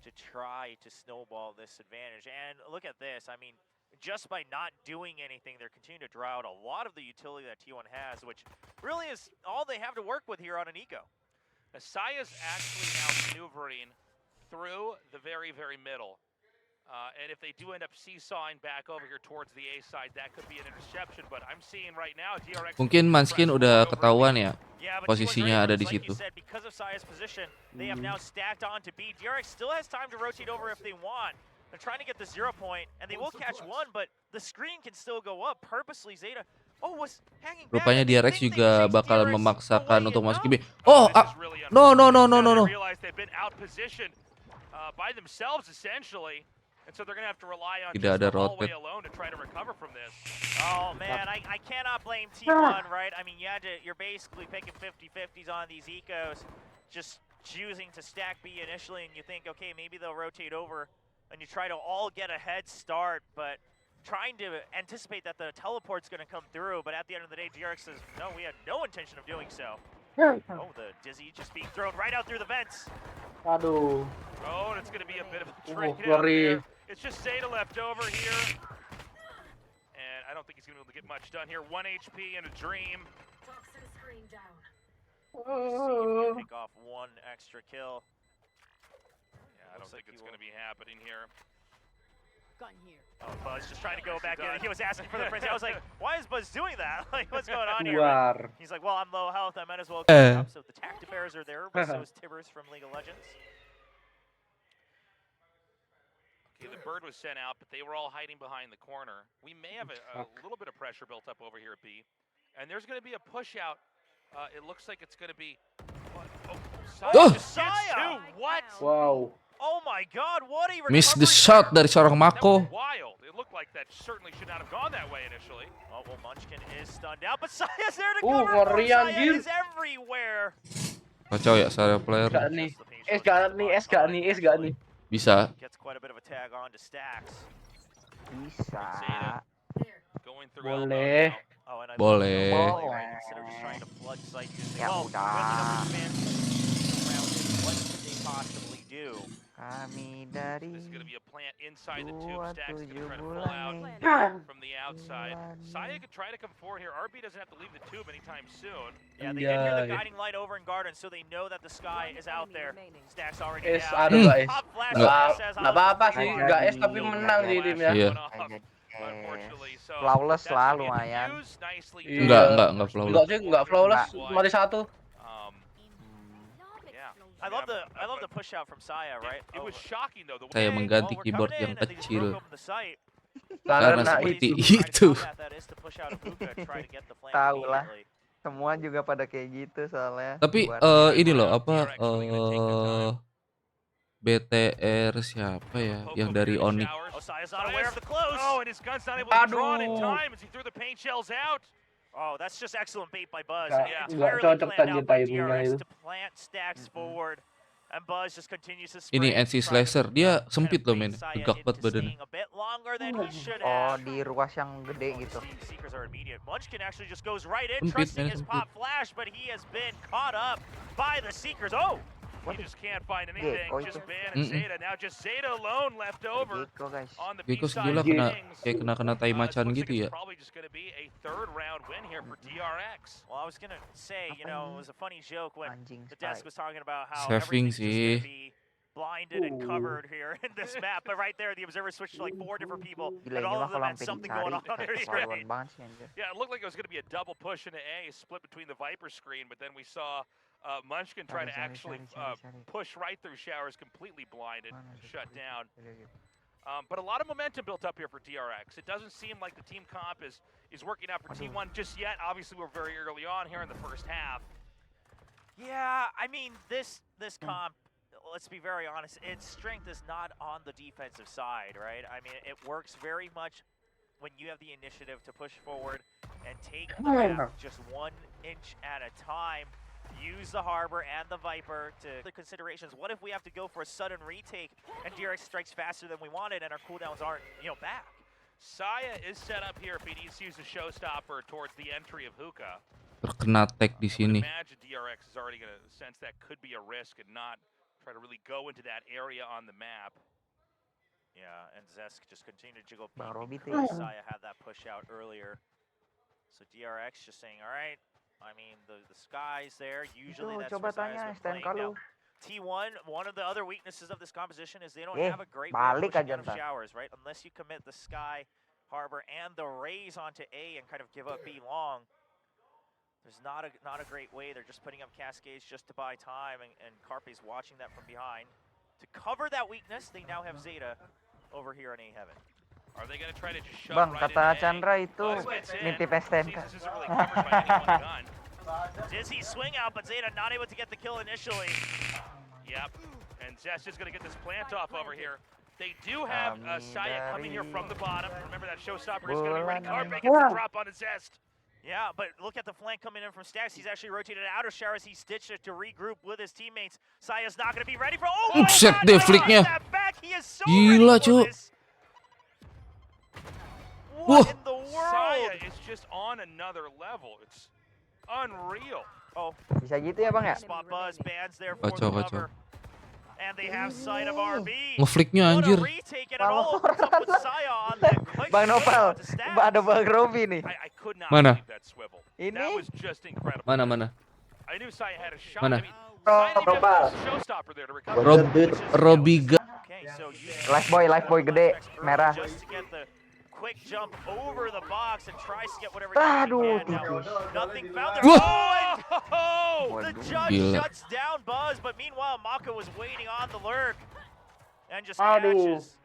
to try to snowball this advantage. And look at this. I mean, just by not doing anything, they're continuing to draw out a lot of the utility that T1 has, which really is all they have to work with here on an eco. Saya's actually now maneuvering through the very, very middle. And if they do end up seesawing back over here towards the A side, that could be an interception. But I'm seeing right now DRX. Mungkin Manskin udah ketahuan ya Yeah, but posisinya ada di like situ. you said, because of Saya's position, they have now stacked on to B. DRX still has time to rotate over if they want. They're trying to get the 0 point, and they will catch one, but the screen can still go up. Purposely, Zeta was hanging back. Rupanya and they DRX think juga they chased bakalan DRX memaksakan away untuk masuk enough. GB. Oh, This is really no. They realize they've been outpositioned by themselves essentially. And so they're going to have to rely on Tidak just ada the hallway rotate. alone to try to recover from this. Oh man, I cannot blame T1, right? I mean, you're basically picking 50-50s on these ecos, just choosing to stack B initially, and you think, okay, maybe they'll rotate over, and you try to all get a head start, but trying to anticipate that the teleport's going to come through, but at the end of the day, DRX says, no, we had no intention of doing so. Oh, the Dizzy just being thrown right out through the vents. Aduh. Oh, and it's going to be a bit of a trade out ngeri. there. It's just Zeta left over here. And I don't think he's going to be able to get much done here. 1 HP and a dream. See if he can pick off one extra kill. Yeah, I don't think it's going to be happening here. Gun here. Oh, Buzz just trying to go back in. He was asking for the frenzy. I was like, why is Buzz doing that? Like, what's going on here? Keluar. He's like, well, I'm low health. I might as well go up. So the Tactibears are there, but so is Tibbers from League of Legends. Okay, the bird was sent out, but they were all hiding behind the corner. We may have a little bit of pressure built up over here at B. And there's going to be a push out. It looks like it's going to be... Oh! Saya! What? Wow. Oh my god, what a Miss the recovery shot there. dari seorang That Mako. was wild. It looked like that certainly should not have gone that way initially. Oh, well, Munchkin is stunned out, but Saya's there to Oh, cover for him. ngeri, Saya anjir. is everywhere. Kacau ya saya player. Gak nih. Es gak nih. Bisa. Gets quite a bit of a tag on to Stacks. Bisa. Going through Boleh. Oh, and I Boleh. love the play, right? Instead of just trying to flood site using Ya well, udah. really around it, what could they possibly do? Kami dari This is going to be a plant inside the tube. Stacks going to try to pull 27 out bulan. from the outside. Saya could try to come forward here. RB doesn't have to leave the tube anytime soon. Yeah, they did hear the Anjay. guiding light over in Garden, so they know that the sky is out there. Stacks already Es down. aduh gak es. Pop flash Nggak. says, Nggak apa-apa sih, nggak es tapi Iya. menang sih timnya. Iya. Unfortunately, so Flawless that's lah gonna be lumayan. diffused nicely. Iya. Enggak flawless. Enggak sih, enggak flawless, mati satu. Yeah. I love the push out from Saya, right? It was shocking though. The Saya way mengganti we're keyboard coming yang in, and they just broke kecil. open the site. Karena Karena seperti itu. itu. That is to push out a hookah and try to get the flank Tahu lah. immediately. Semua juga pada kayak gitu soalnya. Tapi Buat- ini loh apa BTR siapa ya yang dari Onyx? Oh, Saya's not aware of the close. Oh, and his gun's not able to draw it in Aduh. time as he threw the paint shells out. Oh, that's just excellent bait by Buzz. Nggak- Entirely nggak cocok planned tadi out by timingnya DRX itu. to plant Stacks forward. And Buzz just continues to Ini sprint, NC trying to Slasher, dia kind of sempit loh bait men, Saya tegak into banget badannya. staying a bit longer than he should Oh, have. di ruas yang gede gitu. The Seekers are immediate. Munchkin actually just goes right in, Sempit, trusting man, his sempit. pop flash, but he has been caught up by the Seekers. Oh! He just can't find anything. oh, Just itu. Ban and Zeta. Now just Zeta alone left over Gecko guys. on the B Gecko side sebelah of kena things. kayak kena tai macan Looks gitu like ya. it's probably just going to be a third round win here for DRX. Well, I was gonna say, you know, it was a funny joke when Anjing the desk spike. was talking about how Saving everything's just gonna sih. be blinded and covered here in this map, but right there, the observer switched to like 4 different people, Gila and ini all mah of them kalau had sampai something going dicari on on their keterlaluan screen. banget sih anjir. Yeah, it looked like it was going to be a double push into A, split between the Viper screen, but then we saw Munchkin try to actually push right through showers, completely blinded, shut down. But a lot of momentum built up here for DRX. It doesn't seem like the team comp is is working out for T1 just yet. Obviously, we're very early on here in the first half. Yeah, I mean, this comp, let's be very honest, its strength is not on the defensive side, right? I mean, it works very much when you have the initiative to push forward and take the map just 1 inch at a time. Use the Harbor and the Viper to the considerations. What if we have to go for a sudden retake and DRX strikes faster than we wanted and our cooldowns aren't, back? Saya is set up here if he needs to use a showstopper towards the entry of Hookah. Terkena tag di sini. Imagine DRX is already going to sense that could be a risk and not try to really go into that area on the map. Yeah, and Zesk just continue to jiggle Bang Robi because Saya had that push out earlier. So DRX just saying, all right, I mean, the sky's there. Usually that's coba where Saya's tanya been STNK playing. lu. Now, T1, one of the other weaknesses of this composition is they don't Eh, have a great way of balik pushing aja out of ntar. showers, right? Unless you commit the Sky, Harbor, and the Rays onto A and kind of give up B long. There's not a great way. They're just putting up cascades just to buy time, and Carpe's watching that from behind. To cover that weakness, they now have Zeta over here in A Heaven. Are they going to try to just shove Bang, right kata into A? Chandra itu Buzz gets in. nitip STNK. Sees this isn't really covered by any one gun. Dizzy swing out, but Zeta not able to get the kill initially. Yep. And Zest is going to get this plant off over here. They do have Saya coming here from the bottom. Remember that showstopper is going to be ready. Carpe gets the drop on his Zest. Yeah, but look at the flank coming in from Stacks. He's actually rotated out of showers. He stitched it to regroup with his teammates. Saya's not going to be ready for... Oh my Buset God, deh no, flicknya. that back. He is so Gila, ready for Cuk. this. Wah. What in the world? Saya is just on another level. It's unreal. Oh, Bisa gitu ya bang ya? spot buzz, bands there for Kacau, the kacau. cover. And they have sight of RB. Ngeflicknya What a anjir. retake, and it all opens up with Saya on the quick Bang switch Nopal, to Stacks. ada Bang Robi nih. I could not Mana? believe that swivel. Ini? That was just incredible. Mana? I knew Saya had a shot. Mana? I mean, Saya didn't even have a showstopper there to recover. Robiga. Okay, so Life boy gede, merah. just to get the quick jump over the box and tries to get whatever Aduh, he can. tuh. Now, nothing found there. Wah. Oh, and the judge Gila. shuts down Buzz, but meanwhile Maka was waiting on the lurk and just Aduh. catches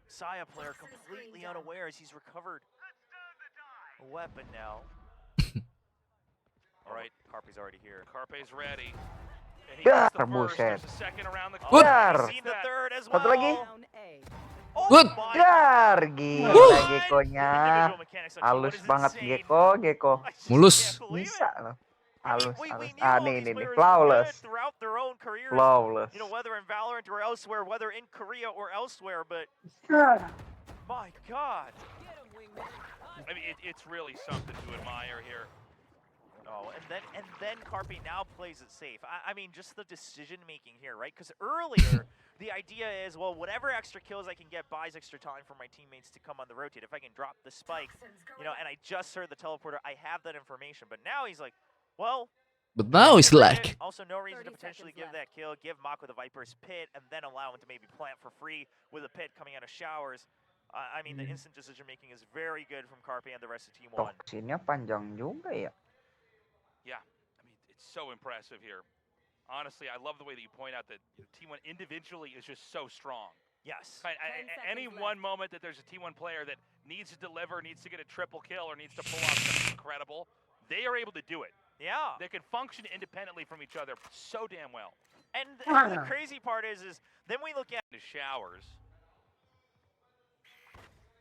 Saya player completely unaware as he's recovered a weapon now. All right, Carpe's already here. Carpe's ready. And he Dar, gets the first. buset. There's a second around the What? corner. Dar. He's seen the third as well. Satu lagi. Down A. Oh What? my Dar, gila God. Gekonya. Individual mechanics on Halus T1 is banget insane. Geko. I just Mulus. can't believe Bisa it. loh. I mean, Halus. we Nih, knew all nih, these nih. players were Flawless. good throughout their own careers. Flawless. Whether in Valorant or elsewhere, whether in Korea or elsewhere, but my God. I mean, it's really something to admire here. Oh, and then Carpe now plays it safe. I mean, just the decision making here, right? Because earlier, the idea is, well, whatever extra kills I can get buys extra time for my teammates to come on the rotate. If I can drop the spike, and I just heard the teleporter, I have that information. But now he's like, well, But now it's like. also no reason to 30 potentially seconds give that kill, give Mako the Viper's pit, and then allow him to maybe plant for free with a pit coming out of showers. I mean, the instant decision making is very good from Carpe and the rest of Team 1. Toksinnya panjang juga ya. Yeah, I mean, it's so impressive here. Honestly, I love the way that you point out that T1 individually is just so strong. Yes. Right, 10 any seconds one moment that there's a T1 player that needs to deliver, needs to get a triple kill, or needs to pull off something incredible, they are able to do it. Yeah. They can function independently from each other so damn well. And the crazy part is then we look at The showers.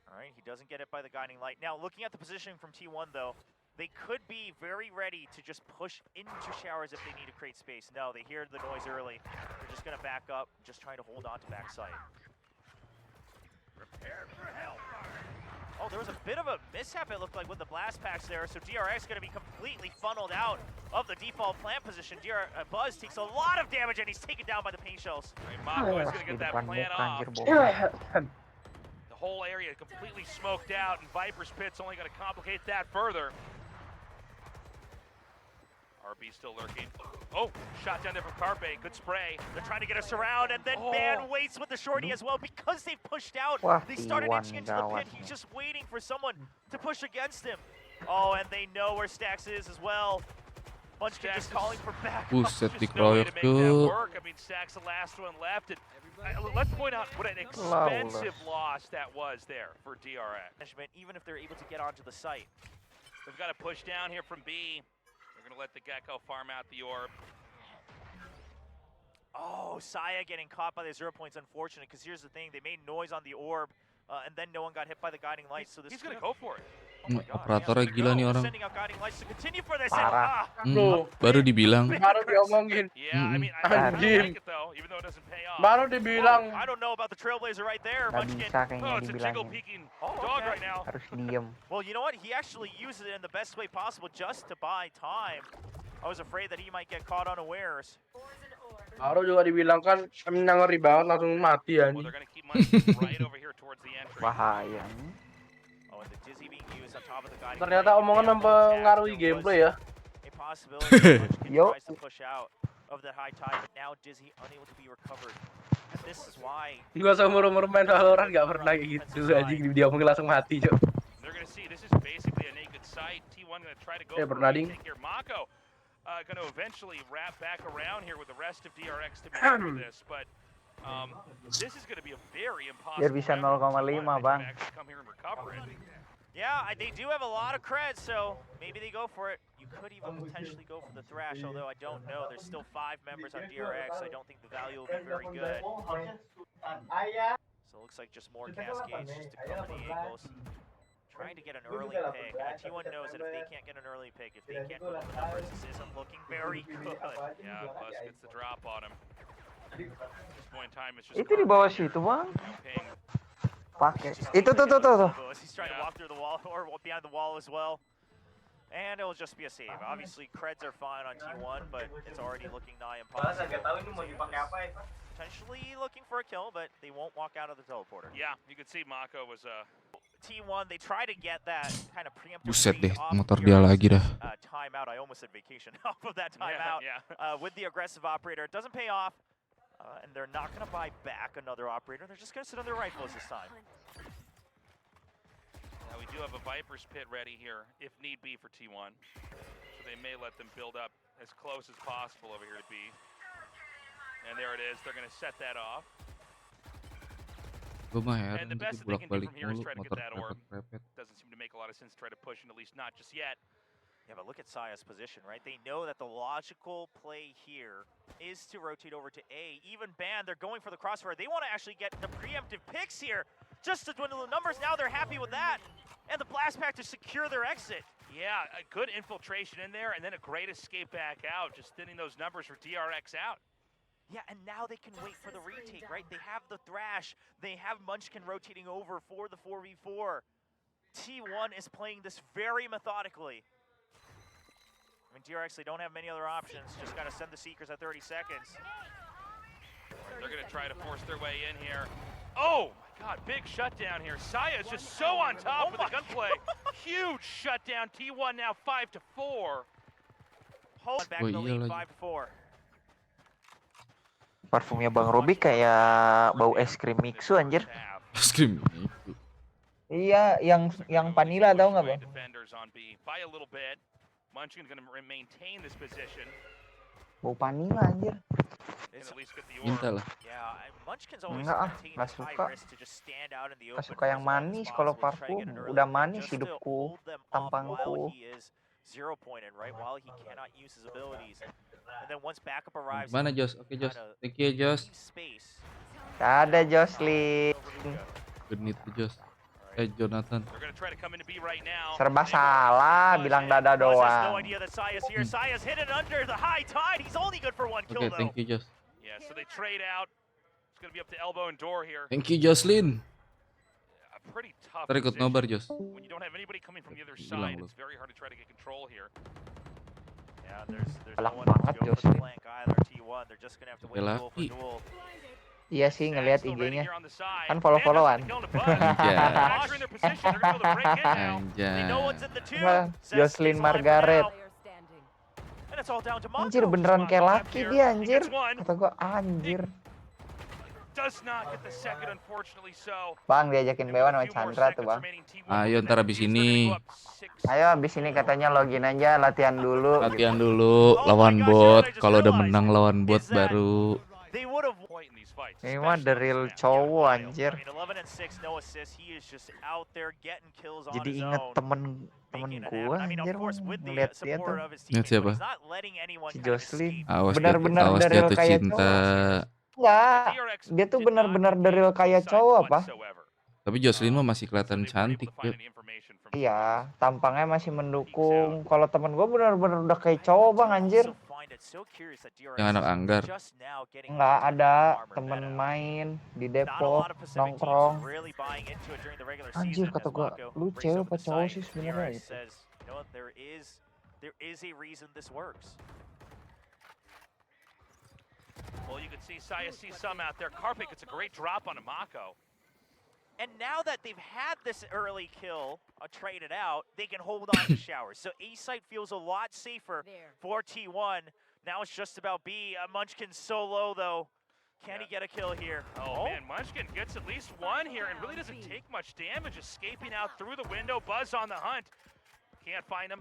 all right, he doesn't get it by the guiding light. Now, looking at the positioning from T1, though, they could be very ready to just push into showers if they need to create space. No, they hear the noise early. They're just going to back up, just trying to hold on to backside. Prepare for hellfire. Oh, there was a bit of a mishap, it looked like, with the blast packs there. So DRX going to be completely funneled out of the default plant position. Buzz takes a lot of damage, and he's taken down by the paint shells. Right, Mako is Pas going di to get that depan plant muka off. anjir bohong. The whole area completely smoked out, and Viper's Pit's only going to complicate that further. RB still lurking. Oh, shot down there from Carpe. Good spray. They're trying to get us around, and then Man waits with the shorty as well because they've pushed out. Wah, They started T1 inching into the gawat pit. nih. He's just waiting for someone to push against him. Oh, and they know where Stacks is as well. Munchkin just calling for backup. Buset, Just no way dikeroyok to make that cuk. work. I mean, Stack's the last one left. And let's point out what an expensive loss that was there for DRX. Even if they're able to get onto the site. We've got to push down here from B. We're going to let the Gecko farm out the orb. Oh, Saya getting caught by the 0 points, unfortunate, because here's the thing, they made noise on the orb, and then no one got hit by the guiding lights, so this He's going to go for it. Oh my God, Operatornya gila nih orang. Sending out guiding lights to continue for this, Parah. Baru dibilang. Baru diomongin. Yeah, I mean, I Anjing. like it though, even though it doesn't pay off. Baru dibilang. I don't know about the Trailblazer right there, Nggak Munchkin. bisa kayaknya Oh, it's a jiggle dibilangin. peeking dog right now. Harus diem. Well, you know what? He actually uses it in the best way possible just to buy time. I was afraid that he might get caught unawares. Baru juga dibilang kan ngeri banget langsung mati ya. Well, they're going to keep Munchkin right over here towards the entry. Bahaya. Oh, and the Dizzy being used on top of the guiding Ternyata light. omongan mempengaruhi gameplay ya. A possibility that Munchkin Yo. tries to push out of that high tide, but now Dizzy unable to be recovered. And this is why Gua seumur-umur main Valorant gak pernah kayak gitu anjing, dia mungkin langsung mati, Cok. They're going to see this is basically a naked site. T1 going to try to go Yeah, for Bernarding. take here. Mako going to eventually wrap back around here with the rest of DRX to maneuver this, but this is going to be a very impossible Biar bisa round for 0,5, T1 if they Bang. can actually come here and recover it. Yeah, they do have a lot of creds, so maybe they go for it. You could even potentially go for the Thrash, although I don't know. There's still 5 members on DRX. I don't think the value will be very good. So it looks like just more cascades just to cover the angles. Trying to get an early pick. T1 knows that if they can't get an early pick, if they can't go to the numbers, this isn't looking very good. Yeah, Bus gets the drop on him. At this point in time, it's just Itu di bawah situ, Bang. ping. Pakai. Itu tuh. He's trying to walk through the wall or behind the wall as well. And it'll just be a save. Obviously, creds are fine on T1, but it's already looking nigh impossible. Potentially looking for a kill, but they won't walk out of the teleporter. Yeah, you can see Mako was T1, they try to get that kind of preemptive Buset deh, lead off motor of dia DRX's, lagi dah. timeout. I almost said vacation off of that timeout. With the aggressive operator. It doesn't pay off, and they're not going to buy back another operator. They're just going to sit on their rifles this time. Now we do have a Viper's Pit ready here, if need be, for T1. So they may let them build up as close as possible over here to B. And there it is, they're going to set that off. Gue mah heran And the gitu best that they can do bolak-balik from here is mulu, try to get motor that orb. prepet-prepet. Doesn't seem to make a lot of sense to try to push in, at least not just yet. Yeah, but look at Saya's position, right? They know that the logical play here is to rotate over to A. Even Ban, they're going for the crossfire. They want to actually get the preemptive picks here just to dwindle the numbers. Now they're happy with that. And the blast pack to secure their exit. Yeah, a good infiltration in there, and then a great escape back out, just thinning those numbers for DRX out. Yeah, and now they can wait for the retake, right? They have the Thrash. They have Munchkin rotating over for the 4v4. T1 is playing this very methodically. I mean, DRX, they don't have many other options. Just got to send the Seekers at 30 seconds. They're going to try to force their way in here. Oh, my God, big shutdown here. Saya is just so on top with the gunplay. Huge shutdown. T1 now 5-4. Hold back Oh, the iya lead, lagi. 5-4. Parfumnya Bang Robi kayak bau es krim mixu anjir. Es krim itu. Iya, yang vanilla tahu nggak, Bang? Defenders on B by a little bit. Munchkin going to maintain this position. Bau vanilla anjir. And at least get the orb. Minta lah. Yeah, Munchkin's always Enggak ah, taking nggak this high suka. risk to just stand out in the Nggak open suka yang for as long as manis kalau possible, try to parfum. get an early Udah pick manis just to hidupku, hold them off while tampangku. he is 0-pointed, right? While he cannot use his abilities. And then once backup arrives, Mana Jos? Oke Jos. kinda Thank you Jos. leave space. Ada Jocelyn. Genit tuh Jos. Jonathan. They're going to try to come into B right now. Serba salah, bilang dada Buzz has no doang. idea that Saya's here. Saya's hidden under the high tide. He's only good for one kill, Oke, though. thank you Jos. Yeah, so they trade out. It's going to be up to elbow and door here. Thank you Jocelyn. A pretty tough Ntar ikut position. nobar Jos. When you don't have anybody coming from the other Hilang side, lu. it's very hard to try to get control here. Yeah, there's Galak no one else to banget, go for the Jocelyn. flank either. T1, they're just gonna have to win Oke, duel for laki. duel. Iya sih, ngelihat Still ready IG-nya. here on the side. Kan follow-followan. And that's the kill to Buzz. Anjay. Fracture in their position. They're gonna be able to break in now. They know what's Anjay. in the tube. Wah, Zest Jocelyn stays alive for Margaret. now. And it's all down to Mako. Anjir beneran kayak laki dia anjir. Gets one. Kata gua anjir. Does not get the second, unfortunately. So. Bang, diajakin And with Bewan a sama few more Chandra tuh, seconds Bang. remaining, T1 Ayo will ntar get abis that juice. They're ini gonna go up 6. Ayo abis ini katanya login aja, latihan dulu. latihan gitu. dulu Oh lawan my gosh, you know what bot. I just Kalau udah realized menang lawan bot is that baru. they would have Point in these fights, Ini mah especially the on this real map. cowok wild. anjir. I mean, 11 and 6, no assists. He is just out there getting kills on Jadi his inget own, temen making it gua happen. I mean, anjir of course, with the ngeliat dia support tuh. of his Lihat teammates, but siapa? he's not letting anyone Si kind of Jocelyn. escape. Awas Benar-benar awas the real jatuh kayak cinta. cowok. Enggak, DRX dia tuh did not benar-benar the engage real with kayak B-side cowok apa? whatsoever. Tapi Jocelyn mah masih So kelihatan they weren't able cantik. to find any information from Iya, T1's tampangnya masih peaks out. mendukung. Kalau temen gua benar-benar udah kayak I cowok do bang anjir. also find it so curious that DRX Yang anak is anggar. just now getting Enggak onto the ada armor temen meta. main di Not a Depok lot of Pacific teams nongkrong. really buying into it during the regular Anjir season. kata As gua, Mako lu breaks cewek over apa the cowok site, sih sebenarnya DRX gitu. says, you know what, there is a reason this works. Well, you can see Saya sees some out there. Carpe gets a great drop on a Mako. And now that they've had this early kill traded out, they can hold on to showers. So A site feels a lot safer There. for T1. Now it's just about B. Munchkin solo though. Can he get a kill here? Oh man, Munchkin gets at least one here and really doesn't take much damage, escaping out through the window. Buzz on the hunt. Can't find him.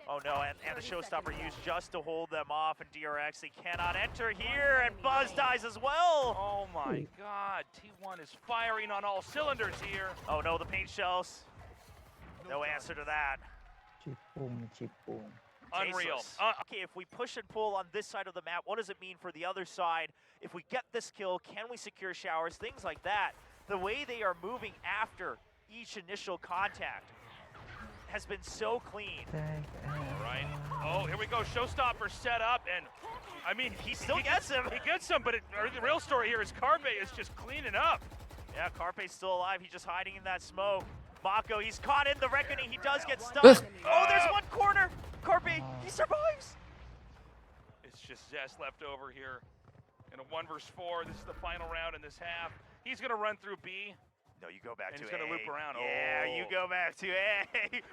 Oh no, and the showstopper used just to hold them off, and DRX, they cannot enter here, and Buzz dies as well! Oh my god, T1 is firing on all cylinders here. Oh no, the paint shells. No answer to that. Cipung. Unreal. Tasteless. Okay, if we push and pull on this side of the map, what does it mean for the other side? If we get this kill, can we secure showers? Things like that. The way they are moving after each initial contact has been so clean. All right. Oh, here we go. Showstopper set up, and I mean, He still gets him. He gets him, but the real story here is Carpe is just cleaning up. Yeah, Carpe's still alive. He's just hiding in that smoke. Mako, he's caught in the reckoning. He does get stunned. Oh, there's one corner. Carpe, he survives. It's just Zest left over here in a 1v4. This is the final round in this half. He's gonna run through B. No, you go back And to he's A. gonna loop around. Yeah, you Oh. go back to A.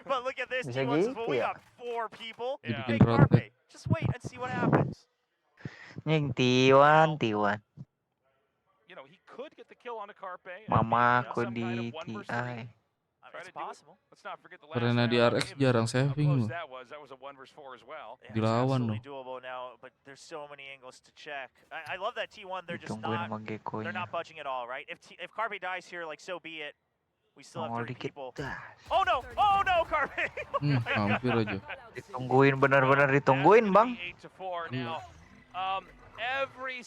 But look at this. Bisa T1 says, well, we gitu ya? got 4 people. Yeah. Hey, Dibikin Carpe, protek. just wait and see what happens. Yang T1. You know, he could get the kill on a Carpe. and Mama maybe aku some di kind of 1v3. TI. I mean, Try it's to do it. possible. Let's not forget the last Karena round. DRX David. jarang How saving close loh. that was. That was a 1v4 as well. Yeah, it's Dilawan absolutely loh. doable now, but there's so many angles to check. I love that T1. They're just Ditungguin not. sama They're Gekkonya. not budging at all, right? If Carpe dies here, like so be it. We still have Nongol 3 dikit. people. Dah. Oh no! Oh no, Carpe! Hampir aja. Ditungguin benar-benar ditungguin bang. 8-4 now. Every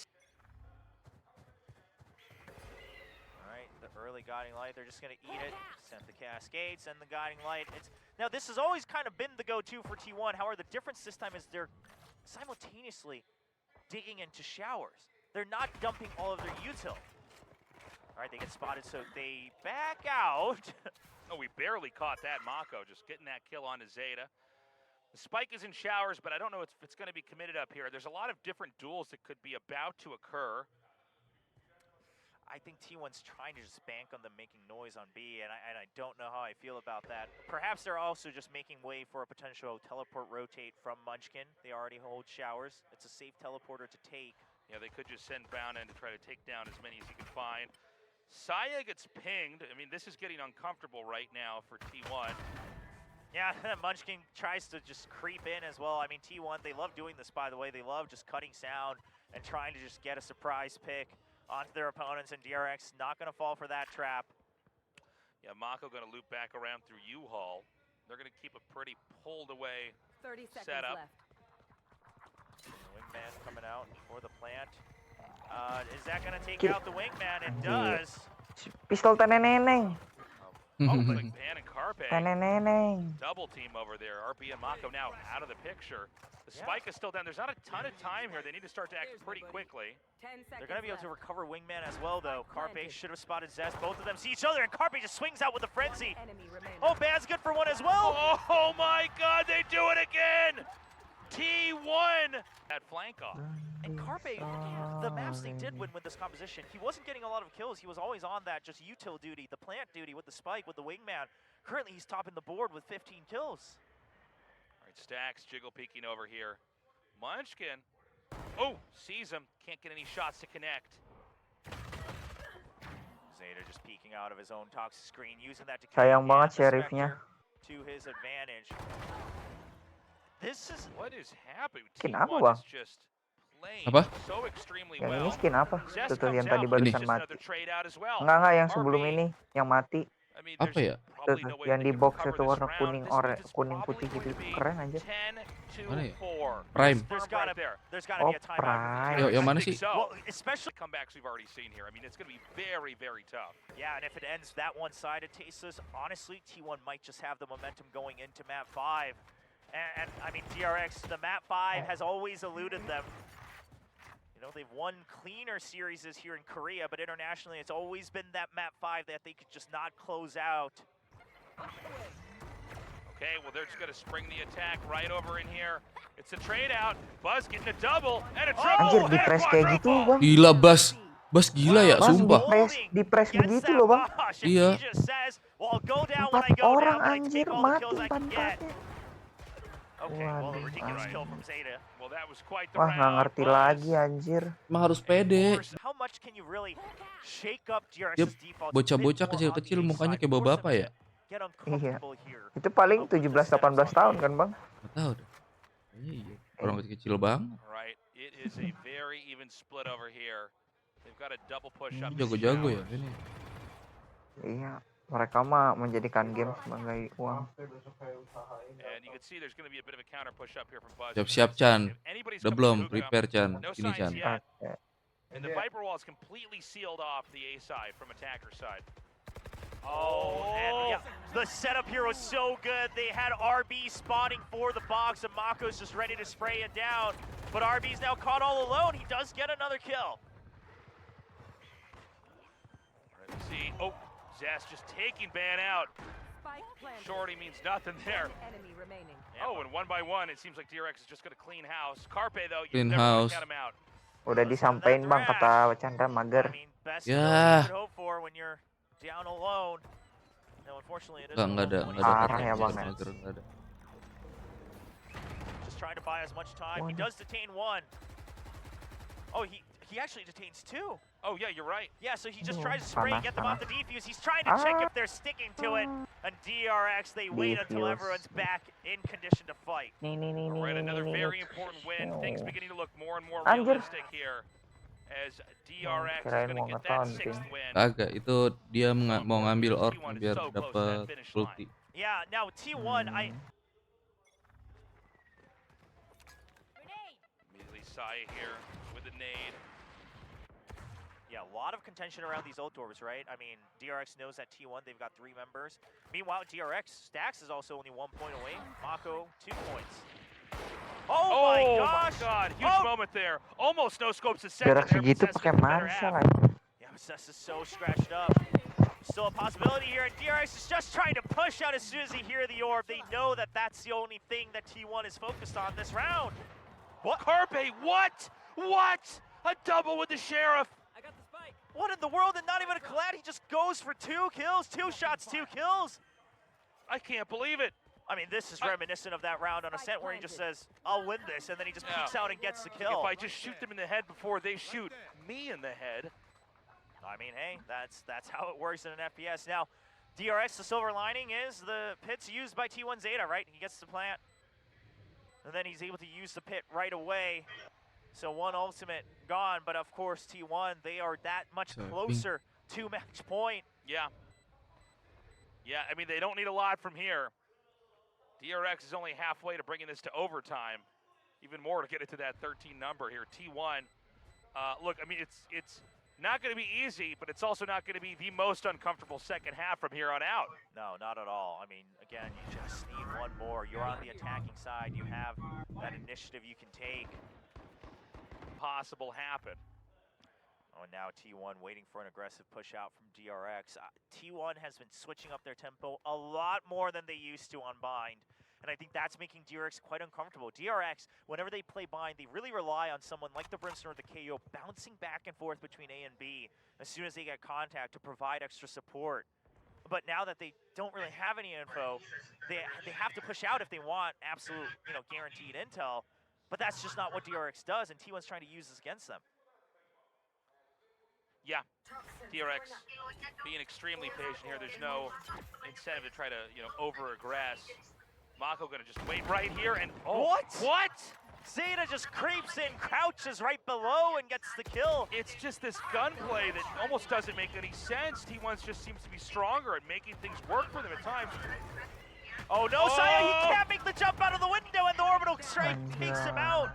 Alright, the early guiding light, they're just gonna eat it. Send the cascade, send the guiding light. Now this has always kind of been the go-to for T1. However, the difference this time is they're simultaneously digging into showers. They're not dumping all of their util. Alright, they get spotted, so they back out. Oh, we barely caught that Mako, just getting that kill onto Zeta. The spike is in showers, but I don't know if it's going to be committed up here. There's a lot of different duels that could be about to occur. I think T1's trying to just bank on them making noise on B, and I don't know how I feel about that. Perhaps they're also just making way for a potential teleport rotate from Munchkin. They already hold showers. It's a safe teleporter to take. Yeah, they could just send Bound in to try to take down as many as he can find. Saya gets pinged. I mean, this is getting uncomfortable right now for T1. Yeah, Munchkin tries to just creep in as well. I mean, T1, they love doing this, by the way. They love just cutting sound and trying to just get a surprise pick onto their opponents, and DRX not going to fall for that trap. Yeah, Mako going to loop back around through U-Haul. They're going to keep a pretty pulled away 30 seconds setup. left. Wingman coming out for the plant. Is that going to take out the Wingman? It does. Pistol teneneng. Oh, looks like Pan and Carpe. Teneneng. Double team over there. RP and Mako now out of the picture. The spike is still down. There's not a ton of time here. They need to start to act pretty quickly. 10 seconds They're going to be able to left. recover Wingman as well, though. Carpe should have spotted Zest. Both of them see each other, and Carpe just swings out with a frenzy. Enemy remaining. Oh, Bad's good for one as well. Oh my god, they do it again! T1! That flank off. And Carpe, the maps they did win with this composition, he wasn't getting a lot of kills. He was always on that just util duty, the plant duty with the spike, with the Wingman. Currently, he's topping the board with 15 kills. All right, Stacks jiggle peeking over here. Munchkin. Oh, sees him. Can't get any shots to connect. Zeta just peeking out of his own toxic screen, using that to Sayang command banget the sheriffnya. Spectre to his advantage. This is What is happening? Skin T1 apa, Bang? is just playing Apa? so extremely Yang well. ini skin apa? Zest Tuh yang comes tadi out, but it's barusan just mati. another trade out as well. Enggak yang RB, sebelum ini, yang mati. I mean, Apa there's ya? probably Tuh, no way yang they di can box recover itu this warna round. kuning, This means it's kuning probably putih going gitu. to be Keren aja. 10-4. Mana ya? Prime. Prime. there's Right gotta there. be a timeout. Prime. Yo, yang I mana think sih? so. Well, especially Comebacks we've already seen here. I mean, it's going to be very, very tough. yeah, and if it ends that one-sided, Tasteless, honestly, T1 might just have the momentum going into map 5. And I mean, DRX, the map 5 has always eluded them. You know, they've won cleaner series here in Korea, but internationally, it's always been that map 5 that they could just not close out. Okay, well, they're just going to spring the attack right over in here. It's a trade out. Buzz getting a double and a triple. Anjir, di and a press kayak gitu, quadruple. Bang. Gila, Bas gila ya, Bas, sumpah. di press begitu loh, Bang. Iya. 4 orang anjir mati tanpanya. Okay, well, a Waduh, ridiculous kill anjir. from Zeta. Well, that was quite the Wah, nggak round. ngerti Buzz. lagi anjir. Emang harus pede. How much can you really shake up Dia DRX's default? bocah-bocah kecil-kecil mukanya kayak bapak ya. Get uncomfortable here. Itu paling 17-18 tahun kan, Bang? Nggak tahu deh. Kayaknya iya. Orang kecil-kecil bang. Right, it is a very even split over here. They've got a double push up. Jago-jago ya ini. Iya, mereka mah menjadikan game sebagai uang. And you can see there's going to be a bit of a counter push up here from Buzz. Siap-siap, Chan. If anybody's Udah coming belum? to hookah, Prepare, Chan. no Sini, signs Chan. yet. Oke. And the Viper wall is completely sealed off the A side from attacker side. Oh, and yeah, the setup here was so good. They had RB spawning for the box, and Mako's just ready to spray it down. But RB's now caught all alone. He does get another kill. Let's see. Oh, Zest just taking Ban out. Spike planted. Shorty means nothing there. Enemy remaining. Oh, and one by one, it seems like DRX is just going to clean house. Carpe, though, you Clean never want house. to count him out. Udah disampein, Bang, kata Chandra mager. I mean, best Yeah. you could hope for when you're down alone. No, unfortunately, it is Enggak ada Parah ya, Bang, ya. Enggak ada. Just trying to buy as much time. He One. does detain one. Oh, he actually detains two. Oh, yeah, you're right. Yeah, so he just Oh, tries to spray and panas, get them off panas. the defuse. He's trying to check Ah. if they're sticking to it. And DRX, they wait until Defuse. everyone's back in condition to fight. Nih, nih, nih, All right, nih, another nih, very nih. important win. Things beginning to look more and more Anjir. realistic here. As DRX is kirain going mau to get that ngetonting. 6th win. Kagak, itu dia mau ngambil orb T1 is biar so close to that dapat finish ulti. Yeah, now T1, I Immediately Saya here with the nade. yeah, a lot of contention around these ult doors, right? I mean, DRX knows that T1, they've got 3 members. Meanwhile, DRX, Stax is also only 1 point away. Mako, 2 points. Oh, my gosh! God, huge Oh! moment there. Almost no scopes a second Jarak there. but segitu Zest pakai with the better Marshall half. aja. Yeah, Cess is so scratched up. Still a possibility here, and DRX is just trying to push out as soon as they hear the orb. They know that that's the only thing that T1 is focused on this round. What? Carpe, what? What? A double with the Sheriff. I got the spike. What in the world? And not even a collab. He just goes for 2 kills, 2 shots, 2 kills. I can't believe it. I mean, this is reminiscent of that round on Ascent where he just says, I'll win this, and then he just peeks out and gets the kill. If I just shoot them in the head before they shoot me in the head. I mean, hey, that's how it works in an FPS. Now, DRX, the silver lining is the pit's used by T1 Zeta, right? He gets the plant, and then he's able to use the pit right away. So 1 ultimate gone, but of course T1, they are that much So, closer to match point. Yeah. Yeah, I mean, they don't need a lot from here. DRX is only halfway to bringing this to overtime. Even more to get it to that 13 number here. T1, look, I mean, it's not going to be easy, but it's also not going to be the most uncomfortable second half from here on out. No, not at all. I mean, again, you just need 1 more. You're on the attacking side. You have that initiative you can take. Possible happen. Oh, and now T1 waiting for an aggressive push out from DRX. T1 has been switching up their tempo a lot more than they used to on Bind. And I think that's making DRX quite uncomfortable. DRX, whenever they play Bind, they really rely on someone like the Brimstone or the KO bouncing back and forth between A and B as soon as they get contact to provide extra support. But now that they don't really have any info, they have to push out if they want absolute, guaranteed intel. But that's just not what DRX does, and T1's trying to use this against them. Yeah, DRX being extremely patient here. There's no incentive to try to, over-aggress. Mako gonna just wait right here and What? Zeta just creeps in, crouches right below, and gets the kill. It's just this gunplay that almost doesn't make any sense. T1 just seems to be stronger at making things work for them at times. Oh no, Saya, he can't make the jump out of the window, and the orbital strike takes him out.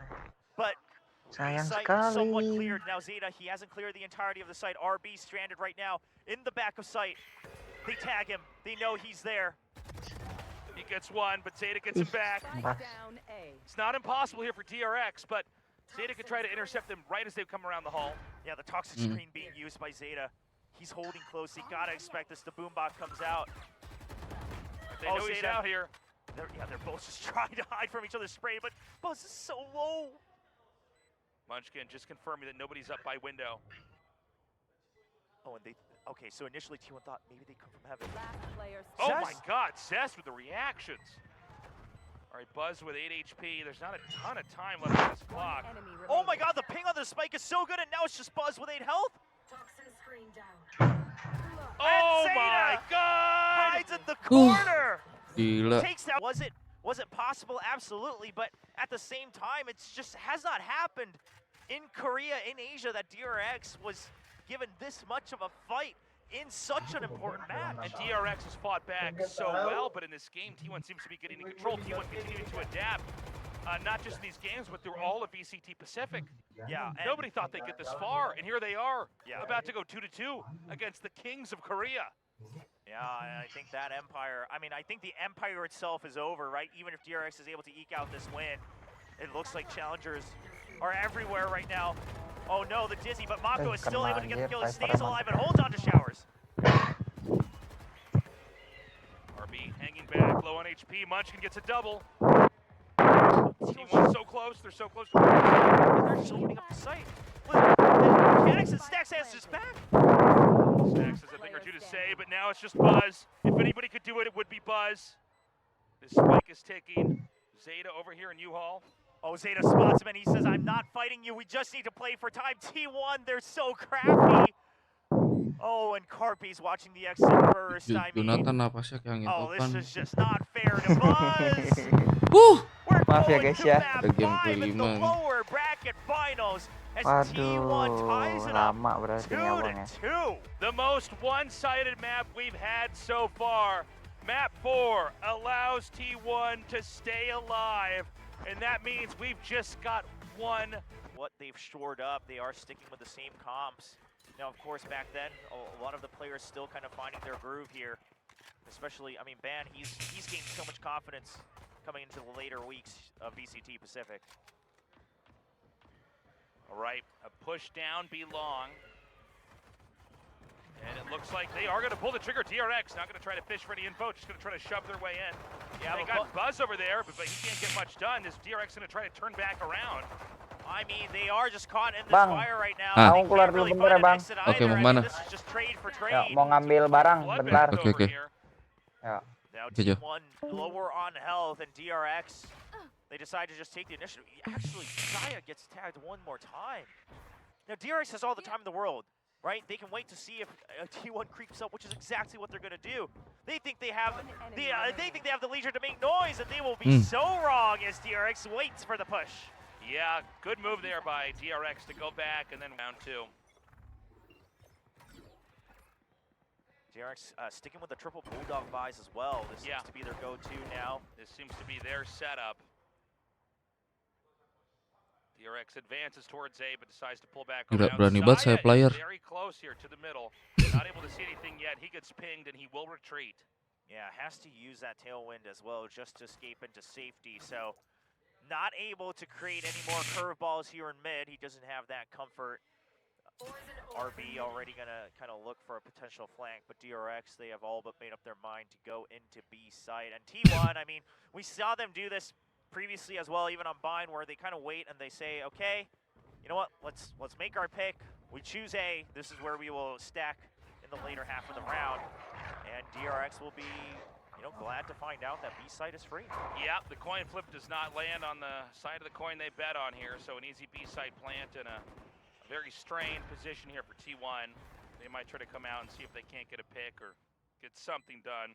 But Sayang site sekali. somewhat cleared. Now Zeta, he hasn't cleared the entirety of the site. RB stranded right now in the back of site. They tag him. They know he's there. He gets one, but Zeta gets him back. Spike down A. It's not impossible here for DRX, but Zeta could try to intercept them right as they come around the hall. Yeah, the toxic screen being used by Zeta. He's holding close. He gotta expect this. The boombot comes out. They know he's out here. They're both just trying to hide from each other's spray, but Buzz is so low. Munchkin just confirming that nobody's up by window. Oh, and okay, so initially T1 thought maybe they come from heaven. Last player Oh Zest? my God, Zest with the reactions. All right, Buzz with 8 HP. There's not a ton of time left on this clock. enemy Oh my remaining. God, the ping on the spike is so good, and now it's just Buzz with 8 health. Oh Zeta my God! hides in the corner. Gila. Takes that. Was it possible? Absolutely, but at the same time, it's just has not happened in Korea, in Asia, that DRX was given this much of a fight in such an important match. And DRX has fought back so well, but in this game, T1 seems to be getting in control. T1 continuing to adapt, not just in these games, but through all of VCT Pacific. Yeah, and Nobody thought they'd get this far, and here they are, Yeah. about to go 2-2 against the Kings of Korea. yeah, and I think that Empire, I mean, I think the Empire itself is over, right? Even if DRX is able to eke out this win, it looks like challengers are everywhere right now. Oh no, the Dizzy, but Mako is still able to get the kill. He stays alive and holds on to Showers. RB hanging back, low on HP. Munchkin gets a double. T1 so close, they're so close. They're just opening up the site. Mechanics and Stacks is back. Stacks has a thing or two to say, but now it's just Buzz. If anybody could do it, it would be Buzz. This spike is ticking. Zeta over here in U-Haul. Oh, Zeta spots him and he says, I'm not fighting you. We just need to play for time. T1, they're so crafty. Oh, and Carpy's watching the exit first. I mean, Jonathan napasnya kayak angin oh, this topan. is just not fair to Buzz. We're Maaf ya, going guys, to ya. map Udah game 5 in the kelima. lower bracket finals as T1 ties Waduh, it up lama berarti nyawangnya. 2-2. The most one-sided map we've had so far. Map 4 allows T1 to stay alive, and that means we've just got one. What they've shored up, they are sticking with the same comps. Now, of course, back then, a lot of the players still kind of finding their groove here. Especially, I mean, Ban, he's gained so much confidence coming into the later weeks of VCT Pacific. All right, a push down, be long. And it looks like they are going to pull the trigger. DRX not going to try to fish for any info, just going to try to shove their way in. Yeah, they got Buzz over there, but he can't get much done. This DRX going to try to turn back around. I mean, they are just caught in this Bang, fire right now. Ah. They Aku keluar can't dulu really bentar ya, find an Bang. exit Oke, either. mau I mean, kemana? this is just trade for Ya, trade. mau ngambil barang, Bloodbath bentar. Oke, over oke. here. Ya. Now Oke, Jo. T1 lower on health, and DRX, they decide to just take the initiative. Actually, Saya gets tagged one more time. Now DRX has all the time in the world, right? They can wait to see if T1 creeps up, which is exactly what they're going to do. They think they have the leisure to make noise, and they will be so wrong as DRX waits for the push. Yeah, good move there by DRX to go back and then round 2. DRX sticking with the triple bulldog buys as well. This seems to be their go-to now. This seems to be their setup. DRX advances towards A, but decides to pull back Gila, around. berani banget saya Saya player. is very close here to the middle. Not able to see anything yet. He gets pinged and he will retreat. Yeah, has to use that tailwind as well just to escape into safety. So not able to create any more curveballs here in mid. He doesn't have that comfort. RB already gonna kind of look for a potential flank, but DRX, they have all but made up their mind to go into B site. And T1, I mean, we saw them do this previously as well, even on Bind, where they kind of wait and they say, okay, you know what, let's make our pick. We choose A. This is where we will stack in the later half of the round. And DRX will be, you know, glad to find out that B site is free. Yeah, the coin flip does not land on the side of the coin they bet on here, so an easy B side plant and a Very strained position here for T1. They might try to come out and see if they can't get a pick or get something done.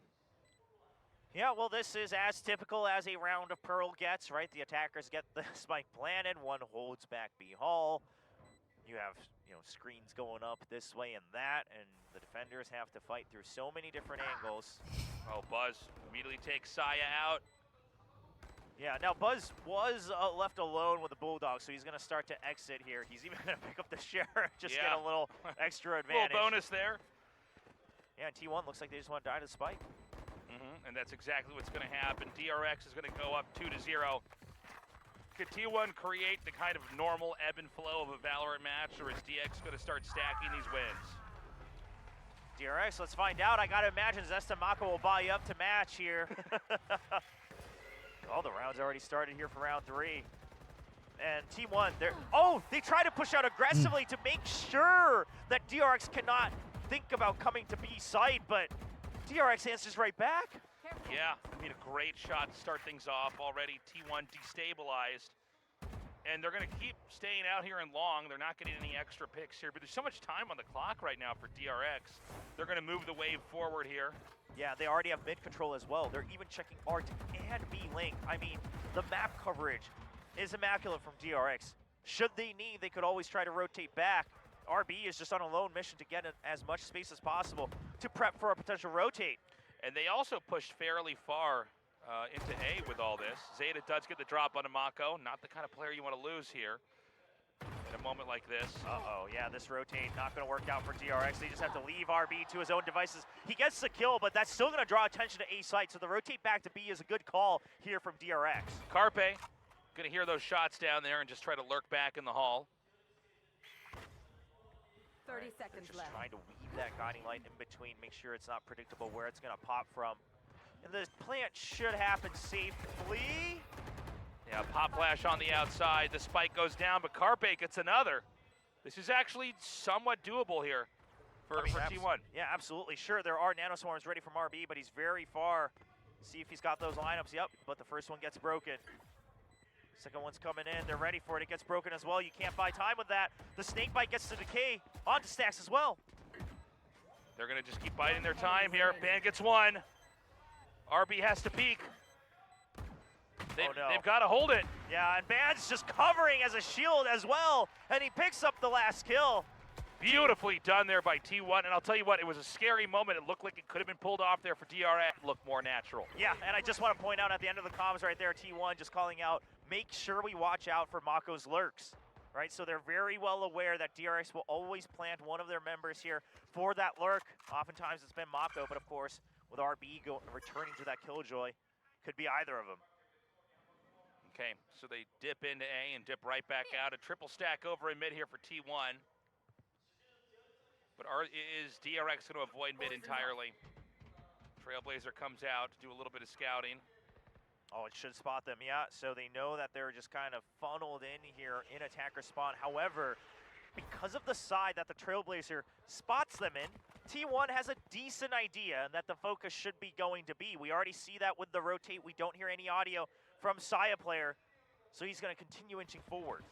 Yeah, well, this is as typical as a round of Pearl gets, right? The attackers get the spike planted, one holds back B Hall. You have, screens going up this way and that, and the defenders have to fight through so many different angles. Oh, Buzz immediately takes Saya out. Yeah, now Buzz was left alone with the Bulldog, so he's going to start to exit here. He's even going to pick up the share, just get a little extra advantage. Little bonus there. Yeah, and T1 looks like they just want to die to the spike. And that's exactly what's going to happen. DRX is going to go up 2-0. Could T1 create the kind of normal ebb and flow of a Valorant match, or is DX going to start stacking these wins? DRX, let's find out. I got to imagine Zesta Mako will buy you up to match here. All the rounds already started here for round 3. And T1, they try to push out aggressively to make sure that DRX cannot think about coming to B site, but DRX answers right back. Yeah, made a great shot to start things off already. T1 destabilized. And they're going to keep staying out here in long. They're not getting any extra picks here, but there's so much time on the clock right now for DRX. They're going to move the wave forward here. Yeah, they already have mid control as well. They're even checking Art and B Link. I mean, the map coverage is immaculate from DRX. Should they need, they could always try to rotate back. RB is just on a lone mission to get as much space as possible to prep for a potential rotate. And they also pushed fairly far into A with all this. Zeta does get the drop on Mako. Not the kind of player you want to lose here in a moment like this. Yeah, this rotate not going to work out for DRX. They just have to leave RB to his own devices. He gets the kill, but that's still going to draw attention to A site, so the rotate back to B is a good call here from DRX. Carpe going to hear those shots down there and just try to lurk back in the hall. 30 seconds just left. Trying to weave that guiding light in between, make sure it's not predictable where it's going to pop from. And the plant should happen safely. Yeah, pop flash on the outside. The spike goes down, but Carpe gets another. This is actually somewhat doable here for T1. Yeah, absolutely. Sure, there are nanoswarms ready from RB, but he's very far. See if he's got those lineups. Yep, but the first one gets broken. Second one's coming in. They're ready for it. It gets broken as well. You can't buy time with that. The snake bite gets to decay onto Stacks as well. They're going to just keep biding their time here. Ban gets one. RB has to peek. They've got to hold it. Yeah, and Ban's just covering as a shield as well, and he picks up the last kill. Beautifully done there by T1, and I'll tell you what, it was a scary moment. It looked like it could have been pulled off there for DRX. Looked more natural. Yeah, and I just want to point out at the end of the comms right there, T1 just calling out, make sure we watch out for Mako's lurks, right? So they're very well aware that DRX will always plant one of their members here for that lurk. Oftentimes it's been Mako, but of course, with RB returning to that Killjoy, could be either of them. Okay, so they dip into A and dip right back out. A triple stack over in mid here for T1. But is DRX going to avoid mid entirely? Trailblazer comes out to do a little bit of scouting. Oh, it should spot them, yeah. So they know that they're just kind of funneled in here in attacker spawn. However, because of the side that the Trailblazer spots them in, T1 has a decent idea that the focus should be going to be. We already see that with the rotate. We don't hear any audio from Saya player, so he's going to continue inching forward.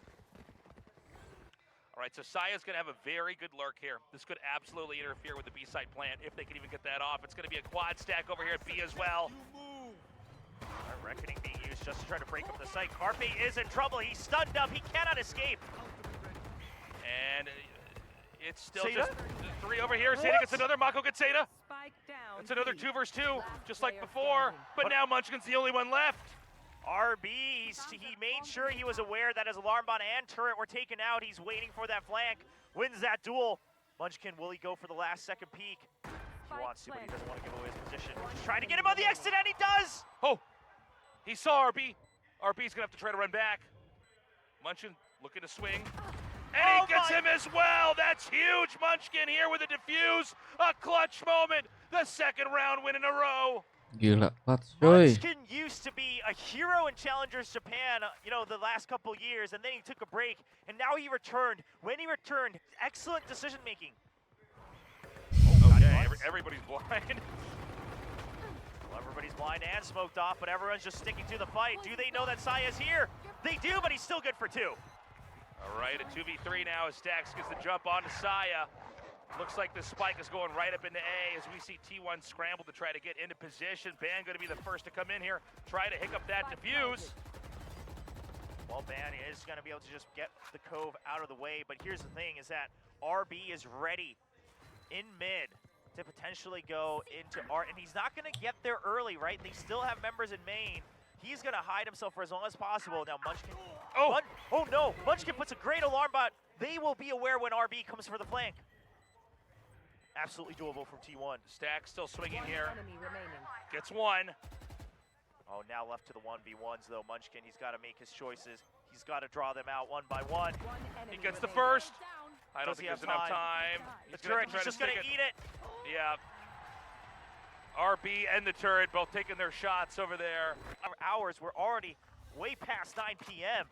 All right, so Saya's going to have a very good lurk here. This could absolutely interfere with the B side plant if they can even get that off. It's going to be a quad stack over here at B as well. Reckoning being used just to try to break up the site. Carpe is in trouble. He's stunned up. He cannot escape. And it's still just 3 over here. Zeta gets another. Mako gets Zeta. Spike down. It's another 2 versus 2, just like before. But now Munchkin's the only one left. RB, he made sure he was aware that his alarm bot and turret were taken out. He's waiting for that flank. Wins that duel. Munchkin, will he go for the last second peek? He wants to, but he doesn't want to give away his position. He's trying to get him on the exit, and he does! Oh, he saw RB. RB's going to have to try to run back. Munchkin looking to swing. And he gets him as well. That's huge. Munchkin here with a defuse. A clutch moment. The second round win in a row. Gila, clutch coy. Munchkin used to be a hero in Challengers Japan, the last couple years, and then he took a break, and now he returned. When he returned, excellent decision making. Okay, everybody's blind. Well, everybody's blind and smoked off, but everyone's just sticking to the fight. Do they know that Saya's here? They do, but he's still good for 2. All right, a 2v3 now as Stax gets the jump onto Saya. Looks like the spike is going right up into A as we see T1 scramble to try to get into position. Ban going to be the first to come in here, try to hiccup that defuse. Well, Ban is going to be able to just get the Cove out of the way, but here's the thing is that RB is ready in mid to potentially go into R, and he's not going to get there early, right? They still have members in main. He's going to hide himself for as long as possible. Now, Munchkin. Oh no! Munchkin puts a great alarm bot. They will be aware when RB comes for the flank. Absolutely doable from T1. Stack still swinging here. Enemy remaining. Gets one. Oh, now left to the 1v1s though. Munchkin, he's got to make his choices. He's got to draw them out one by one. He gets the first. I don't Does think he there's have enough time. The He's gonna turret, try he's to just going to stick eat it. Yeah. RB and the turret both taking their shots over there. Our hours, we're already way past 9 p.m.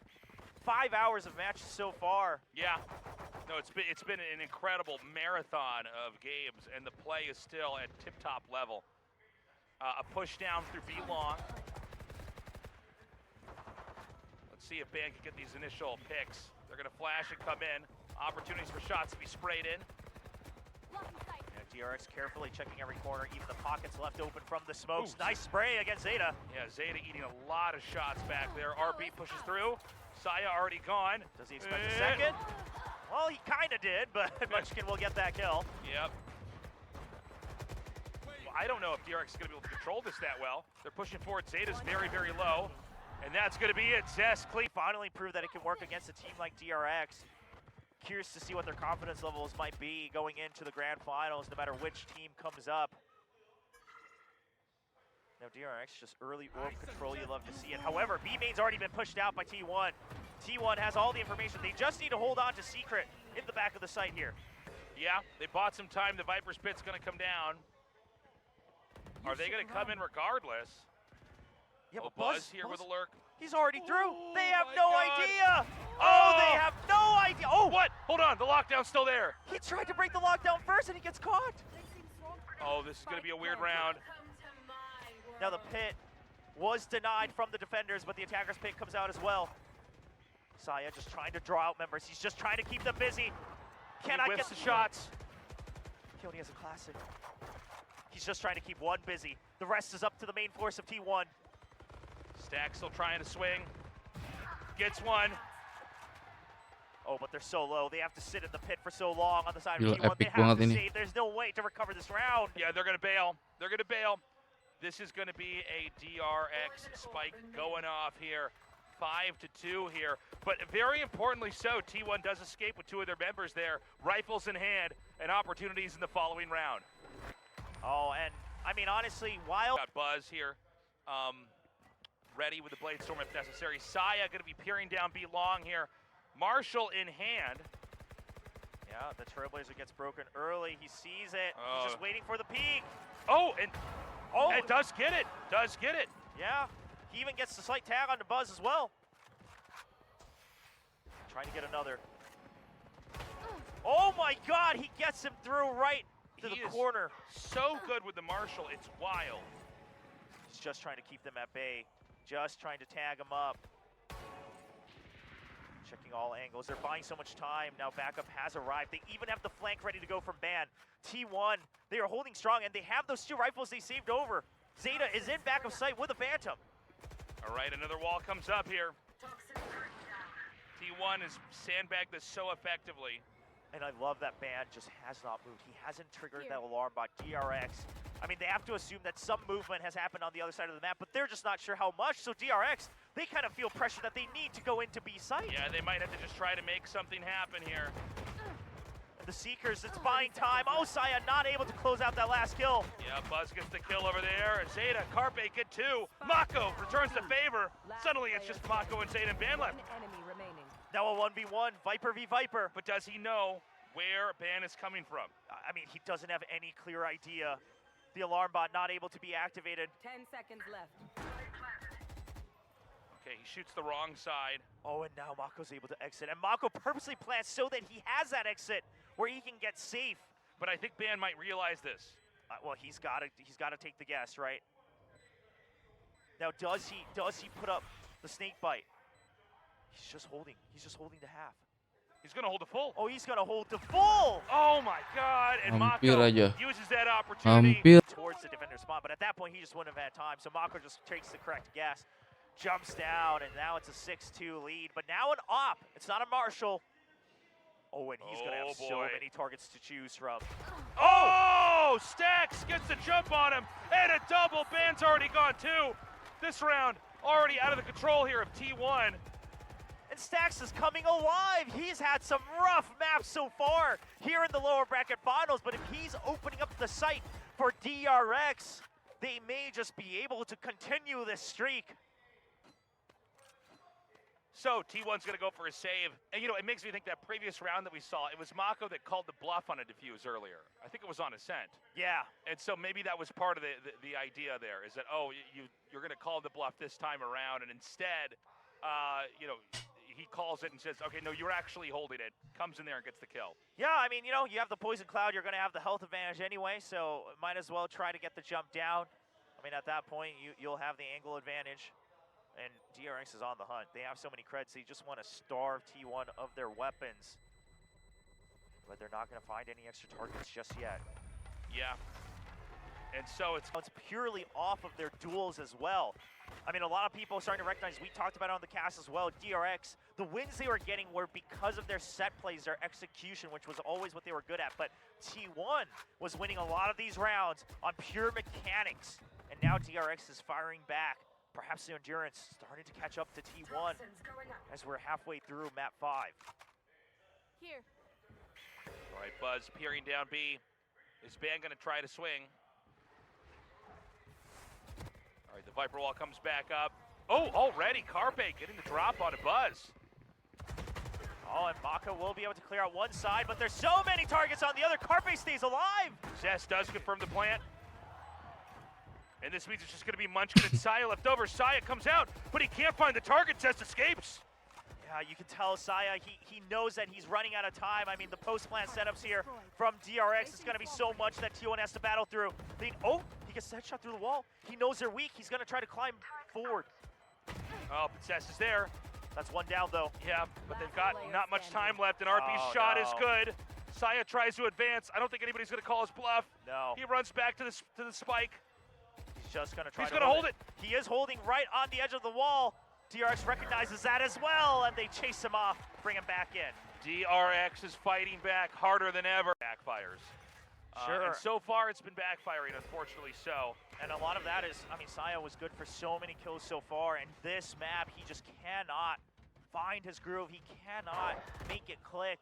5 hours of matches so far. Yeah. No, it's been an incredible marathon of games, and the play is still at tip-top level. A push down through B long. Let's see if Ban can get these initial picks. They're going to flash and come in. Opportunities for shots to be sprayed in. Yeah, DRX carefully checking every corner, even the pockets left open from the smokes. Ooh. Nice spray against Zeta. Yeah, Zeta eating a lot of shots back there. RB pushes through. Saya already gone. Does he expect a second? Well, he kind of did, but Munchkin will get that kill. Yep. Well, I don't know if DRX is going to be able to control this that well. They're pushing forward. Zeta's very, very low. And that's going to be it. Zest clean. Finally proved that it can work against a team like DRX. Curious to see what their confidence levels might be going into the grand finals, no matter which team comes up. Now DRX, just early orb control, you love to see it. However, B main's already been pushed out by T1. T1 has all the information. They just need to hold on to Secret in the back of the site here. Yeah, they bought some time. The Viper's pit's going to come down. Are they going to come in regardless? Yeah, Oh, but Buzz here with a lurk. He's already through. Oh They have my no God. idea. Oh! Oh, they have no idea. Oh, What? Hold on, the lockdown's still there. he tried to break the lockdown first and he gets caught. Oh, this is going to be a weird round. Now the pit was denied from the defenders, but the attacker's pit comes out as well. Saya just trying to draw out members. He's just trying to keep them busy. Cannot He get whiffs the shots. He only has a classic. He's just trying to keep one busy. The rest is up to the main force of T1. Stack still trying to swing. Gets one. Oh, but they're so low. They have to sit in the pit for so long on the side Gila, of T1. They epic have banget to ini. save. There's no way to recover this round. Yeah, they're going to bail. They're going to bail. This is going to be a DRX spike going off here. 5-2 here. But very importantly so, T1 does escape with two of their members there. Rifles in hand and opportunities in the following round. Oh, and I mean, honestly, while Got Buzz here. Ready with the Blade Storm if necessary. Saya going to be peering down B long here. Marshall in hand. yeah, the Trailblazer gets broken early. He sees it. He's just waiting for the peak. Oh, and Oh, it does get it. Does get it. yeah. He even gets the slight tag onto Buzz as well. Trying to get another. Oh my God, he gets him through right to He the is corner. so good with the Marshall. It's wild. He's just trying to keep them at bay. Just trying to tag him up. Checking all angles. They're buying so much time. Now backup has arrived. They even have the flank ready to go from Ban. T1, they are holding strong, and they have those two rifles they saved over. Zeta is in back of sight with a Phantom. All right, another wall comes up here. T1 has sandbagged this so effectively. And I love that Ban just has not moved. He hasn't triggered that alarm by DRX. I mean, they have to assume that some movement has happened on the other side of the map, but they're just not sure how much. So DRX, they kind of feel pressure that they need to go into B site. Yeah, they might have to just try to make something happen here. The Seekers, it's buying time. Oh, Saya not able to close out that last kill. Yeah, Buzz gets the kill over there. Zeta, Carpe get two. Mako returns the favor. Suddenly it's just Mako and Zeta and Ban left. One enemy remaining. Now a 1v1, Viper v Viper. But does he know where Ban is coming from? I mean, he doesn't have any clear idea. The alarm bot not able to be activated. 10 seconds left. Okay, he shoots the wrong side. Oh, and now Mako's able to exit. And Mako purposely plants so that he has that exit where he can get safe. But I think Ban might realize this. Well, he's got to take the guess, right? Now, does he put up the snake bite? He's just holding the half. He's gonna hold the full. Oh, he's gonna hold the full. Oh my God! And Hampir Mako aja. uses that opportunity. Hampir. Towards the defender spot, but at that point he just wouldn't have had time. So Mako just takes the correct guess, jumps down, and now it's a 6-2 lead. But now an op. It's not a Marshall. Oh, and he's gonna have so boy. many targets to choose from. Oh! Stacks gets the jump on him, and a double. Band's already gone too. This round already out of the control here of T1. And Stacks is coming alive. He's had some rough maps so far here in the lower bracket finals, but if he's opening up the sight for DRX, they may just be able to continue this streak. So T1's gonna go for a save, and you know, it makes me think that previous round that we saw, it was Mako that called the bluff on a defuse earlier. I think it was on Ascent. Yeah. And so maybe that was part of the idea there, is that, oh, you're gonna call the bluff this time around, and instead, you know, he calls it and says, okay, no, you're actually holding it, comes in there and gets the kill. Yeah, I mean, you know, you have the Poison Cloud, you're gonna have the health advantage anyway, so might as well try to get the jump down. I mean, at that point, you'll have the angle advantage. And DRX is on the hunt. They have so many creds, they just want to starve T1 of their weapons. But they're not going to find any extra targets just yet. Yeah. And so it's purely off of their duels as well. I mean, a lot of people are starting to recognize, we talked about it on the cast as well, DRX, the wins they were getting were because of their set plays, their execution, which was always what they were good at. But T1 was winning a lot of these rounds on pure mechanics. And now DRX is firing back. Perhaps the endurance starting to catch up to T1 as we're halfway through map 5. Here. all right. Buzz peering down B. Is Ban gonna try to swing? All right, the Viper wall comes back up. Oh, already Carpe getting the drop on a Buzz. Oh, and Mako will be able to clear out one side, but there's so many targets on the other. Carpe stays alive. Zest does confirm the plant. And this means it's just going to be Munchkin and Saya left over. Saya comes out, but he can't find the target. Zest escapes. Yeah, you can tell Saya, he knows that he's running out of time. I mean, the post-plant setups here from DRX is going to be so much that T1 has to battle through. Oh, he gets that shot through the wall. He knows they're weak. He's going to try to climb forward. Oh, but Zest is there. That's one down, though. Yeah, but they've got not much time left, and RP's shot is good. Saya tries to advance. I don't think anybody's going to call his bluff. No. He runs back to the spike. He's just going to try He's to hold it. He is holding right on the edge of the wall. DRX recognizes that as well, and they chase him off, bring him back in. DRX is fighting back harder than ever. Backfires. Sure. And so far, it's been backfiring, unfortunately so. And a lot of that is, I mean, Saya was good for so many kills so far, and this map, he just cannot find his groove. He cannot make it click.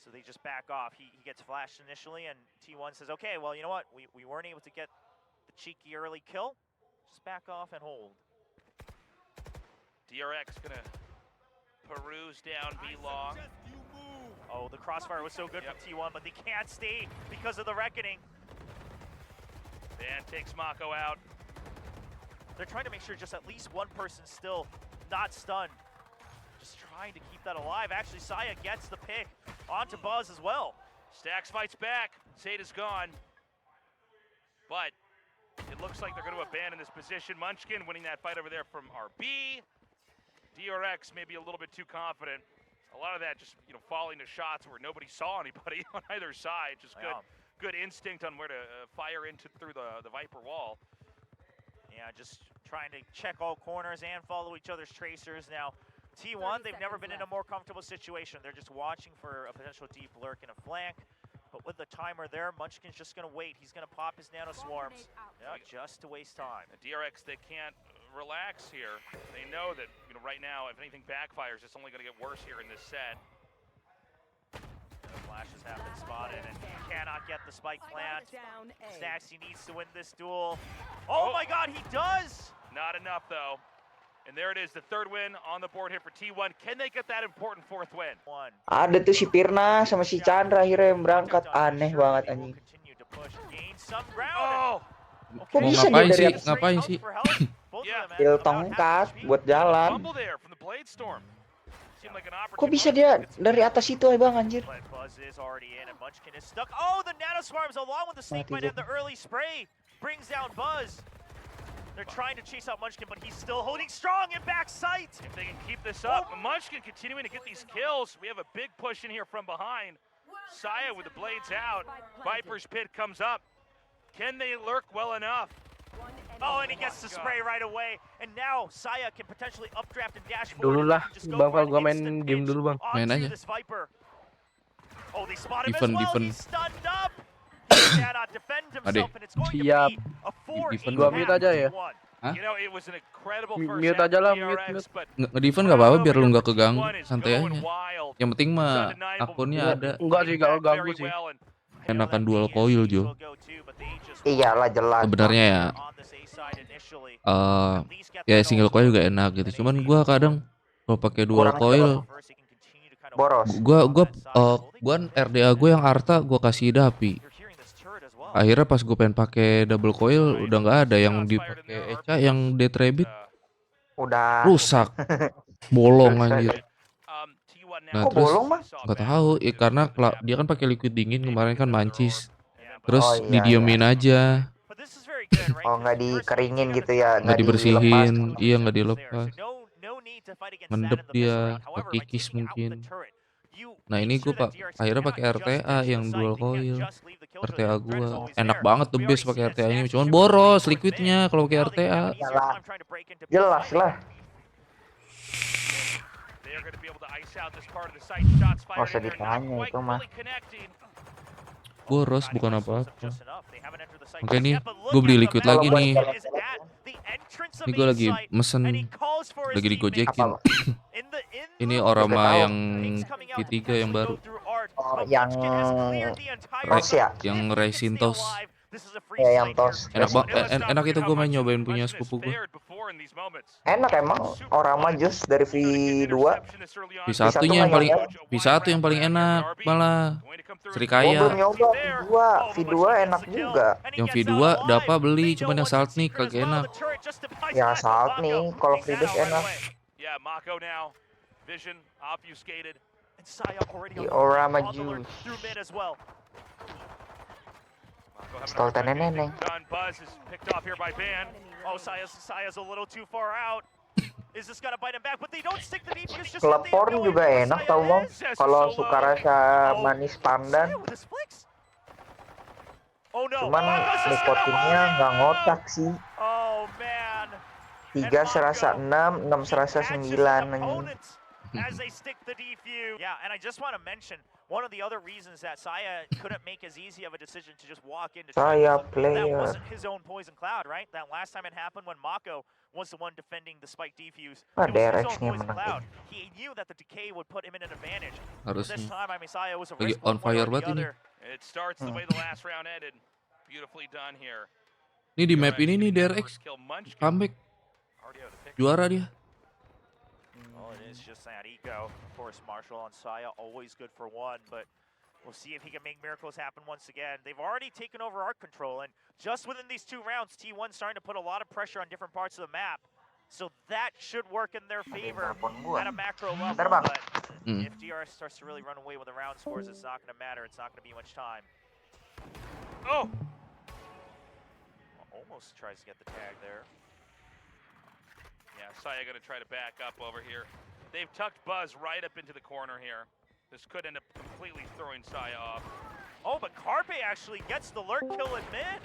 So they just back off. He gets flashed initially, and T1 says, okay, well, you know what? We weren't able to get the cheeky early kill. Just back off and hold. DRX gonna peruse down B long. Oh, the crossfire was so good from T1, but they can't stay because of the reckoning. Van takes Mako out. They're trying to make sure just at least one person's still not stunned. Just trying to keep that alive. Actually, Saya gets the pick onto Buzz as well. Stacks fights back. Zeta's gone. But it looks like they're going to abandon this position. Munchkin winning that fight over there from RB. DRX maybe a little bit too confident. A lot of that just, you know, falling to shots where nobody saw anybody on either side. Just good instinct on where to fire into through the Viper wall. Yeah, just trying to check all corners and follow each other's tracers. Now, T1, they've never been in a more comfortable situation. They're just watching for a potential deep lurk in a flank. But with the timer there, Munchkin's just going to wait. He's going to pop his nano swarms. Yeah, just to waste time. The DRX, they can't relax here. They know that, you know, right now, if anything backfires, it's only going to get worse here in this set. The flashes have been spotted, and he cannot get the spike plant. Stacks, he needs to win this duel. Oh my God, he does! Not enough, though. And there it is, the third win on the board here for T1. Can they get that important fourth win? Ada tuh si Pirna sama si Chandra akhirnya yang berangkat. Aneh banget anjing. Oh! Kok bisa dia dari atas? Ngapain sih? Kill tongkat buat jalan. Fumble there from the Blade Storm. Seemed like an Kok bisa dia dari atas itu bang anjir? Buzz is already in and Munchkin is stuck. Oh, the nano swarms along with the snake bite and the early spray brings down Buzz. They're trying to chase out Munchkin, but he's still holding strong in back sight. If they can keep this up, Munchkin continuing to get these kills. We have a big push in here from behind. Saya with the blades out. Viper's Pit comes up. Can they lurk well enough? Oh, and he gets the spray right away. And now Saya can potentially updraft and dash Dulu forward. lah, Bang Val, gua main game dulu, Bang. Main aja. Oh, they spot him as Defend, well. defend. He's stunned up. He cannot defend himself, and it's going to be Siap. a 4-8 Defend. Gua mute aja ya. Hah? You know, it was an incredible Mute first half aja for lah, DRX, mute. but Nge-defend nggak apa-apa biar lu nggak T1 keganggu, is santai going aja. wild. Yang penting mah Undeniable. akunnya ada. Enggak sih, gak ganggu sih. Enakan dual coil, Jo. Iyalah jelas. Sebenarnya ya, ya single coil juga enak gitu. Cuman gua kadang kalau pakai dual Kurang coil, boros. gua RDA gue yang Arta gua kasih Dapi. Akhirnya pas gue pengen pakai double coil udah nggak ada, yang dipakai Echa yang Death Rabbit Udah. rusak, bolong anjir. Nah Kok terus bolong, Bang? nggak tahu, karena dia kan pakai liquid dingin kemarin kan mancis, terus Oh, iya, didiemin aja, Oh, nggak dikeringin gitu ya? nggak dibersihin, dilepas. iya nggak dilepas, mendep dia, kikis mungkin. Nah ini gue akhirnya pakai RTA yang dual coil. RTA gua enak banget, the best pakai RTA ini. Cuman boros liquidnya kalau pakai RTA. Jelas lah. Oh, usah ditanya itu mah. Boros bukan apa-apa. Oke nih, gue beli liquid lagi nih. Ini gue lagi mesen, lagi digojekin. Ini Orama yang ketiga yang baru. Oh, yang Ros ya? Yang Resintos. Ya, yang tos. Enak banget, enak itu gue main nyobain punya sepupu gue. Enak emang. Orama Jus dari V2. V1 nya yang paling, V1 yang paling enak malah. Gua Serikaya. belum nyoba V2. V2 enak juga. Yang V2 dapat beli, cuman yang Saltnik kagak enak. Ya Salt nih, kalau Freedays enak. Di Orama Jus. Stoltan neneng. Oh, Saya's a little too far out. Is this gonna bite him back? But they don't stick the defuse. Klepon juga enak tau Bang. Kalau suka rasa manis pandan. Oh no. Cuman nikotinnya nggak ngotak sih. Oh man. 3 serasa 6, 6 serasa 9 anjing. As they stick the defuse. Yeah, and I just want to mention one of the other reasons that Saya couldn't make as easy of a decision to just walk into Saya that player. wasn't his own poison cloud, right? That last time it happened when Mako was the one defending the spike defuse. Ah, It was his DRX own nya poison menang. cloud. He knew that the decay would put him in an advantage. Harusnya. This time, I mean, Saya was a Lagi risk on one way fire or the banget ini. other. It starts the way the last round ended. Beautifully done here. Ini di map ini nih DRX comeback, juara dia. Well, it is just that eco. Of course, Marshall and Saya always good for one, but we'll see if he can make miracles happen once again. They've already taken over arc control, and just within these 2 rounds, T1 starting to put a lot of pressure on different parts of the map. So that should work in their favor at a macro level, but if DRX starts to really run away with the round scores, it's not going to matter. It's not going to be much time. Oh! Almost tries to get the tag there. Yeah, Saya gonna try to back up over here. They've tucked Buzz right up into the corner here. This could end up completely throwing Saya off. Oh, but Carpe actually gets the lurk kill in mid.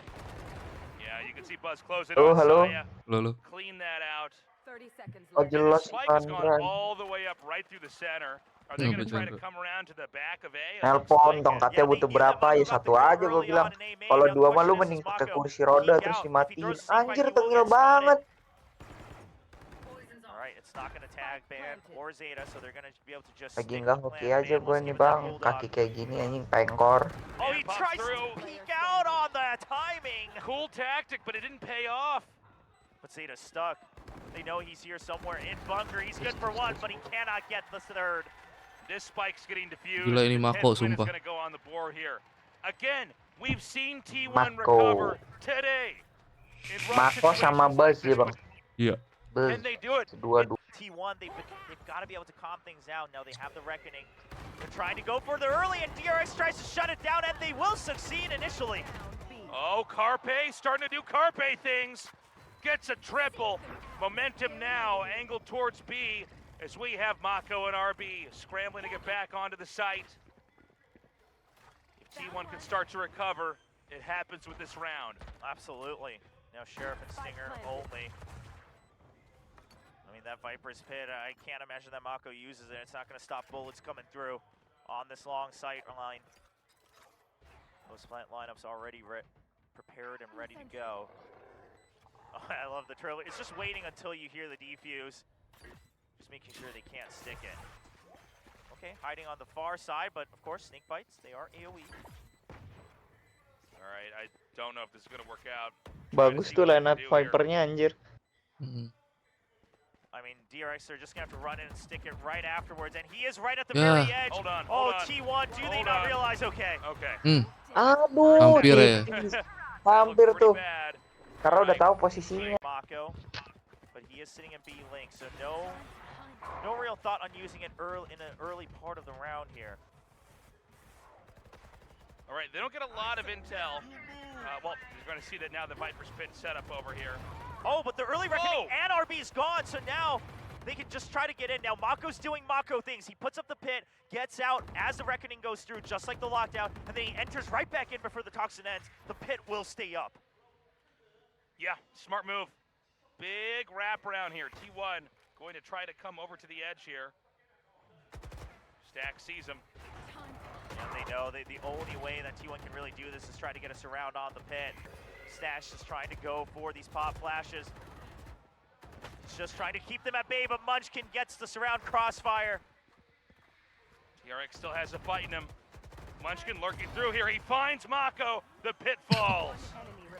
Yeah, you can see Buzz close it Halo, on halo. Saya. Lalu. Clean that out. 30 seconds Oh left. jelas Spike has gone Pandran. all the way up right through the center. Are they gonna try to come around to the back of A? Nelpon tongkatnya butuh berapa ya, 1 aja gue bilang. Kalau 2 mah lu mending pakai kursi roda terus dimatiin. Anjir tengil banget. Alright, it's not gonna tag Ban or Zeta, so they're gonna be able to just Lagi stick nggak with hoki plan. aja Ban gue was nih given that Bang. bulldog. Kaki kayak gini anjing pengkor. Oh, he tries to peek out on the timing. Cool tactic, but it didn't pay off. But Zeta's stuck. They know he's here somewhere in bunker. He's good for 1, but he cannot get the 3rd. This spike's getting diffused. Gila ini and Mako, Ted Quinn is sumpah. gonna go on the board here. Again, we've seen T1 Mako. recover today. In rough Mako sama situations Buzz like ya Bang. Iya. Buzz. Can they do it? Dua-dua. T1, they've got to be able to calm things down. Now they have the Reckoning. They're trying to go for the early, and DRX tries to shut it down, and they will succeed initially. Oh, Carpe starting to do Carpe things. Gets a triple. Momentum now angled towards B as we have Mako and RB scrambling to get back onto the site. If T1 can start to recover, it happens with this round. Absolutely. Now Sheriff and Stinger only. I mean, that Viper's Pit, I can't imagine that Mako uses it. It's not going to stop bullets coming through on this long sight line. Those plant lineups already prepared and ready to go. Oh, I love the trailer. It's just waiting until you hear the defuse. Just making sure they can't stick it. Okay, hiding on the far side, but of course, snake bites, they are AoE. All right, I don't know if this is going to work out. Bagus tuh line up Vipernya anjir. I mean, DRX are just going to have to run in and stick it right afterwards, and he is right at the Yeah. very edge. Hold on, Oh, hold on. T1, do they Hold not on. realize? Okay. Okay. Aduh, Hampir ya. hampir Looks tuh. pretty bad. Karena udah tahu posisinya. Mako, but he is sitting in B link, so no real thought on using it in an early part of the round here. All right, they don't get a lot of intel. Well, you're going to see that now the Viper's Pit set up over here. Oh, but the early reckoning Whoa! and RB is gone, so now they can just try to get in. Now Mako's doing Mako things. He puts up the pit, gets out as the reckoning goes through, just like the lockdown, and then he enters right back in before the toxin ends. The pit will stay up. Yeah, smart move. Big wraparound here. T1 going to try to come over to the edge here. Stack sees him. And they know the only way that T1 can really do this is try to get a surround on the pit. Stash is trying to go for these pop flashes. He's just trying to keep them at bay, but Munchkin gets the surround crossfire. DRX still has a fight in him. Munchkin lurking through here. He finds Mako. The pit falls.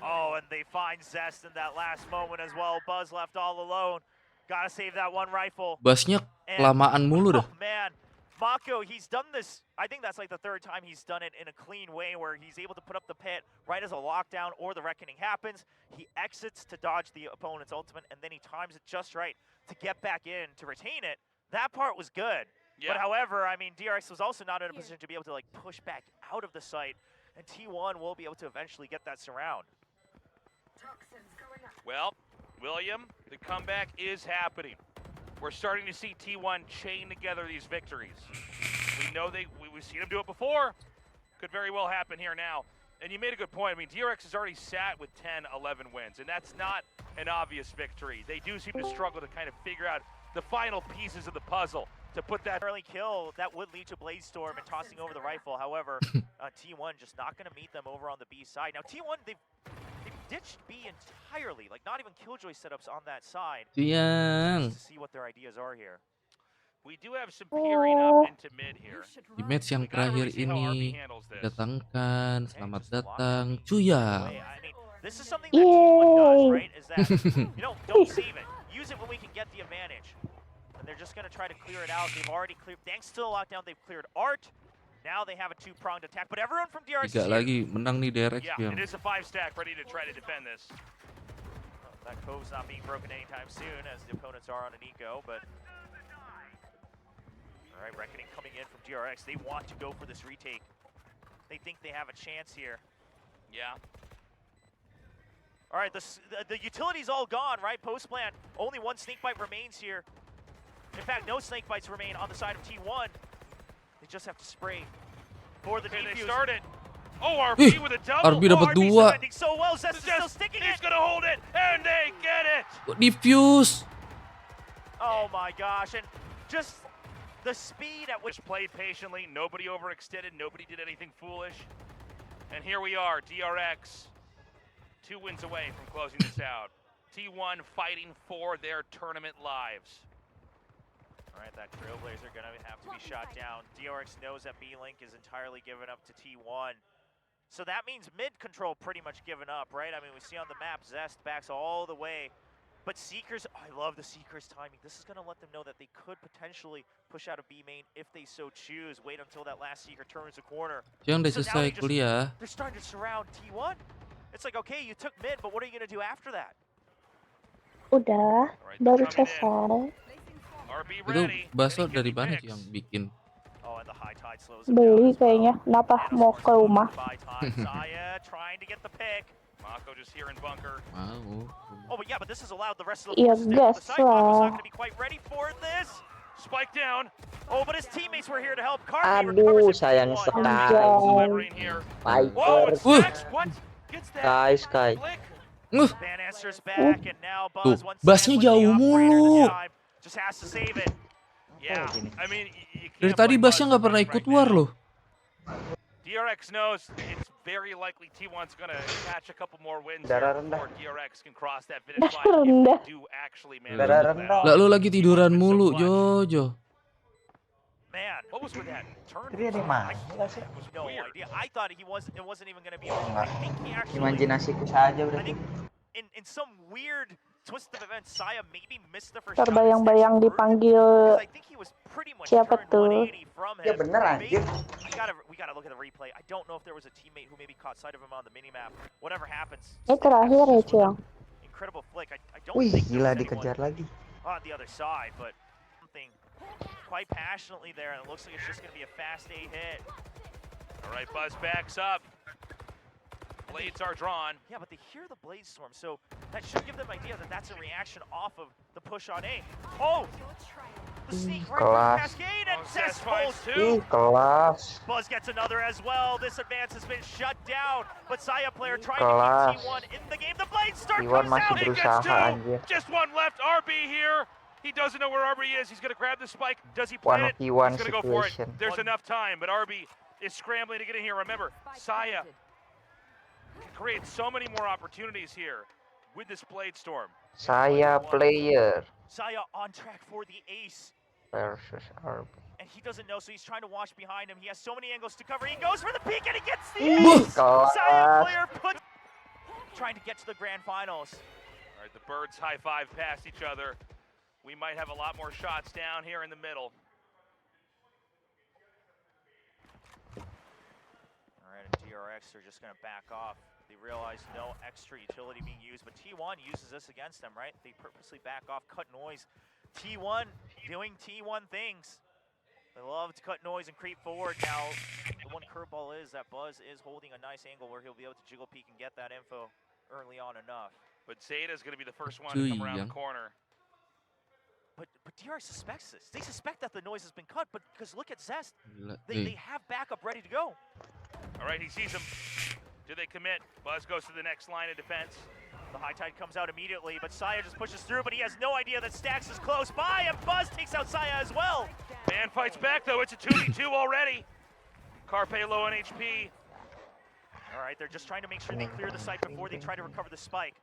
Oh, and they find Zest in that last moment as well. Buzz left all alone. Gotta save that one rifle. Busnya And- kelamaan mulu dah. Oh, man. Mako, he's done this, I think that's like the third time he's done it in a clean way where he's able to put up the pit right as a lockdown or the reckoning happens. He exits to dodge the opponent's ultimate, and then he times it just right to get back in to retain it. That part was good. Yeah. But however, I mean, DRX was also not in a position to be able to like push back out of the site, and T1 will be able to eventually get that surround. Well, William, the comeback is happening. We're starting to see T1 chain together these victories. We know we've seen them do it before. Could very well happen here now. And you made a good point. I mean, DRX has already sat with 10, 11 wins, and that's not an obvious victory. They do seem to struggle to kind of figure out the final pieces of the puzzle to put that Early kill, that would lead to Blaze Storm and tossing over the rifle. However, T1 just not going to meet them over on the B side. Now, T1, they've ditched B entirely. Like, not even Killjoy setups on that side. Yang. Just to see what their ideas are here. we do have some peering up into mid here. Di match yang We gotta terakhir really see how RB ini handles this. datangkan, Okay, selamat just lock datang, the B Cuya. away. I mean, this is something that T1 does, right? Is that, don't save it. Use it when we can get the advantage. And they're just going to try to clear it out. They've already cleared, thanks to the lockdown, they've cleared Art. Now they have a two-pronged attack, but everyone from DRX Tiga is here. lagi menang nih DRX Yeah, yang. it is a 5-stack ready to try to defend this. That cove's not being broken anytime soon, as the opponents are on an eco, but... Alright, Reckoning coming in from DRX. They want to go for this retake. They think they have a chance here. Yeah. Alright, the utility's all gone, right? Post-plant, only one snakebite remains here. In fact, no snakebites remain on the side of T1. They just have to spray for the Okay, they defuse. started. Oh, RB with a double. RB dapat RB's dua. defending so well, Zest is still sticking He's it! gonna hold it, and they get it. Diffuse. Oh my gosh, and just the speed at which... Just played patiently, nobody overextended, nobody did anything foolish. And here we are, DRX, 2 wins away from closing this out. T1 fighting for their tournament lives. Alright, that Trailblazer gonna have to be shot down. DRX knows that B-Link is entirely given up to T1. So that means mid control pretty much given up, right? I mean, we see on the map, Zest backs all the way. But Seekers, I love the Seekers timing. This is gonna let them know that they could potentially push out a B main if they so choose. Wait until that last Seeker turns the corner. Yang udah So now selesai they just- kuliah. They're starting to surround T1. It's like, okay, you took mid, but what are you gonna do after that? Udah, All right, baru they're coming in. selesai. RB Itu ready. bakso Any dari gimme mana picks? tuh yang bikin? Oh, and the high tide slows them down Beli as well. kayaknya. Kenapa? And of Mau course, ke rumah. by time. Zaya trying to get the pick. Mako just here in bunker. Mau. Oh, but yeah, but this has allowed the rest of the Iya forces to take gas the side. Mako's not lah. going to be quite ready for this. Spike down. Oh, but his teammates were here to help. Carpe Aduh, recovers it. sayang One. sekali. Surrendering here. Whoa, Viper. it's Max. What? Gets that Sky. flick. Van Answer's back, and now Buzz Tuh, once Buzznya again with the jauh operator mulu. this time. Just has to save it. Yeah, I mean, you Dari can't tadi blame Buzznya Buzz nggak for pernah winning ikut right war now. loh. DRX knows it's very likely T1's going to catch a couple more wins Darah here rendah. before DRX can cross that finish Darah line if rendah. they do actually manage Darah to pull that rendah. out. Lah lu lagi tiduran T1's been so mulu, clutch. Jojo. Man, What was with that turn? Dia di mana sih? It was no weird. idea. I thought it wasn't even going to be. I think he actually, Imajinasiku saja I berarti. think in some weird twist of events, Saya maybe missed the first shot. Terbayang-bayang dipanggil Because I think he was pretty much siapa turned tuh? 180 from him. Ya bener anjir. We gotta look at the replay. I don't know if there was a teammate who maybe caught sight of him on the minimap. Whatever happens. Ini terakhir ya, Ciong. Incredible flick. I don't Wih, think there gila was anyone dikejar lagi. on the other side, but something quite passionately there, and it looks like it's just gonna be a fast A hit. All right, Buzz backs up. Blades are drawn. Yeah, but they hear the blade storm, so that should give them an idea that that's a reaction off of the push on A. Oh! The sneak right through Kelas. Cascade, and Oh, Zest Zest finds pulls two. Ih, kelas. Buzz gets another as well. This advance has been shut down, but Saya player trying Kelas. to keep T1 in the game. The blade start T1 comes masih out. He berusaha gets two. anjir. Just one left. RB here. He doesn't know where RB is. He's going to grab the spike. Does he play it? 1v1 He's going to go for it. situation. There's enough time, but RB is scrambling to get in here. Remember, Saya can create so many more opportunities here with this blade storm. Saya player Saya on track for the ace, versus RB. and he doesn't know, so he's trying to watch behind him. He has so many angles to cover. He goes for the peek, and he gets the ace. Kelas. Saya player puts trying to get to the grand finals. All right, the birds high five past each other. We might have a lot more shots down here in the middle. All right, and DRX are just going to back off. They realize no extra utility being used, but T1 uses this against them, right? They purposely back off, cut noise. T1 doing T1 things. They love to cut noise and creep forward. Now, the one curveball is that Buzz is holding a nice angle where he'll be able to jiggle peek and get that info early on enough. But Zeta's going to be the first one to come around the corner. But DRX suspects this. They suspect that the noise has been cut, but because look at Zest. Gila. They have backup ready to go. All right, he sees him. Do they commit? Buzz goes to the next line of defense. The high tide comes out immediately, but Saya just pushes through, but he has no idea that Stax is close by, and Buzz takes out Saya as well. Man fights back, though. It's a 2v2 already. Carpe low on HP. All right, they're just trying to make sure they clear the site before they try to recover the spike.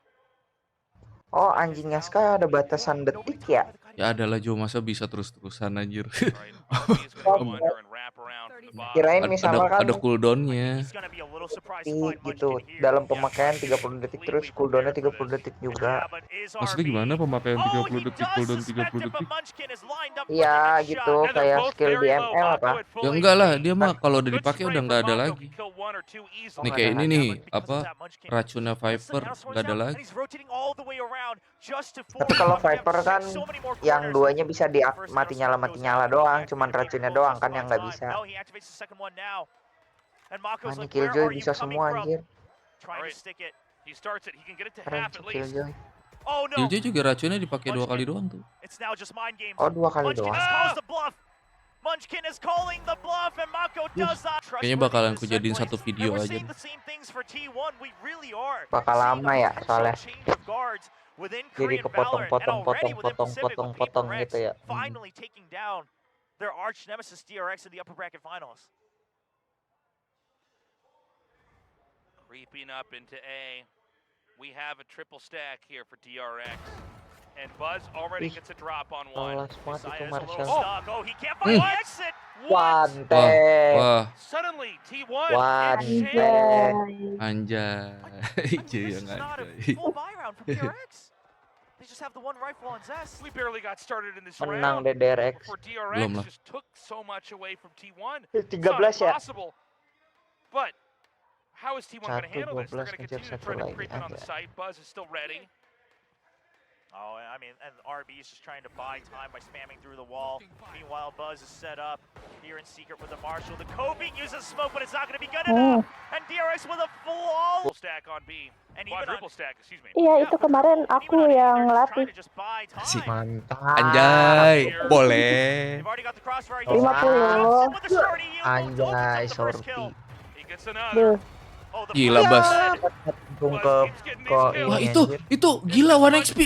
Oh, anjingnya Sky ada batasan detik ya? Ya adalah Jo, masa bisa terus-terusan anjir. All right, RB is going to go under and wrap around from the bottom. Kirain misalnya kan Ada cooldownnya. He's gonna be a little surprised to detik find gitu. Munchkin here. Dalam pemakaian 30 detik terus cooldownnya 30 detik juga. Yeah, but is Maksudnya RB gimana pemakaian Oh, 30 he detik, does cooldown suspect 30 it, but detik? Munchkin is lined up for Iya the next gitu, shot. And they're kayak both skill very di low. ML Mako apa? at full Ya enggak lah, HP. dia mah kalau udah Good dipakai spray udah nggak from ada Mako. lagi. He killed one or two easily. Nih kayak ini nih, Because of apa, that, Munchkin racunnya Viper nggak ada and lagi. he's rotating all the way around just to Tapi force kalau one. They have Viper kan so many more yang corners. duanya bisa di mati nyala doang, cuman racunnya doang kan yang nggak bisa. No, he activates the second one now. And Mako's Ini like, where Killjoy are you bisa coming semua from? anjir. Trying to Alright. stick it. He starts it. He can get it to Keren half tuh at least. Killjoy. Oh no, Killjoy juga racunnya dipakai 2 kali doang tuh. it's now just mind games. Oh, 2 kali Munchkin doang. just calls the bluff. Munchkin is calling the bluff, and Mako does that. Kayaknya bakalan ku jadiin satu video And we're aja seeing nih. the same things for T1. We really are. Bakal We're seeing lama a ya, potential soalnya. change of guards within Jadi Korean Valorant, and already within Pacific with potong Paper X gitu ya. finally taking down their arch nemesis DRX in the upper bracket finals. Creeping up into A. We have a triple stack here for DRX. And Buzz already Ih, gets a drop on one. Kelas banget itu Saya is a Marcel. little stuck. Oh, he can't find the exit. What? Wante. Wah, Suddenly, T1 Wah, and Shan. Anjay. anjay. This Cuy yang is not a anjay. full buy round from DRX. They just have the one rifle on Zest. We barely got started in this Menang round deh DRX. before Belum DRX lah. just took so much away from T1. 13 It's ya. not possible. But how is T1 going to 1, handle this? They're 12 going to ngejar continue to satu try to lagi creep in on the aja. site. Buzz is still ready. Oh, I mean, and RB is just trying to buy time by spamming through the wall. Meanwhile, Buzz is set up here in secret with the Marshall. The coping uses smoke, but it's not going to be good enough. And and DRX with a full stack on B. and even on, Quadruple stack, excuse me. Iya, itu kemarin aku yang ngelatih. Asik. Mantap. Anjay, boleh. They've already got the crossfire. 50. With the shorty, you Anjay, took the first sorti. kill. He gets another. Duh. Oh, the Gila, Bas. Tung ke Wah, ini itu anjir. gila 1 XP.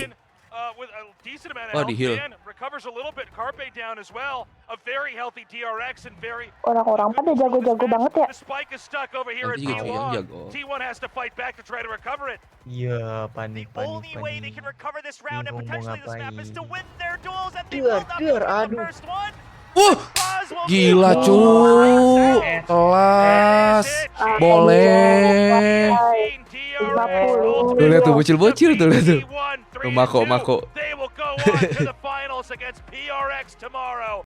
With a decent amount Oh, of di health, heal. man. Recovers a little bit. Carpe down as well. A very healthy DRX and very Orang-orang pada jago-jago banget ya. The spike is stuck over here at Nanti juga yang T1. jago. T1 has to fight back to try to recover it. Iya, The panik. only way they can recover this round and Bingung mau potentially this map is to ngapain. win their duels, and they Duar, will not be duar, the aduh. first one. Buzz will Gila, be- cu. Kelas. Boleh. 50. Tuh lihat tuh bocil-bocil tuh lihat tuh. Tuh mako. They will go on to the finals against PRX tomorrow.